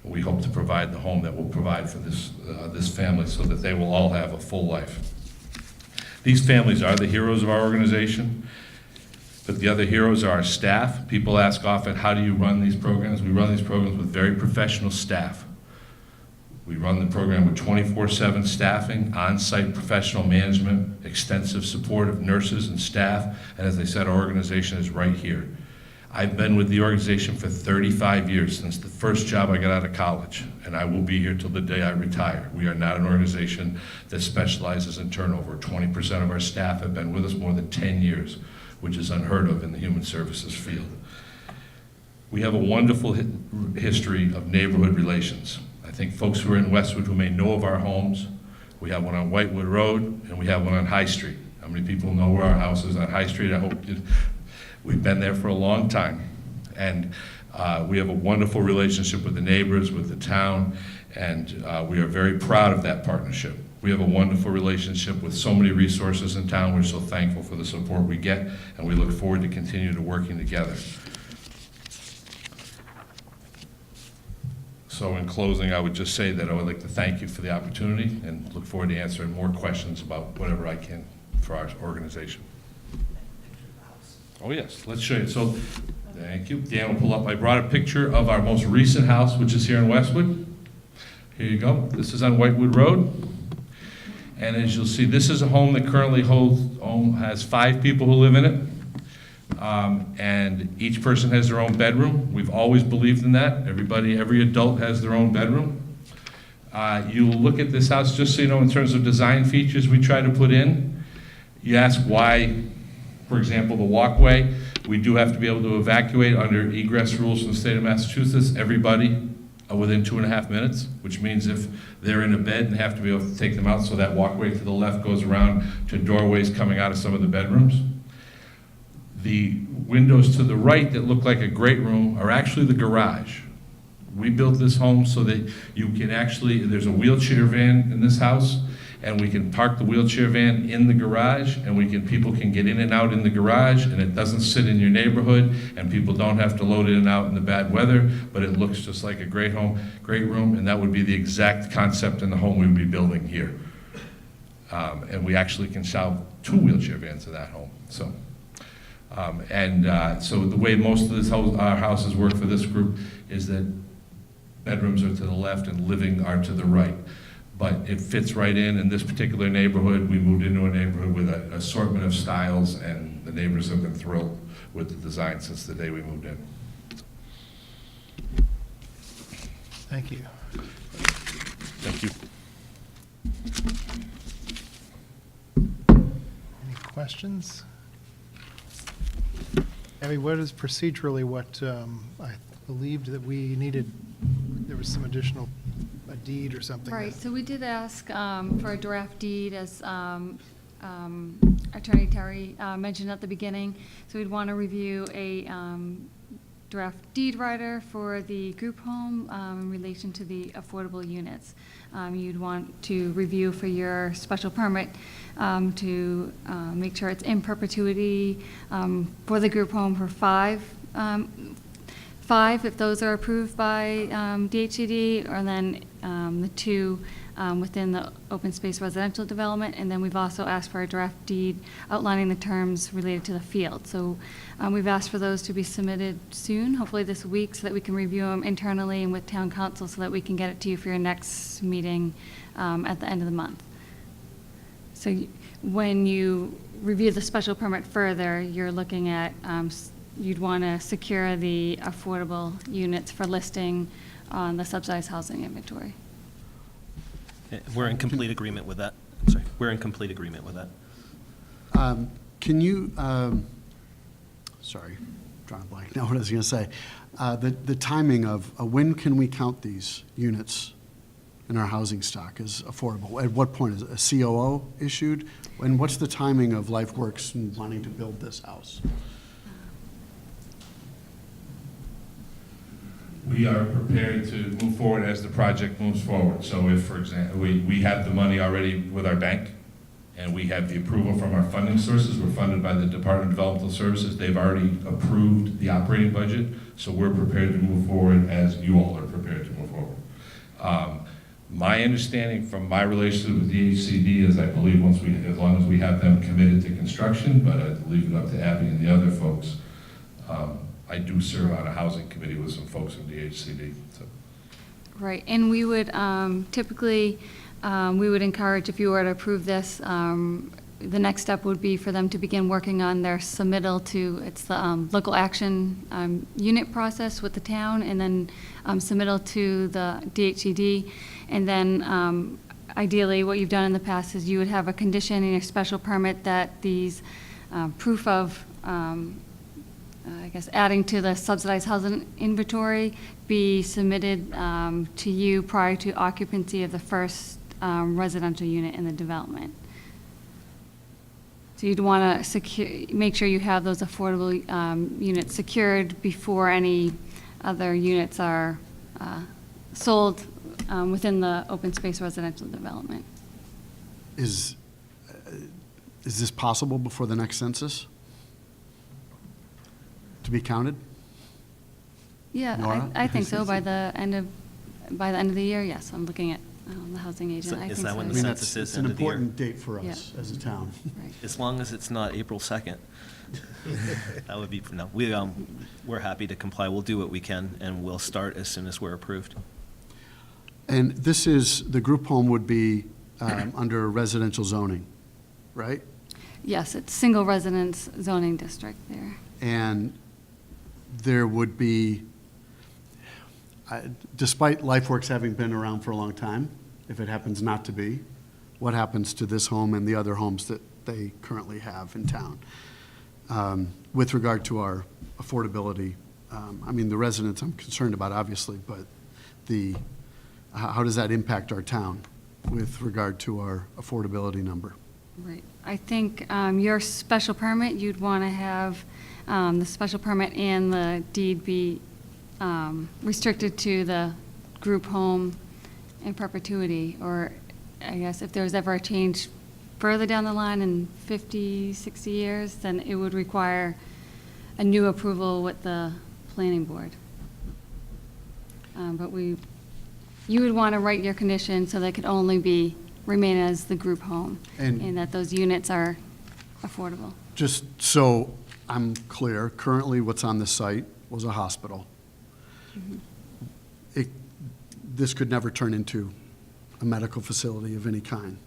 And we hope to provide the home that will provide for this family so that they will all have a full life. These families are the heroes of our organization, but the other heroes are our staff. People ask often, how do you run these programs? We run these programs with very professional staff. We run the program with 24/7 staffing, on-site professional management, extensive support of nurses and staff, and as I said, our organization is right here. I've been with the organization for 35 years, since the first job I got out of college, and I will be here till the day I retire. We are not an organization that specializes in turnover. 20% of our staff have been with us more than 10 years, which is unheard of in the human services field. We have a wonderful history of neighborhood relations. I think folks who are in Westwood who may know of our homes, we have one on Whitewood Road and we have one on High Street. How many people know where our house is on High Street? I hope we've been there for a long time. And we have a wonderful relationship with the neighbors, with the town, and we are very proud of that partnership. We have a wonderful relationship with so many resources in town. We're so thankful for the support we get, and we look forward to continue to working together. So in closing, I would just say that I would like to thank you for the opportunity and look forward to answering more questions about whatever I can for our organization. Oh yes, let's show you. So, thank you. Dan will pull up. I brought a picture of our most recent house, which is here in Westwood. Here you go. This is on Whitewood Road. And as you'll see, this is a home that currently has 5 people who live in it. And each person has their own bedroom. We've always believed in that. Every adult has their own bedroom. You will look at this house, just so you know, in terms of design features we try to put in. You ask why, for example, the walkway. We do have to be able to evacuate under egress rules from the state of Massachusetts, everybody within 2.5 minutes, which means if they're in a bed and have to be able to take them out, so that walkway to the left goes around to doorways coming out of some of the bedrooms. The windows to the right that look like a great room are actually the garage. We built this home so that you can actually, there's a wheelchair van in this house, and we can park the wheelchair van in the garage, and people can get in and out in the garage, and it doesn't sit in your neighborhood, and people don't have to load in and out in the bad weather, but it looks just like a great room, and that would be the exact concept in the home we would be building here. And we actually can shove 2 wheelchair vans to that home. So the way most of our houses work for this group is that bedrooms are to the left and living are to the right. But it fits right in this particular neighborhood. We moved into a neighborhood with an assortment of styles, and the neighbors have been thrilled with the design since the day we moved in. Thank you. Thank you. Any questions? Abby, what is procedurally what I believed that we needed? There was some additional, a deed or something. Right, so we did ask for a draft deed, as Attorney Terry mentioned at the beginning. So we'd want to review a draft deed writer for the group home in relation to the affordable units. You'd want to review for your special permit to make sure it's in perpetuity for the group home for 5 if those are approved by DHCD, or then the 2 within the open space residential development. And then we've also asked for a draft deed outlining the terms related to the field. So we've asked for those to be submitted soon, hopefully this week, so that we can review them internally and with town council, so that we can get it to you for your next meeting at the end of the month. when you review the special permit further, you're looking at, you'd want to secure the affordable units for listing on the subsidized housing inventory. We're in complete agreement with that. Sorry, we're in complete agreement with that. Can you, sorry, drawing a blank now what I was going to say. The timing of when can we count these units in our housing stock as affordable? At what point is a COO issued? And what's the timing of LifeWorks wanting to build this house? We are prepared to move forward as the project moves forward. So if, for example, we have the money already with our bank, and we have the approval from our funding sources. We're funded by the Department of Developmental Services. They've already approved the operating budget, so we're prepared to move forward as you all are prepared to move forward. My understanding from my relationship with DHCD is I believe as long as we have them committed to construction, but I'd leave it up to Abby and the other folks. I do serve on a housing committee with some folks in DHCD. So. Right, and we would typically, we would encourage, if you were to approve this, the next step would be for them to begin working on their submittal to, it's the local action unit process with the town, and then submittal to the DHCD. And then ideally, what you've done in the past is you would have a condition in your special permit that these proof of, I guess, adding to the subsidized housing inventory be submitted to you prior to occupancy of the first residential unit in the development. So you'd want to make sure you have those affordable units secured before any other units are sold within the open space residential development. Is this possible before the next census to be counted? Yeah, Nora? I think so. By the end of the year, yes. I'm looking at the housing agent. I Is think that so. when the I mean, census is it's an end of the year? important date for us Yeah. as a town. Right. As long as it's not April 2nd. That would be, no, we're happy to comply. We'll do what we can, and we'll start as soon as we're approved. And this is, the group home would be under residential zoning, right? Yes, it's single residence zoning district there. And there would be, despite LifeWorks having been around for a long time, if it happens not to be, what happens to this home and the other homes that they currently have in town? With regard to our affordability, I mean, the residents I'm concerned about, obviously, but how does that impact our town with regard to our affordability number? Right. I think your special permit, you'd want to have the special permit and the deed be restricted to the group home in perpetuity, or I guess if there was ever a change further down the line in 50, 60 years, then it would require a new approval with the planning board. But you would want to write your condition so they could only remain as the group home, and that those units are affordable. Just so I'm clear, currently what's on the site was a hospital. This could never turn into a medical facility of any kind.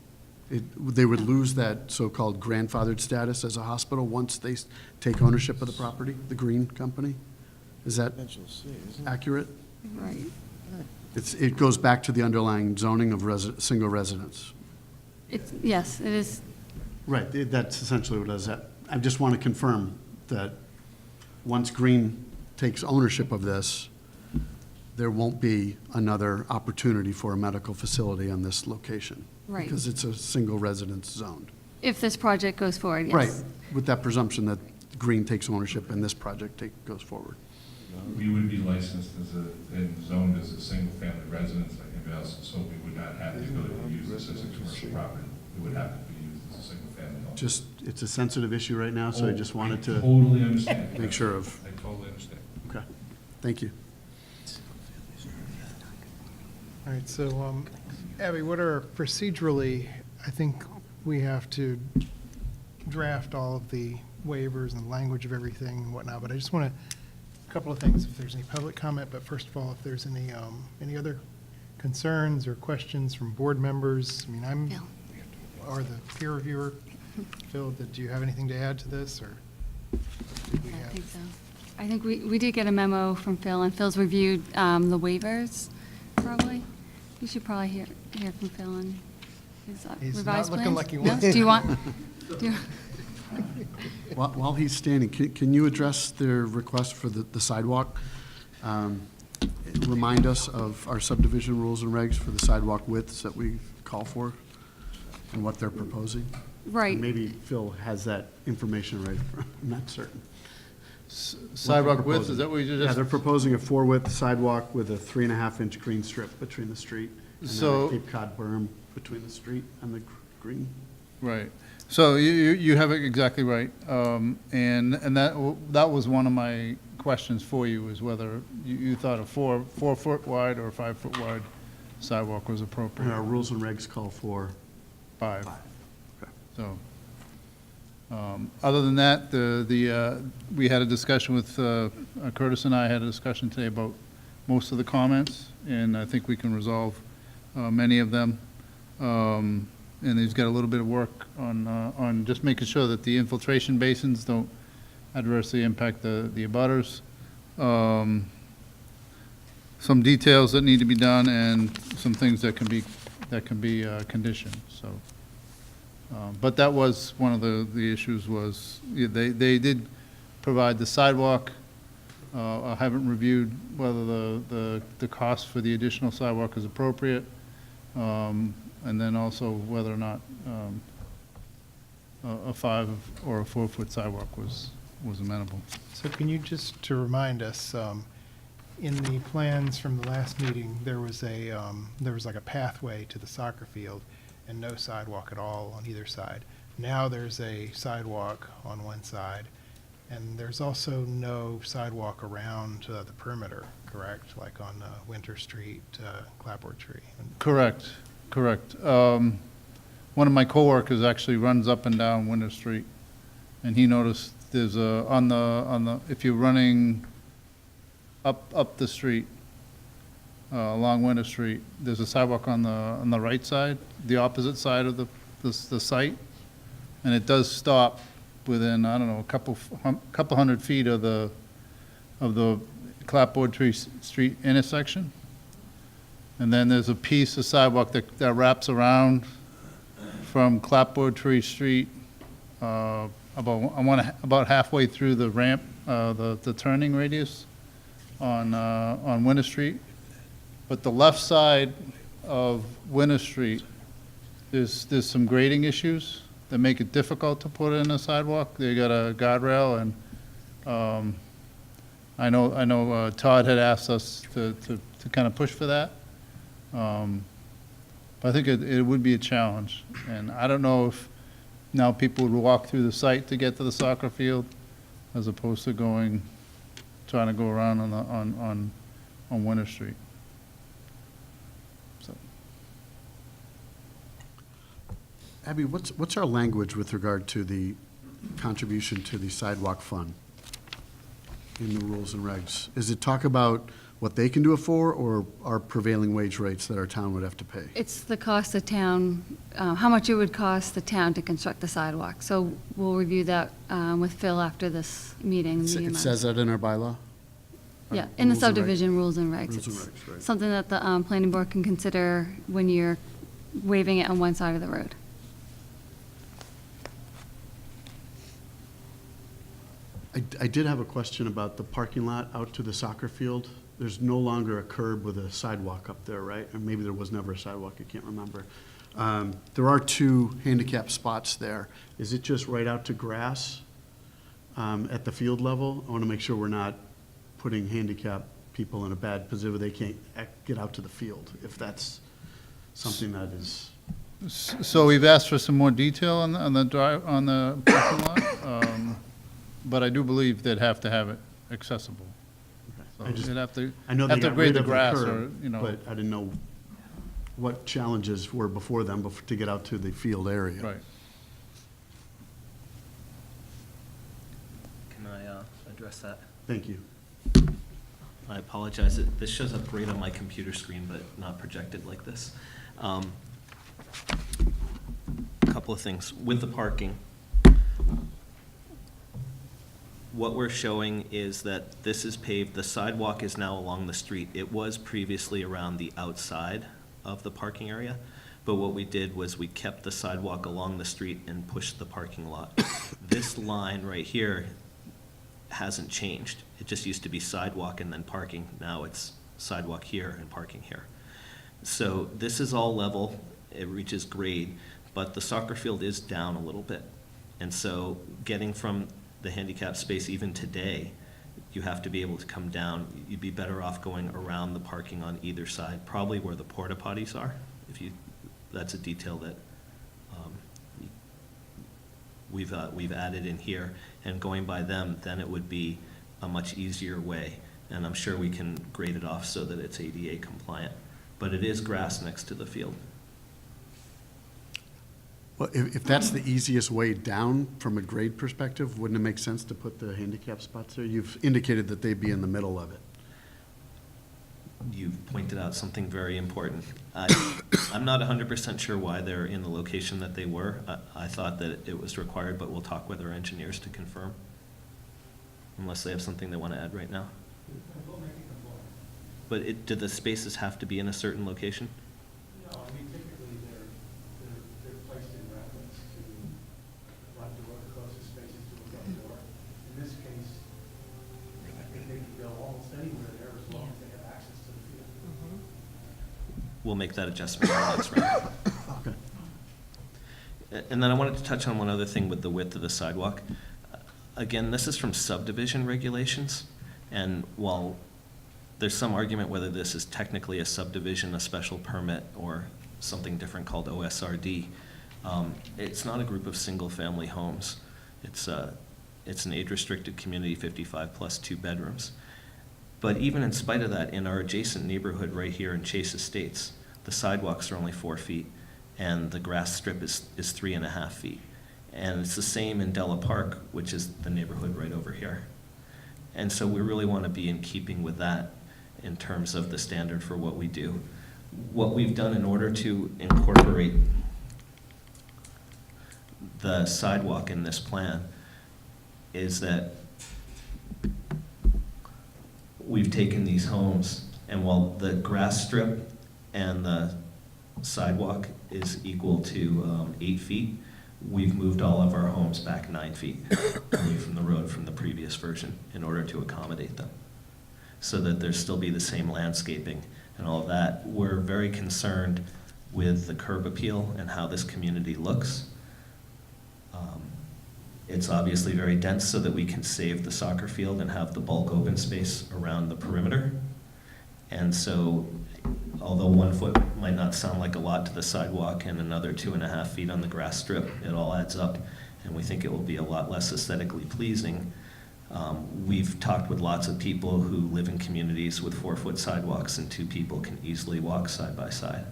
They would lose that so-called grandfathered status as a hospital once they take ownership of the property, the Green Company? Is that accurate? Right. It goes back to the underlying zoning of single residence. Yes, it is. Right, that's essentially what it is. I just want to confirm that once Green takes ownership of this, there won't be another opportunity for a medical facility on this location. Right. Because it's a single residence zoned. If this project goes forward, yes. Right, with that presumption that Green takes ownership and this project goes forward. We would be licensed and zoned as a single-family residence like anybody else, so we would not have the ability to use this as a commercial property. It would have to be used as a single-family home. Just, it's a sensitive issue right now, so I just wanted to Totally understand. make sure of. I totally understand. Okay, thank you. All right, so Abby, what are procedurally, I think we have to draft all of the waivers and language of everything and whatnot, but I just want to, a couple of things, if there's any public comment, but first of all, if there's any other concerns or questions from board members. I mean, or the peer reviewer. Phil, did you have anything to add to this, or did we I have? think so. I think we did get a memo from Phil, and Phil's reviewed the waivers, probably. You should probably hear from Phil on his He's revised not plans. looking like he No? wants Do you want? do you- While he's standing, can you address their request for the sidewalk? Remind us of our subdivision rules and regs for the sidewalk widths that we call for and what they're proposing? Right. Maybe Phil has that information right, I'm not certain. Sidewalk width, is that what you Yeah, just? they're proposing a 4-width sidewalk with a 3.5-inch green strip between the street and then So- a Cape Cod berm between the street and the green. Right. So you have it exactly right. And that was one of my questions for you, is whether you thought a 4-foot wide or a 5-foot wide sidewalk was And appropriate. our rules and regs call for 5. Okay. So, other than that, we had a discussion with, Curtis and I had a discussion today about most of the comments, and I think we can resolve many of them. And he's got a little bit of work on just making sure that the infiltration basins don't adversely impact the abutters. Some details that need to be done and some things that can be conditioned, so. But that was one of the issues was, yeah, they did provide the sidewalk. I haven't reviewed whether the cost for the additional sidewalk is appropriate. And then also whether or not a 5 or a 4-foot sidewalk was amenable. So can you just to remind us, in the plans from the last meeting, there was like a pathway to the soccer field and no sidewalk at all on either side. Now there's a sidewalk on one side, and there's also no sidewalk around the perimeter, correct? Like on Winter Street, Clapboard Tree. Correct. One of my coworkers actually runs up and down Winter Street, and he noticed there's if you're running up the street, along Winter Street, there's a sidewalk on the right side, the opposite side of the site, and it does stop within, I don't know, a couple hundred feet of the Clapboard Tree Street intersection. And then there's a piece of sidewalk that wraps around from Clapboard Tree Street, about halfway through the ramp, the turning radius on Winter Street. But the left side of Winter Street, there's some grading issues that make it difficult to put in a sidewalk. They got a guardrail, and I know Todd had asked us to kind of push for that. But I think it would be a challenge, and I don't know if now people would walk through the site to get to the soccer field, as opposed to trying to go around on Winter Street. So, Abby, what's our language with regard to the contribution to the sidewalk fund in the rules and regs? Is it talk about what they can do it for, or our prevailing wage rates that our town would have to pay? It's the cost of town, how much it would cost the town to construct the sidewalk. So we'll review that with Phil after this meeting. It says that in our bylaw? Yeah, in the Rules and regs? subdivision rules and regs. Rules and It's regs, right. something that the planning board can consider when you're waiving it on one side of the road. I did have a question about the parking lot out to the soccer field. There's no longer a curb with a sidewalk up there, right? Or maybe there was never a sidewalk, I can't remember. There are 2 handicap spots there. Is it just right out to grass at the field level? I want to make sure we're not putting handicap people in a bad position where they can't get out to the field, if that's something that is. So we've asked for some more detail on the parking lot, but I do believe they'd have to have it accessible. So they'd have to I know they got grade rid the of the grass, curb, or, but I didn't know what challenges were before them to get out to the field area. Right. Can I address that? Thank you. I apologize. This shows up great on my computer screen, but not projected like this. couple of things. With the parking, what we're showing is that this is paved, the sidewalk is now along the street. It was previously around the outside of the parking area, but what we did was we kept the sidewalk along the street and pushed the parking lot. This line right here hasn't changed. It just used to be sidewalk and then parking. Now it's sidewalk here and parking here. So this is all level, it reaches grade, but the soccer field is down a little bit. And so getting from the handicap space even today, you have to be able to come down. You'd be better off going around the parking on either side, probably where the porta potties are. That's a detail that we've added in here, and going by them, then it would be a much easier way. And I'm sure we can grade it off so that it's ADA compliant. But it is grass next to the field. Well, if that's the easiest way down from a grade perspective, wouldn't it make sense to put the handicap spots there? You've indicated that they'd be in the middle of it. You've pointed out something very important. I'm not 100% sure why they're in the location that they were. I thought that it was required, but we'll talk with our engineers to confirm, unless they have something they want to add right now. But do the spaces have to be in a certain location? No, I mean, typically they're placed in reference to front door, the closest spaces to a front door. In this case, I think they can go almost anywhere there as long as they have access to the field. We'll make that adjustment in the next round. Okay. And then I wanted to touch on one other thing with the width of the sidewalk. Again, this is from subdivision regulations, and while there's some argument whether this is technically a subdivision, a special permit, or something different called OSRD, it's not a group of single-family homes. It's an age-restricted community, 55 plus 2 bedrooms. But even in spite of that, in our adjacent neighborhood right here in Chase Estates, the sidewalks are only 4 feet, and the grass strip is 3.5 feet. And it's the same in Della Park, which is the neighborhood right over here. And so we really want to be in keeping with that in terms of the standard for what we do. What we've done in order to incorporate the sidewalk in this plan is that we've taken these homes, and while the grass strip and the sidewalk is equal to 8 feet, we've moved all of our homes back 9 feet away from the road from the previous version in order to accommodate them, so that there still be the same landscaping and all of that. We're very concerned with the curb appeal and how this community looks. It's obviously very dense so that we can save the soccer field and have the bulk open space around the perimeter. And so, although 1 foot might not sound like a lot to the sidewalk and another 2.5 feet on the grass strip, it all adds up, and we think it will be a lot less aesthetically pleasing. We've talked with lots of people who live in communities with 4-foot sidewalks, and 2 people can easily walk side by side.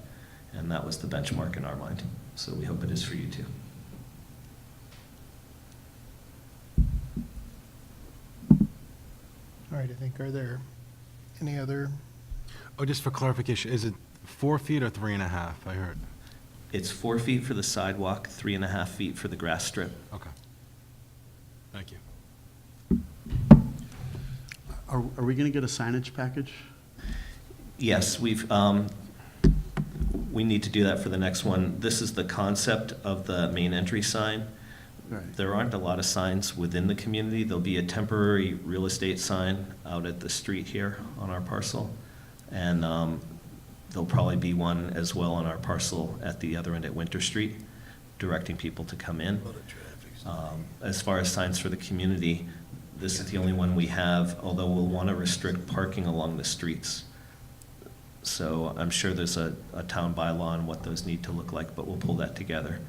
And that was the benchmark in our mind. So we hope it is for you too. All right, I think, are there any other? Oh, just for clarification, is it 4 feet or 3.5? I heard. It's 4 feet for the sidewalk, 3.5 feet for the grass strip. Okay. Thank you. Are we going to get a signage package? Yes, we need to do that for the next one. This is the concept of the main entry sign. Right. There aren't a lot of signs within the community. There'll be a temporary real estate sign out at the street here on our parcel. And there'll probably be one as well on our parcel at the other end at Winter Street, directing people to come in. As far as signs for the community, this is the only one we have, although we'll want to restrict parking along the streets. So I'm sure there's a town bylaw on what those need to look like, but we'll pull that together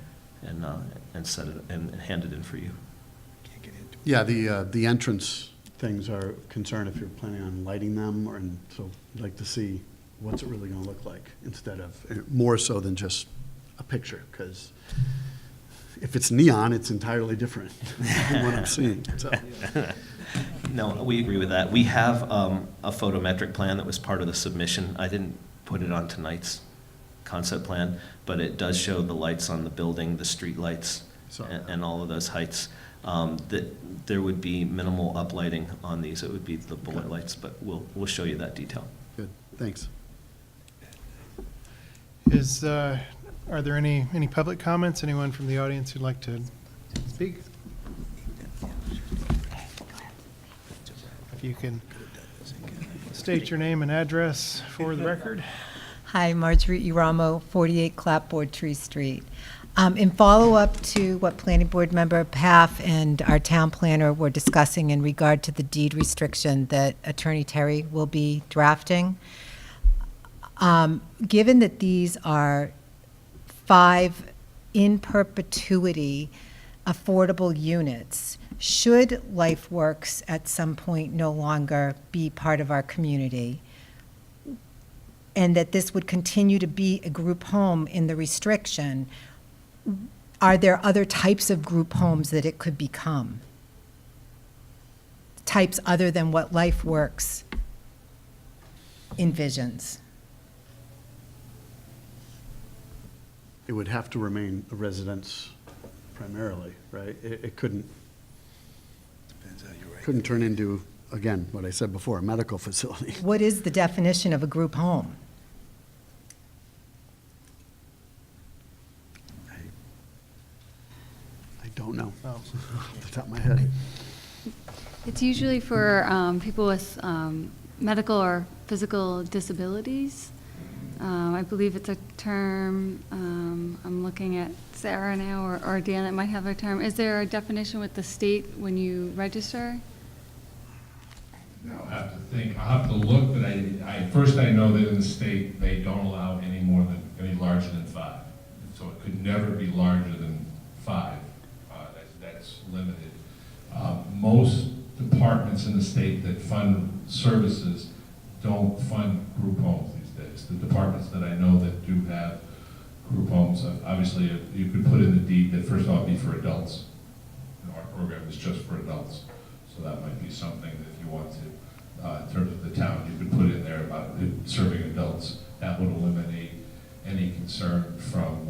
and set it and hand it in for you. Yeah, the entrance things are a concern if you're planning on lighting them, and so I'd like to see what's it really going to look like instead of, more so than just a picture, because if it's neon, it's entirely different than what I'm seeing. So. No, we agree with that. We have a photometric plan that was part of the submission. I didn't put it on tonight's concept plan, but it does show the lights on the building, the street lights, and all of those heights. That there would be minimal uplighting on these. It would be the bullet lights, but we'll show you that detail. Good, thanks. Are there any public comments? Anyone from the audience who'd like to speak? If you can state your name and address for the record. Hi, Marjorie Iramo, 48 Clapboard Tree Street. In follow-up to what Planning Board Member Paff and our town planner were discussing in regard to the deed restriction that Attorney Terry will be drafting, given that these are 5 in perpetuity affordable units, should LifeWorks at some point no longer be part of our community, and that this would continue to be a group home in the restriction, are there other types of group homes that it could become? Types other than what LifeWorks envisions? It would have to remain a residence primarily, right? It couldn't turn into, again, what I said before, a medical facility. What is the definition of a group home? I don't know, off the top of my head. It's usually for people with medical or physical disabilities. I believe it's a term, I'm looking at Sarah now, or Dan that might have a term. Is there a definition with the state when you register? I'll have to think, I'll have to look, but I know that in the state, they don't allow any larger than 5. So it could never be larger than 5. That's limited. Most departments in the state that fund services don't fund group homes these days. The departments that I know that do have group homes, obviously you could put in the deed that first of all it'd be for adults. Our program is just for adults. So that might be something that if you want to, in terms of the town, you could put in there about serving adults. That would eliminate any concern from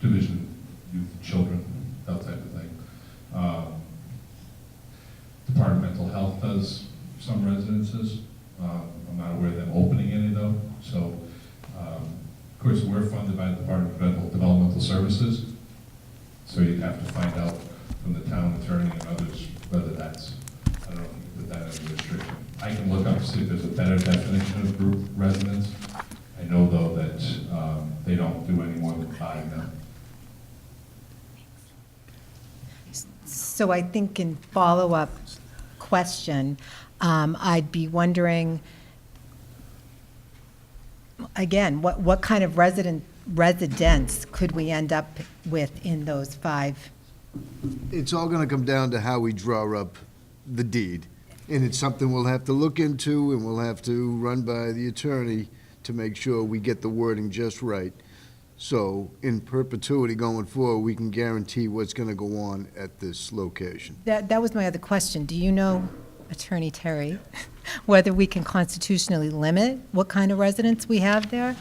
division of youth and children, that type of thing. Department of Mental Health does some residences. I'm not aware of them opening any though. So, of course, we're funded by the Department of Developmental Services. So you'd have to find out from the town attorney and others whether that's, I don't know if you can put that as a restriction. I can look up to see if there's a better definition of group residence. I know though that they don't do any more than 5 now. So I think in follow-up question, I'd be wondering, again, what kind of residence could we end up with in those 5? It's all going to come down to how we draw up the deed. And it's something we'll have to look into, and we'll have to run by the attorney to make sure we get the wording just right. So in perpetuity going forward, we can guarantee what's going to go on at this location. That was my other question. Do you know, Attorney Terry, whether we can constitutionally limit what kind of residence we have there?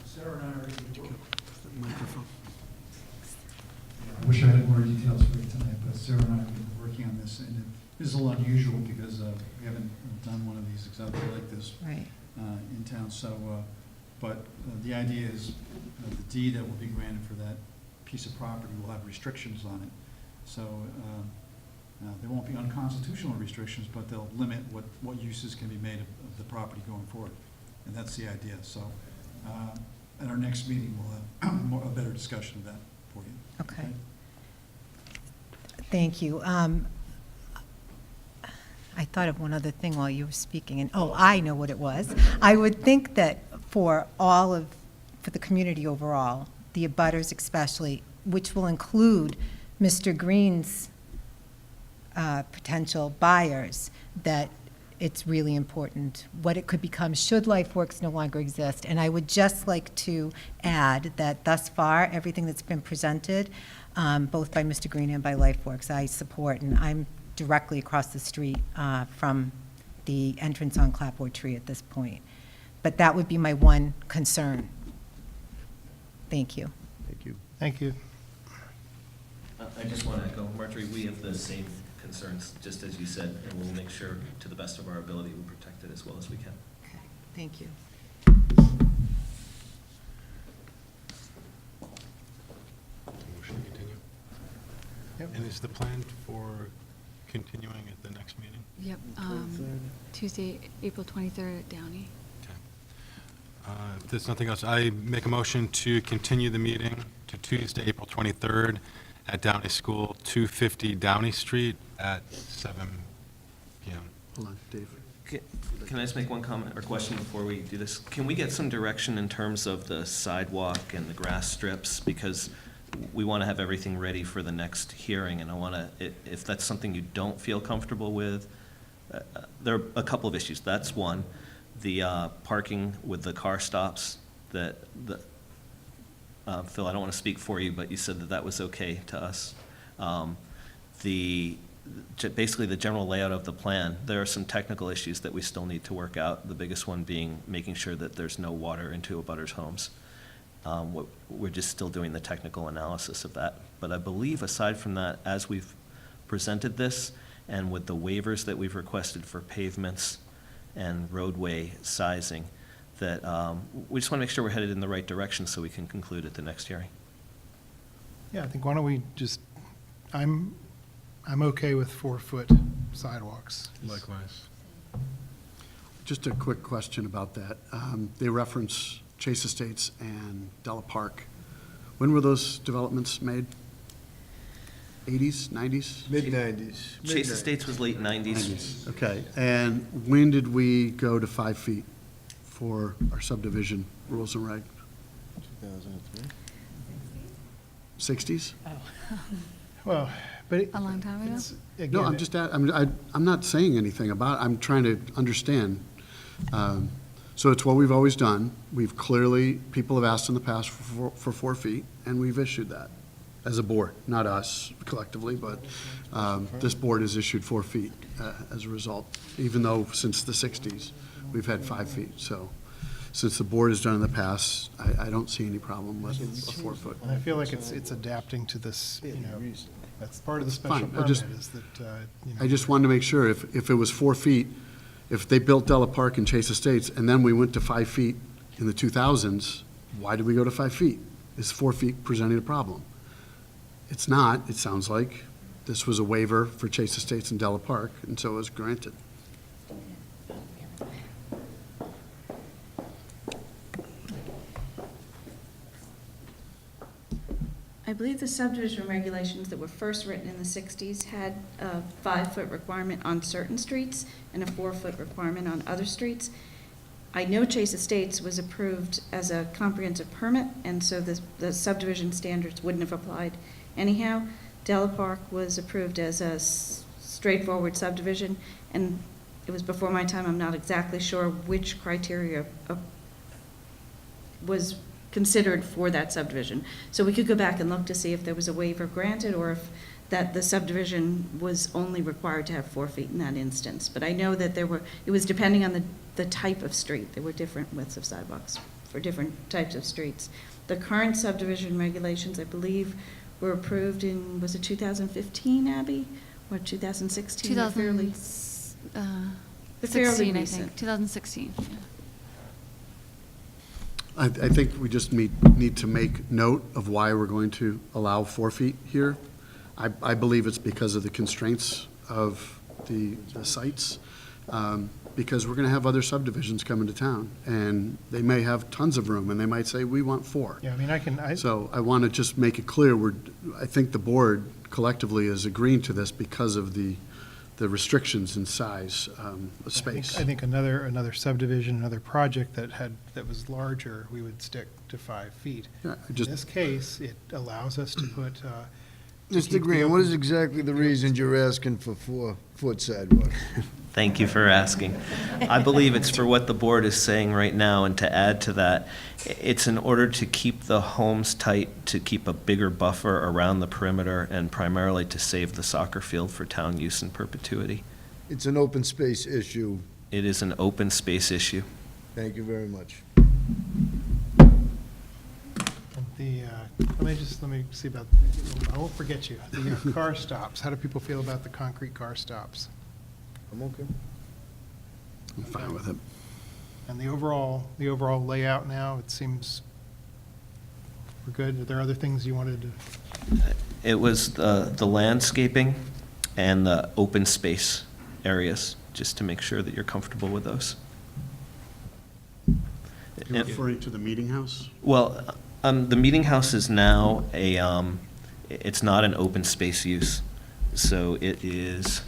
Sarah and I are I wish I had more details for you tonight, but Sarah and I have been working on this, and it is a little unusual because we haven't done one of these exactly like this Right. In town. So, but the idea is the deed that will be granted for that piece of property will have restrictions on it. So there won't be unconstitutional restrictions, but they'll limit what uses can be made of the property going forward. And that's the idea. So at our next meeting, we'll have a better discussion of that for you. Okay. Thank you. I thought of one other thing while you were speaking, and I know what it was. I would think that for the community overall, the abutters especially, which will include Mr. Green's potential buyers, that it's really important what it could become should LifeWorks no longer exist. And I would just like to add that thus far, everything that's been presented, both by Mr. Green and by LifeWorks, I support, and I'm directly across the street from the entrance on Clapboard Tree at this point. But that would be my one concern. Thank you. Thank you. Thank you. I just want to echo, Marjorie, we have the same concerns, just as you said, and we'll make sure, to the best of our ability, we protect it as well as we can. Okay, thank you. Motion to continue. Yep. And is the plan for continuing at the next meeting? Yep, Tuesday, April 23rd at Downey. If there's nothing else, I make a motion to continue the meeting to Tuesday, April 23rd at Downey School, 250 Downey Street at 7 PM. Hold on, Dave. Can I just make one comment or question before we do this? Can we get some direction in terms of the sidewalk and the grass strips? Because we want to have everything ready for the next hearing, and I want to, if that's something you don't feel comfortable with, there are a couple of issues. That's one. The parking with the car stops that, Phil, I don't want to speak for you, but you said that that was okay to us. Basically the general layout of the plan, there are some technical issues that we still need to work out, the biggest one being making sure that there's no water into abutters' homes. We're just still doing the technical analysis of that. But I believe aside from that, as we've presented this, and with the waivers that we've requested for pavements and roadway sizing, that we just want to make sure we're headed in the right direction so we can conclude at the next hearing. Yeah, I think why don't we just, I'm okay with 4-foot sidewalks. Likewise. Just a quick question about that. They reference Chase Estates and Della Park. When were those developments made? 80s, 90s? Mid-90s. Chase Estates was late 90s. Okay, and when did we go to 5 feet for our subdivision rules and regs? 2003. 60s? Well, but A long time ago? No, I'm just, I'm not saying anything about it. I'm trying to understand. So it's what we've always done. We've clearly, people have asked in the past for 4 feet, and we've issued that as a board, not us collectively, but this board has issued 4 feet as a result, even though since the 60s, we've had 5 feet. So since the board has done in the past, I don't see any problem with a 4 foot. And I feel like it's adapting to this, you know, that's part of the Fine, special I permit just- is that, you know. I just wanted to make sure, if it was 4 feet, if they built Della Park and Chase Estates, and then we went to 5 feet in the 2000s, why did we go to 5 feet? Is 4 feet presenting a problem? It's not, it sounds like. This was a waiver for Chase Estates and Della Park, and so it was granted. I believe the subdivision regulations that were first written in the 60s had a 5-foot requirement on certain streets and a 4-foot requirement on other streets. I know Chase Estates was approved as a comprehensive permit, and so the subdivision standards wouldn't have applied anyhow. Della Park was approved as a straightforward subdivision, and it was before my time. I'm not exactly sure which criteria was considered for that subdivision. So we could go back and look to see if there was a waiver granted or if that the subdivision was only required to have 4 feet in that instance. But I know that it was depending on the type of street. There were different widths of sidewalks for different types of streets. The current subdivision regulations, I believe, were approved in, was it 2015, Abby? Or 2016? They're fairly- 2016, I think, 2016, yeah. I think we just need to make note of why we're going to allow 4 feet here. I believe it's because of the constraints of the sites, because we're going to have other subdivisions coming to town, and they may have tons of room, and they might say, we want 4. Yeah, I mean, So I want to just make it clear, I think the board collectively is agreeing to this because of the restrictions in size of space. I think another subdivision, another project that was larger, we would stick to 5 feet. Yeah, In just- this case, it allows us to put. to Mr. keep Green, the what is open- exactly the reason you're asking for 4-foot sidewalk? Thank you for asking. I believe it's for what the board is saying right now, and to add to that, it's in order to keep the homes tight, to keep a bigger buffer around the perimeter, and primarily to save the soccer field for town use in perpetuity. It's an open space issue It is an open space issue. Thank you very much. Let me see about, I won't forget you. The car stops, how do people feel about the concrete car stops? I'm okay. I'm fine with it. And the overall layout now, it seems we're good. Are there other things you wanted to? It was the landscaping and the open space areas, just to make sure that you're comfortable with those. You're referring to the meeting house? Well, the meeting house is now it's not an open space use. So it is,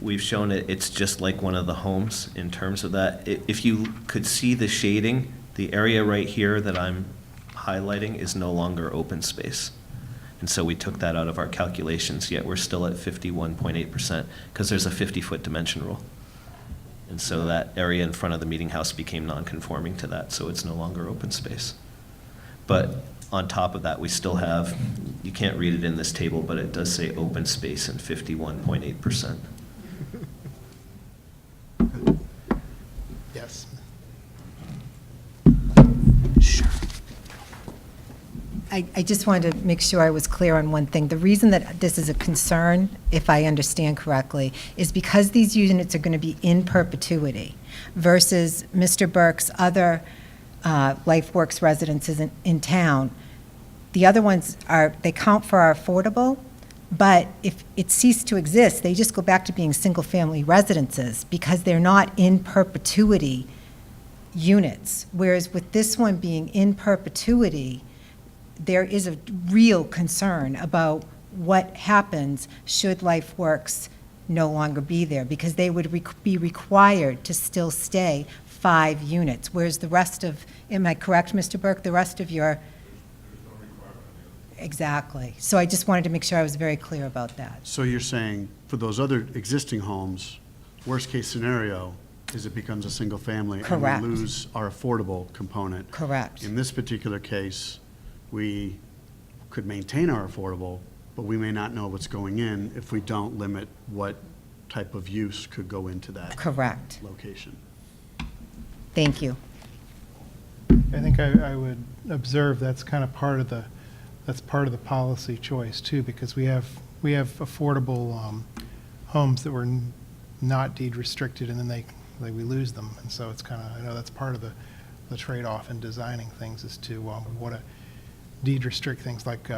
we've shown it, it's just like one of the homes in terms of that. If you could see the shading, the area right here that I'm highlighting is no longer open space. And so we took that out of our calculations, yet we're still at 51.8% because there's a 50-foot dimension rule. And so that area in front of the meeting house became non-conforming to that, so it's no longer open space. But on top of that, we still have, you can't read it in this table, but it does say open space and 51.8%. Yes. Sure. I just wanted to make sure I was clear on one thing. The reason that this is a concern, if I understand correctly, is because these units are going to be in perpetuity versus Mr. Burke's other LifeWorks residences in town. The other ones they count for our affordable, but if it ceased to exist, they just go back to being single-family residences because they're not in perpetuity units. Whereas with this one being in perpetuity, there is a real concern about what happens should LifeWorks no longer be there, because they would be required to still stay 5 units, whereas the rest of, am I correct, Mr. Burke, the rest of your... Exactly. So I just wanted to make sure I was very clear about that. So you're saying, for those other existing homes, worst-case scenario is it becomes a single family. Correct. And we lose our affordable component. Correct. In this particular case, we could maintain our affordable, but we may not know what's going in if we don't limit what type of use could go into that Correct. location. Thank you. I think I would observe that's kind of part of the policy choice too, because we have affordable homes that were not deed restricted, and then we lose them, and so it's kind of, I know that's part of the trade-off in designing things is to we want to deed restrict things like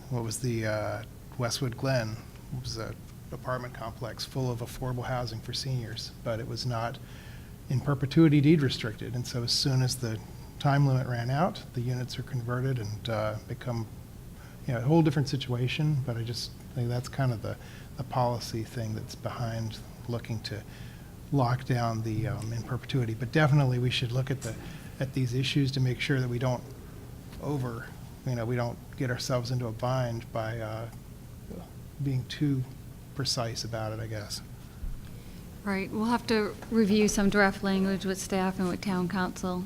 what was the Westwood Glen. It was an apartment complex full of affordable housing for seniors, but it was not in perpetuity deed restricted, and so as soon as the time limit ran out, the units are converted and become, a whole different situation. But I just think that's kind of the policy thing that's behind looking to lock down the in perpetuity. But definitely we should look at these issues to make sure that we don't we don't get ourselves into a bind by being too precise about it, I guess. Right, we'll have to review some draft language with staff and with town council,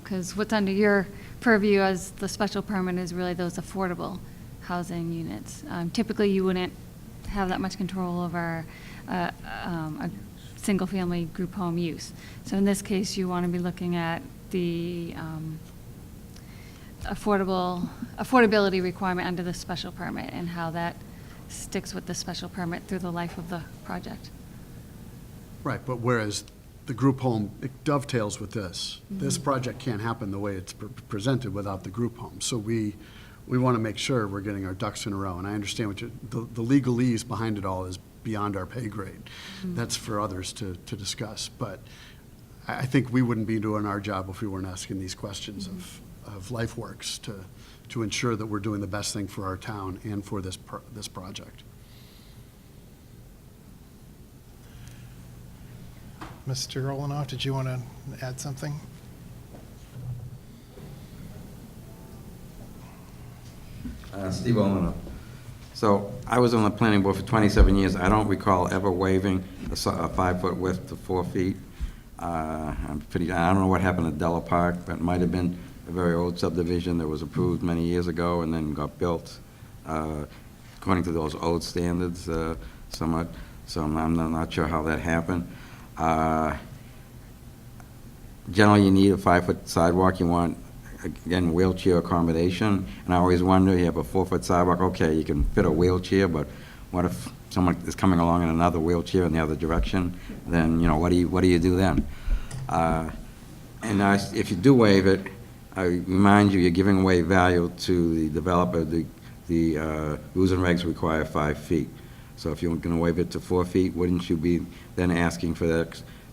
because what's under your purview as the special permit is really those affordable housing units. Typically, you wouldn't have that much control over a single-family group home use. So in this case, you want to be looking at the affordability requirement under the special permit and how that sticks with the special permit through the life of the project. Right, but whereas the group home, it dovetails with this. This project can't happen the way it's presented without the group home. So we want to make sure we're getting our ducks in a row. And I understand what the legalese behind it all is beyond our pay grade. That's for others to discuss. But I think we wouldn't be doing our job if we weren't asking these questions of LifeWorks to ensure that we're doing the best thing for our town and for this project. Mr. Olenoff, did you want to add something? Steve Olenoff. So I was on the planning board for 27 years. I don't recall ever waiving a 5-foot width to 4 feet. I don't know what happened at Della Park, but it might have been a very old subdivision that was approved many years ago and then got built according to those old standards somewhat. so I'm not sure how that happened. Generally, you need a 5-foot sidewalk. You want, again, wheelchair accommodation. And I always wonder, you have a 4-foot sidewalk, okay, you can fit a wheelchair, but what if someone is coming along in another wheelchair in the other direction? Then, you know, what do you do then? If you do waive it, I remind you, you're giving away value to the developer. The rules and regs require 5 feet. So if you're going to waive it to 4 feet, wouldn't you be then asking for the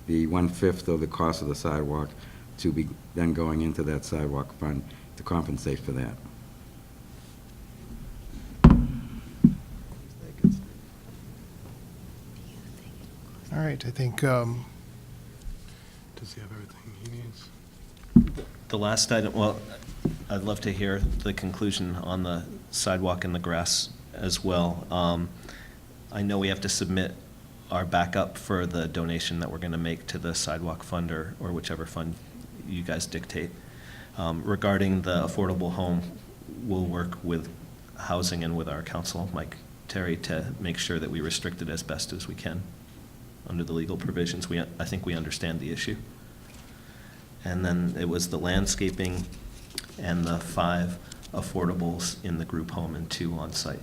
1/5 of the cost of the sidewalk to be then going into that sidewalk fund to compensate for that? All right, I think, Does he have everything he needs? The last item, well, I'd love to hear the conclusion on the sidewalk and the grass as well. I know we have to submit our backup for the donation that we're going to make to the sidewalk fund or whichever fund you guys dictate. Regarding the affordable home, we'll work with housing and with our council, Mike Terry, to make sure that we restrict it as best as we can under the legal provisions. I think we understand the issue. And then it was the landscaping and the 5 affordables in the group home and 2 on site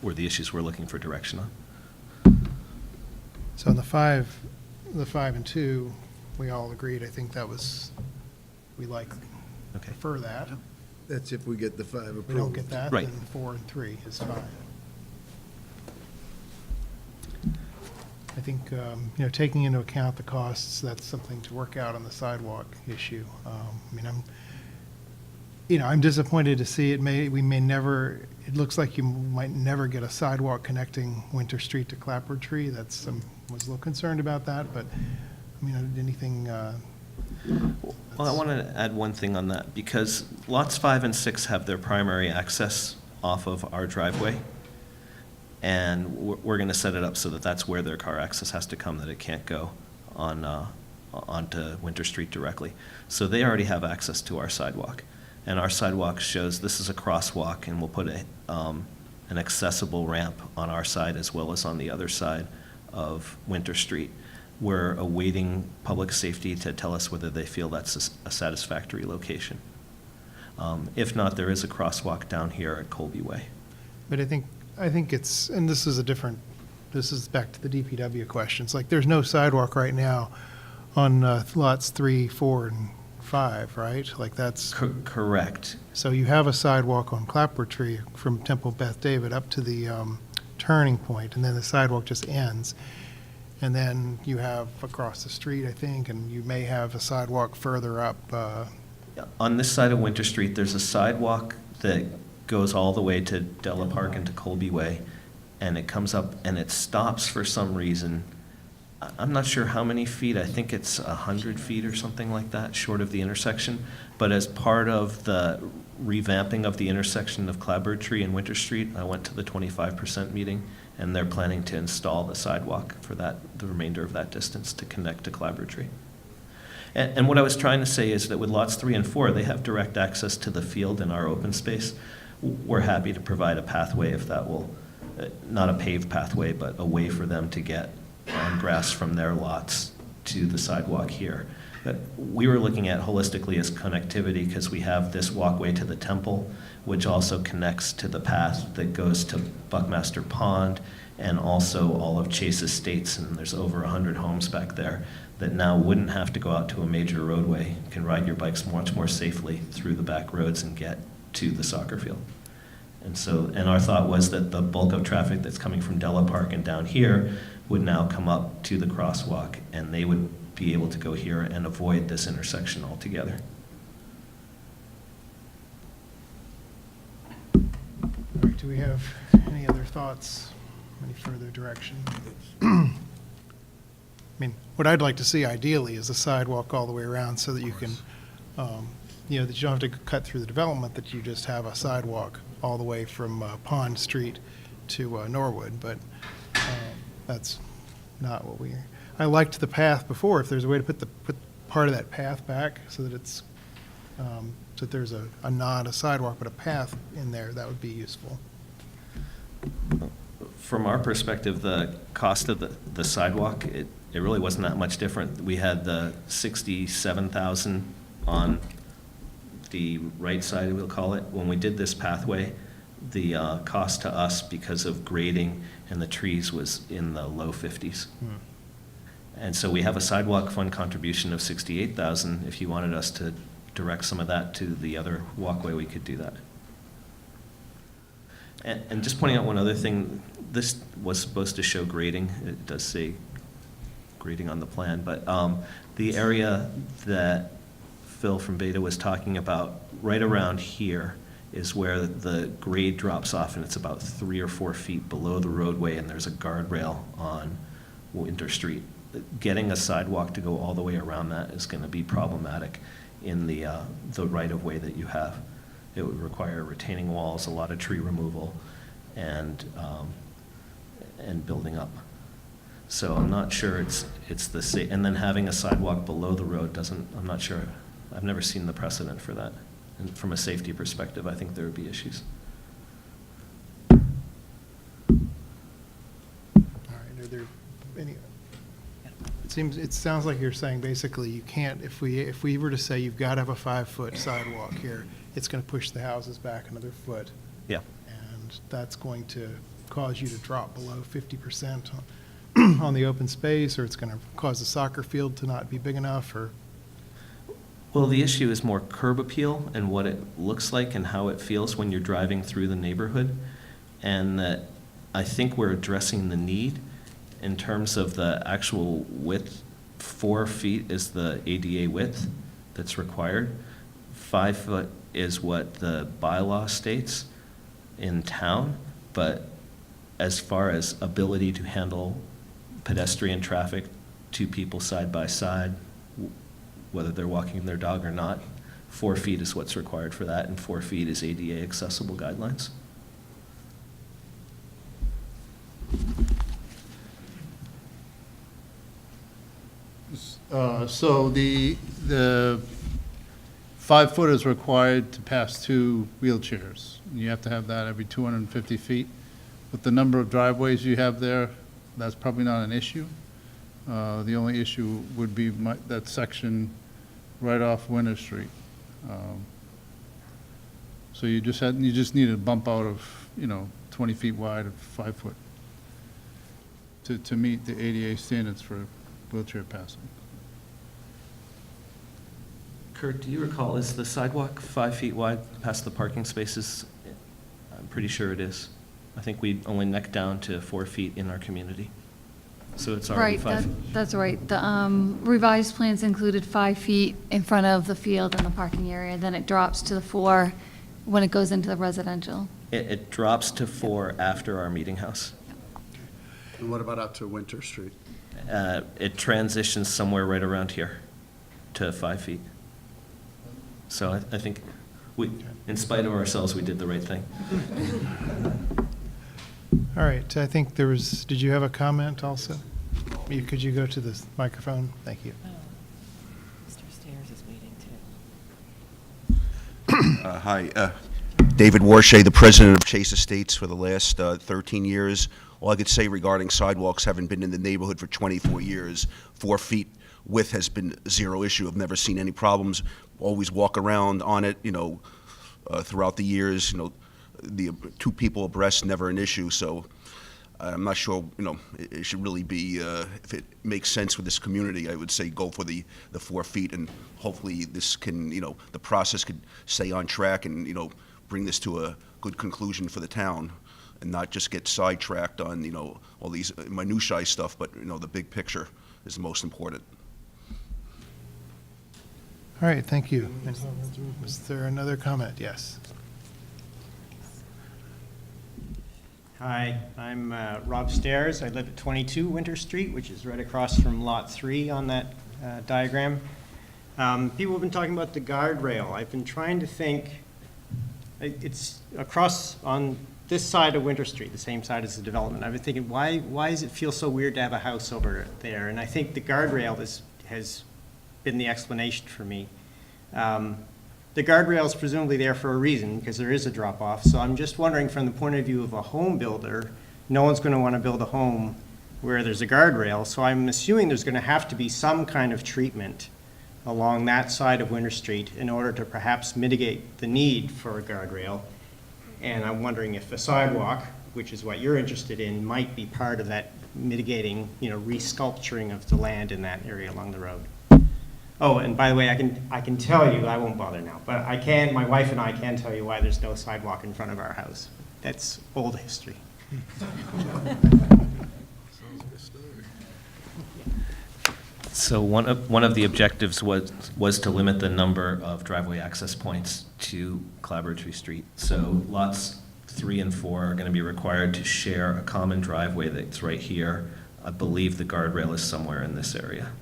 were the issues we're looking for direction on. so on the 5 and 2, we all agreed. I think that was, we prefer that. That's if we get the 5 approved. If we don't get that, Right. then 4 and 3 is fine. I think, taking into account the costs, that's something to work out on the sidewalk issue. I'm disappointed to see it it looks like you might never get a sidewalk connecting Winter Street to Clapper Tree. Was a little concerned about that, but, anything, Well, I want to add one thing on that, because lots 5 and 6 have their primary access off of our driveway, and we're going to set it up so that that's where their car access has to come, that it can't go onto Winter Street directly. So they already have access to our sidewalk, and our sidewalk shows this is a crosswalk, and we'll put an accessible ramp on our side as well as on the other side of Winter Street. We're awaiting public safety to tell us whether they feel that's a satisfactory location. If not, there is a crosswalk down here at Colby Way. but I think it's, and this is back to the DPW questions. Like, there's no sidewalk right now on lots 3, 4, and 5, right? Like, that's. Correct. So you have a sidewalk on Clapper Tree from Temple Beth David up to the turning point, and then the sidewalk just ends. And then you have across the street, I think, and you may have a sidewalk further up. On this side of Winter Street, there's a sidewalk that goes all the way to Della Park and to Colby Way, and it comes up and it stops for some reason. I'm not sure how many feet. I think it's 100 feet or something like that, short of the intersection. But as part of the revamping of the intersection of Clapper Tree and Winter Street, I went to the 25% meeting, and they're planning to install the sidewalk for the remainder of that distance to connect to Clapper Tree. And what I was trying to say is that with lots 3 and 4, they have direct access to the field in our open space. We're happy to provide a pathway if that will, not a paved pathway, but a way for them to get on grass from their lots to the sidewalk here. But we were looking at holistically as connectivity, because we have this walkway to the temple, which also connects to the path that goes to Buckmaster Pond and also all of Chase Estates, and there's over 100 homes back there that now wouldn't have to go out to a major roadway. You can ride your bikes much more safely through the back roads and get to the soccer field. And our thought was that the bulk of traffic that's coming from Della Park and down here would now come up to the crosswalk, and they would be able to go here and avoid this intersection altogether. All right, do we have any other thoughts, any further direction? What I'd like to see ideally is a sidewalk all the way around so that you can, that you don't have to cut through the development, that you just have a sidewalk all the way from Pond Street to Norwood, but that's not what I liked the path before. If there's a way to put part of that path back so that it's, so that there's not a sidewalk, but a path in there, that would be useful. From our perspective, the cost of the sidewalk, it really wasn't that much different. We had the 67,000 on the right side, we'll call it. When we did this pathway, the cost to us because of grading and the trees was in the low 50s. And so we have a sidewalk fund contribution of 68,000. If you wanted us to direct some of that to the other walkway, we could do that. And just pointing out one other thing, this was supposed to show grading. It does say grading on the plan, but the area that Phil from Beta was talking about, right around here, is where the grade drops off, and it's about 3 or 4 feet below the roadway, and there's a guardrail on Winter Street. Getting a sidewalk to go all the way around that is going to be problematic in the right-of-way that you have. It would require retaining walls, a lot of tree removal, and building up. So I'm not sure it's the same. And then having a sidewalk below the road doesn't, I'm not sure. I've never seen the precedent for that. And from a safety perspective, I think there would be issues. All right, are there any? It sounds like you're saying basically you can't, if we were to say you've got to have a 5-foot sidewalk here, it's going to push the houses back another foot. Yeah. And that's going to cause you to drop below 50% on the open space, or it's going to cause the soccer field to not be big enough, or? Well, the issue is more curb appeal and what it looks like and how it feels when you're driving through the neighborhood. And that I think we're addressing the need in terms of the actual width. 4 feet is the ADA width that's required. 5 foot is what the bylaw states in town, but as far as ability to handle pedestrian traffic, 2 people side by side, whether they're walking their dog or not, 4 feet is what's required for that, and 4 feet is ADA accessible guidelines. So the 5 foot is required to pass 2 wheelchairs. You have to have that every 250 feet. With the number of driveways you have there, that's probably not an issue. The only issue would be that section right off Winter Street. So you just need a bump out of, 20 feet wide of 5 foot to meet the ADA standards for wheelchair passing. Kurt, do you recall, is the sidewalk 5 feet wide past the parking spaces? I'm pretty sure it is. I think we only neck down to 4 feet in our community. So it's already 5 feet. That's right. The revised plans included 5 feet in front of the field and the parking area, then it drops to the 4 when it goes into the residential. It drops to 4 after our meeting house. And what about out to Winter Street? It transitions somewhere right around here to 5 feet. So I think in spite of ourselves, we did the right thing. All right, I think did you have a comment also? Could you go to the microphone? Thank you. Mr. Stairs is waiting too. Hi, David Warshay, the president of Chase Estates for the last 13 years. All I could say regarding sidewalks, having been in the neighborhood for 24 years, 4 feet width has been zero issue. I've never seen any problems. Always walk around on it, throughout the years, the 2 people abreast, never an issue. So I'm not sure, it should really be, if it makes sense for this community, I would say go for the 4 feet, and hopefully this can, the process could stay on track and, bring this to a good conclusion for the town and not just get sidetracked on, all these minutiae stuff, but, the big picture is the most important. All right, thank you. Was there another comment? Yes. Hi, I'm Rob Stairs. I live at 22 Winter Street, which is right across from Lot 3 on that diagram. People have been talking about the guardrail. I've been trying to think, it's across on this side of Winter Street, the same side as the development. I've been thinking, why does it feel so weird to have a house over there? And I think the guardrail has been the explanation for me. The guardrail is presumably there for a reason, because there is a drop-off. So I'm just wondering, from the point of view of a home builder, no one's going to want to build a home where there's a guardrail, so I'm assuming there's going to have to be some kind of treatment along that side of Winter Street in order to perhaps mitigate the need for a guardrail. And I'm wondering if a sidewalk, which is what you're interested in, might be part of that mitigating, resculpturing of the land in that area along the road. Oh, and by the way, I can tell you, I won't bother now, but my wife and I can tell you why there's no sidewalk in front of our house. That's old history. So one of the objectives was to limit the number of driveway access points to Clabbertree Street. So lots 3 and 4 are going to be required to share a common driveway that's right here. I believe the guardrail is somewhere in this area.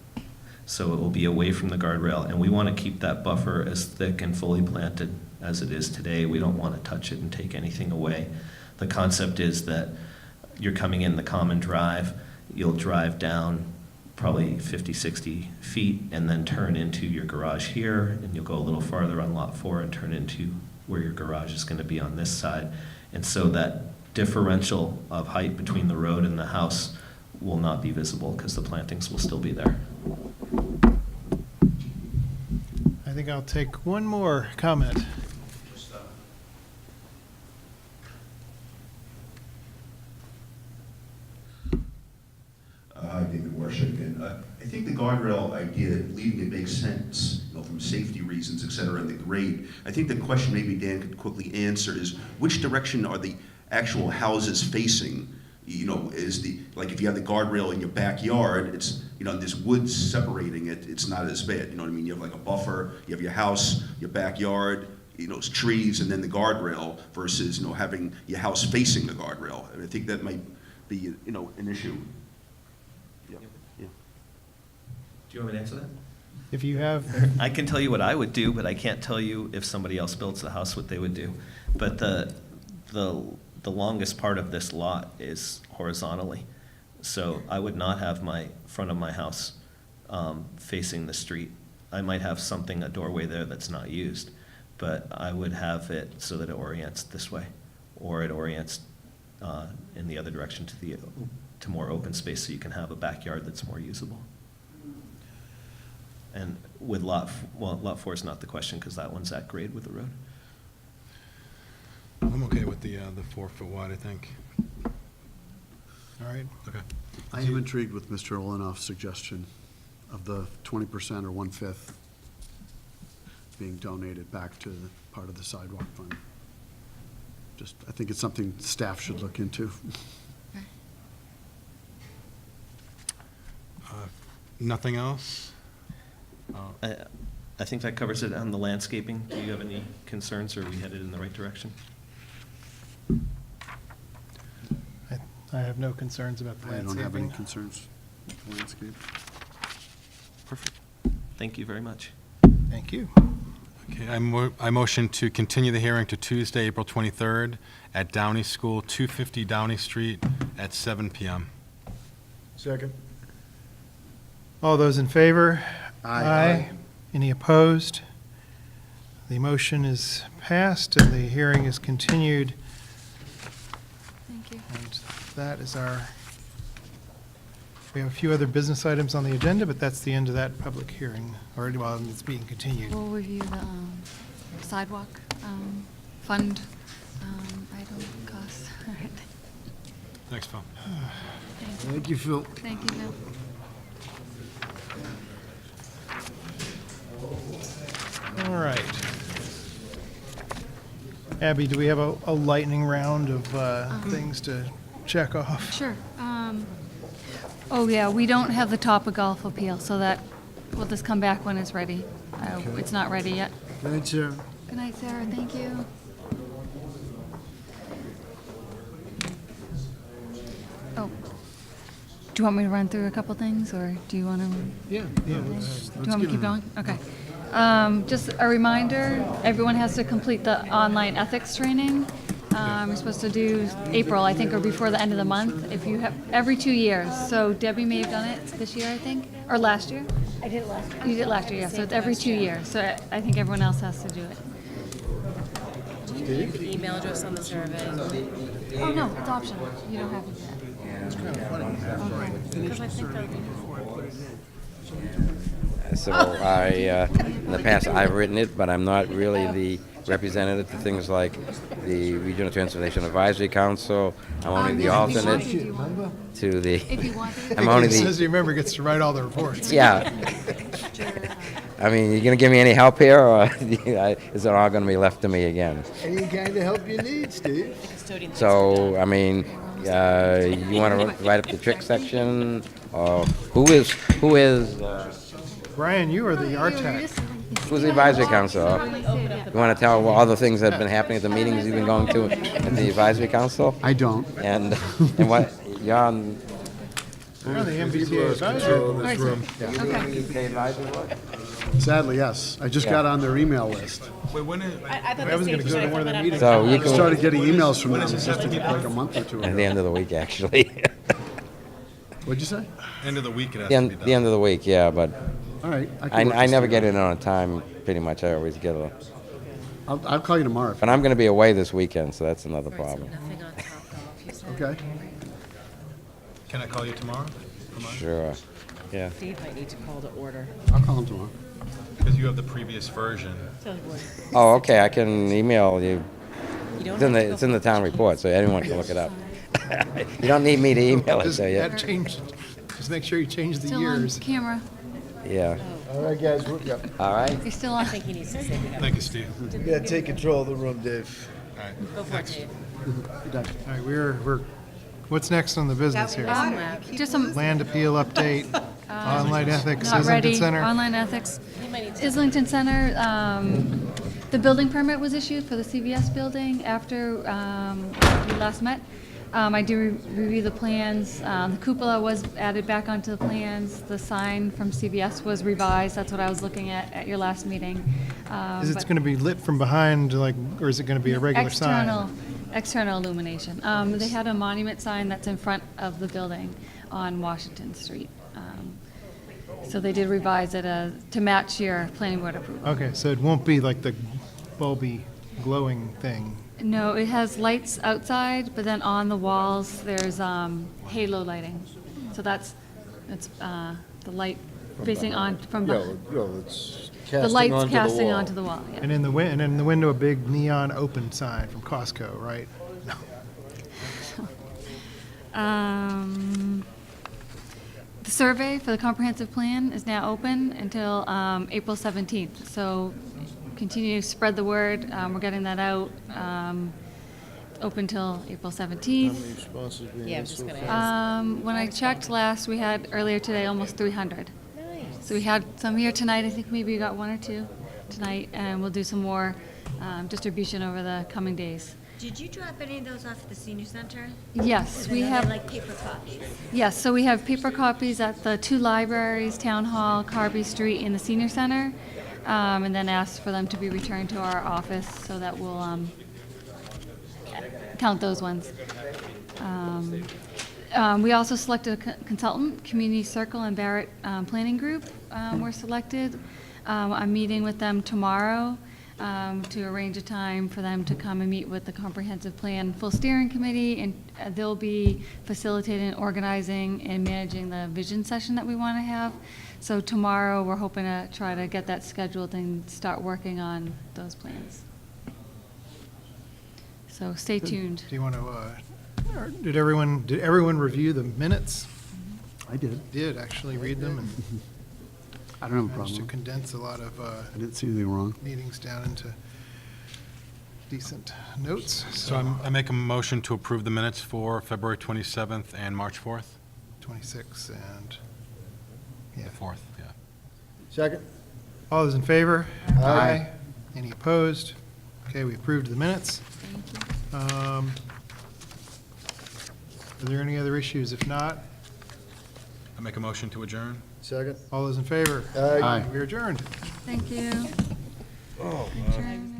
So it will be away from the guardrail, and we want to keep that buffer as thick and fully planted as it is today. We don't want to touch it and take anything away. The concept is that you're coming in the common drive, you'll drive down probably 50, 60 feet, and then turn into your garage here, and you'll go a little farther on lot 4 and turn into where your garage is going to be on this side. And so that differential of height between the road and the house will not be visible because the plantings will still be there. I think I'll take one more comment. Hi, David Warshay again. I think the guardrail idea, leaving it makes sense, from safety reasons, et cetera, and the grade. I think the question maybe Dan could quickly answer is, which direction are the actual houses facing? Like if you have the guardrail in your backyard, it's, there's woods separating it, it's not as bad, you know what I mean? You have like a buffer, you have your house, your backyard, it's trees, and then the guardrail versus, having your house facing the guardrail. I think that might be, an issue. Do you want me to answer that? If you have... I can tell you what I would do, but I can't tell you if somebody else builds the house what they would do. But the longest part of this lot is horizontally. So I would not have my front of my house facing the street. I might have a doorway there that's not used, but I would have it so that it orients this way, or it orients in the other direction to more open space so you can have a backyard that's more usable. And with lot 4 is not the question because that one's at grade with the road. I'm okay with the 4 foot wide, I think. All right. Okay. I am intrigued with Mr. Olenoff's suggestion of the 20% or 1/5 being donated back to the part of the sidewalk fund. I think it's something staff should look into. Nothing else? I think that covers it on the landscaping. Do you have any concerns, or are we headed in the right direction? I have no concerns about the I landscaping. don't have any concerns with the landscape. Perfect. Thank you very much. Thank you. Okay, I motion to continue the hearing to Tuesday, April 23rd at Downey School, 250 Downey Street at 7 p.m. Second. All those in favor? Aye. Any opposed? The motion is passed and the hearing is continued. Thank you. And that is we have a few other business items on the agenda, but that's the end of that public hearing, or while it's being continued. We'll review the sidewalk fund item costs. All right. Thanks, Phil. Thank you, Phil. Thank you, Bill. All right. Abby, do we have a lightning round of things to check off? Sure. Oh, yeah, we don't have the Topogolf appeal, so that we'll just come back when it's ready. It's not ready yet. Good night, Sarah. Good night, Sarah. Thank you. Oh. Do you want me to run through a couple things, or do you want to? Yeah, let's Do you want me to get keep on. going? Okay. Just a reminder, everyone has to complete the online ethics training. We're supposed to do April, I think, or before the end of the month, if you have, every 2 years. So Debbie may have done it this year, I think, or last year? I did it last year. You did it last year, yeah, so it's every 2 years. So I think everyone else has to do it. The email address on the survey. Oh, no, it's optional. You don't have to do that. So in the past, I've written it, but I'm not really the representative to things like the Regional Transportation Advisory Council. I'm only the alternate to the. If you want to. I'm only He says the. he member gets to write all the reports. Yeah. I mean, you gonna give me any help here, or is it all gonna be left to me again? Any kind of help you need, Steve. So, I mean, you want to write up the trick section, or who is? Brian, you are the architect. Who's the advisory council? You want to tell all the things that have been happening at the meetings you've been going to at the advisory council? I don't. And what, you're on? You're on the MBTA advisory. Sadly, yes. I just got on their email list. Wait, when is? I was going to go to one of their meetings. So you I can. started getting emails from them just like a month or two At ago. the end of the week, actually. What'd you say? End of the week it has The to end, be done. the end of the week, yeah, but All right. can work I this never together. get in on time, pretty much. I always get a. I'll call you tomorrow. But I'm going to be away this weekend, so that's another problem. Okay. Can I call you tomorrow? Sure. Yeah. Steve might need to call to order. I'll call him tomorrow. Because you have the previous version. Oh, okay. I can email you. You It's in the town report, so anyone can look it up. You don't need me to email it, Just so yeah. that changed. Just make sure you change the Still on years. camera. Yeah. All right, guys, All right. You're still on. I think he needs to say we Thank you, Steve. you gotta take control of the room, Dave. All right. Go for it, Dave. All right, we're, what's next on the business here? Just some. Land appeal update, online ethics, Not ready. Islington Center. Online ethics. Islington Center, the building permit was issued for the CVS building after we last met. I do review the plans. The cupola was added back onto the plans. The sign from CVS was revised. That's what I was looking at your last meeting. Is it But going to be lit from behind, like, or is it going to be a regular sign? External illumination. They had a monument sign that's in front of the building on Washington Street. So they did revise it to match your planning board approval. Okay, so it won't be like the bulby glowing thing. No, it has lights outside, but then on the walls, there's halo lighting. So it's the light facing on from behind. It's The lights casting onto the wall, yeah. And in the window, a big neon open sign from Costco, right? The survey for the comprehensive plan is now open until April 17th. So continue to spread the word. We're getting that out. Open till April 17th. Yeah, I was just gonna ask. When I checked last, we had earlier today almost 300. So we had some here tonight. I think maybe we got one or two tonight, and we'll do some more distribution over the coming days. Did you drop any of those off at the senior center? Yes, we Are they have. like paper copies? Yes, so we have paper copies at the two libraries, Town Hall, Carby Street, and the Senior Center, and then asked for them to be returned to our office so that we'll count those ones. We also selected a consultant, Community Circle and Barrett Planning Group were selected. I'm meeting with them tomorrow to arrange a time for them to come and meet with the Comprehensive Plan Full Steering Committee, and they'll be facilitating, organizing, and managing the vision session that we want to have. So tomorrow, we're hoping to try to get that scheduled and start working on those plans. So stay tuned. Do you want to, did everyone review the minutes? I did. Did actually read them and I don't have a managed to problem. condense a lot of I didn't see anything wrong. meetings down into decent notes. So I make a motion to approve the minutes for February 27th and March 4th? 26 and, yeah. The 4th, yeah. Second? All those in favor? Aye. Any opposed? Okay, we approved the minutes. Are there any other issues? If not, I make a motion to adjourn? Second? all those in favor? Aye. Aye. We are adjourned. Thank you. Oh, Adjourn.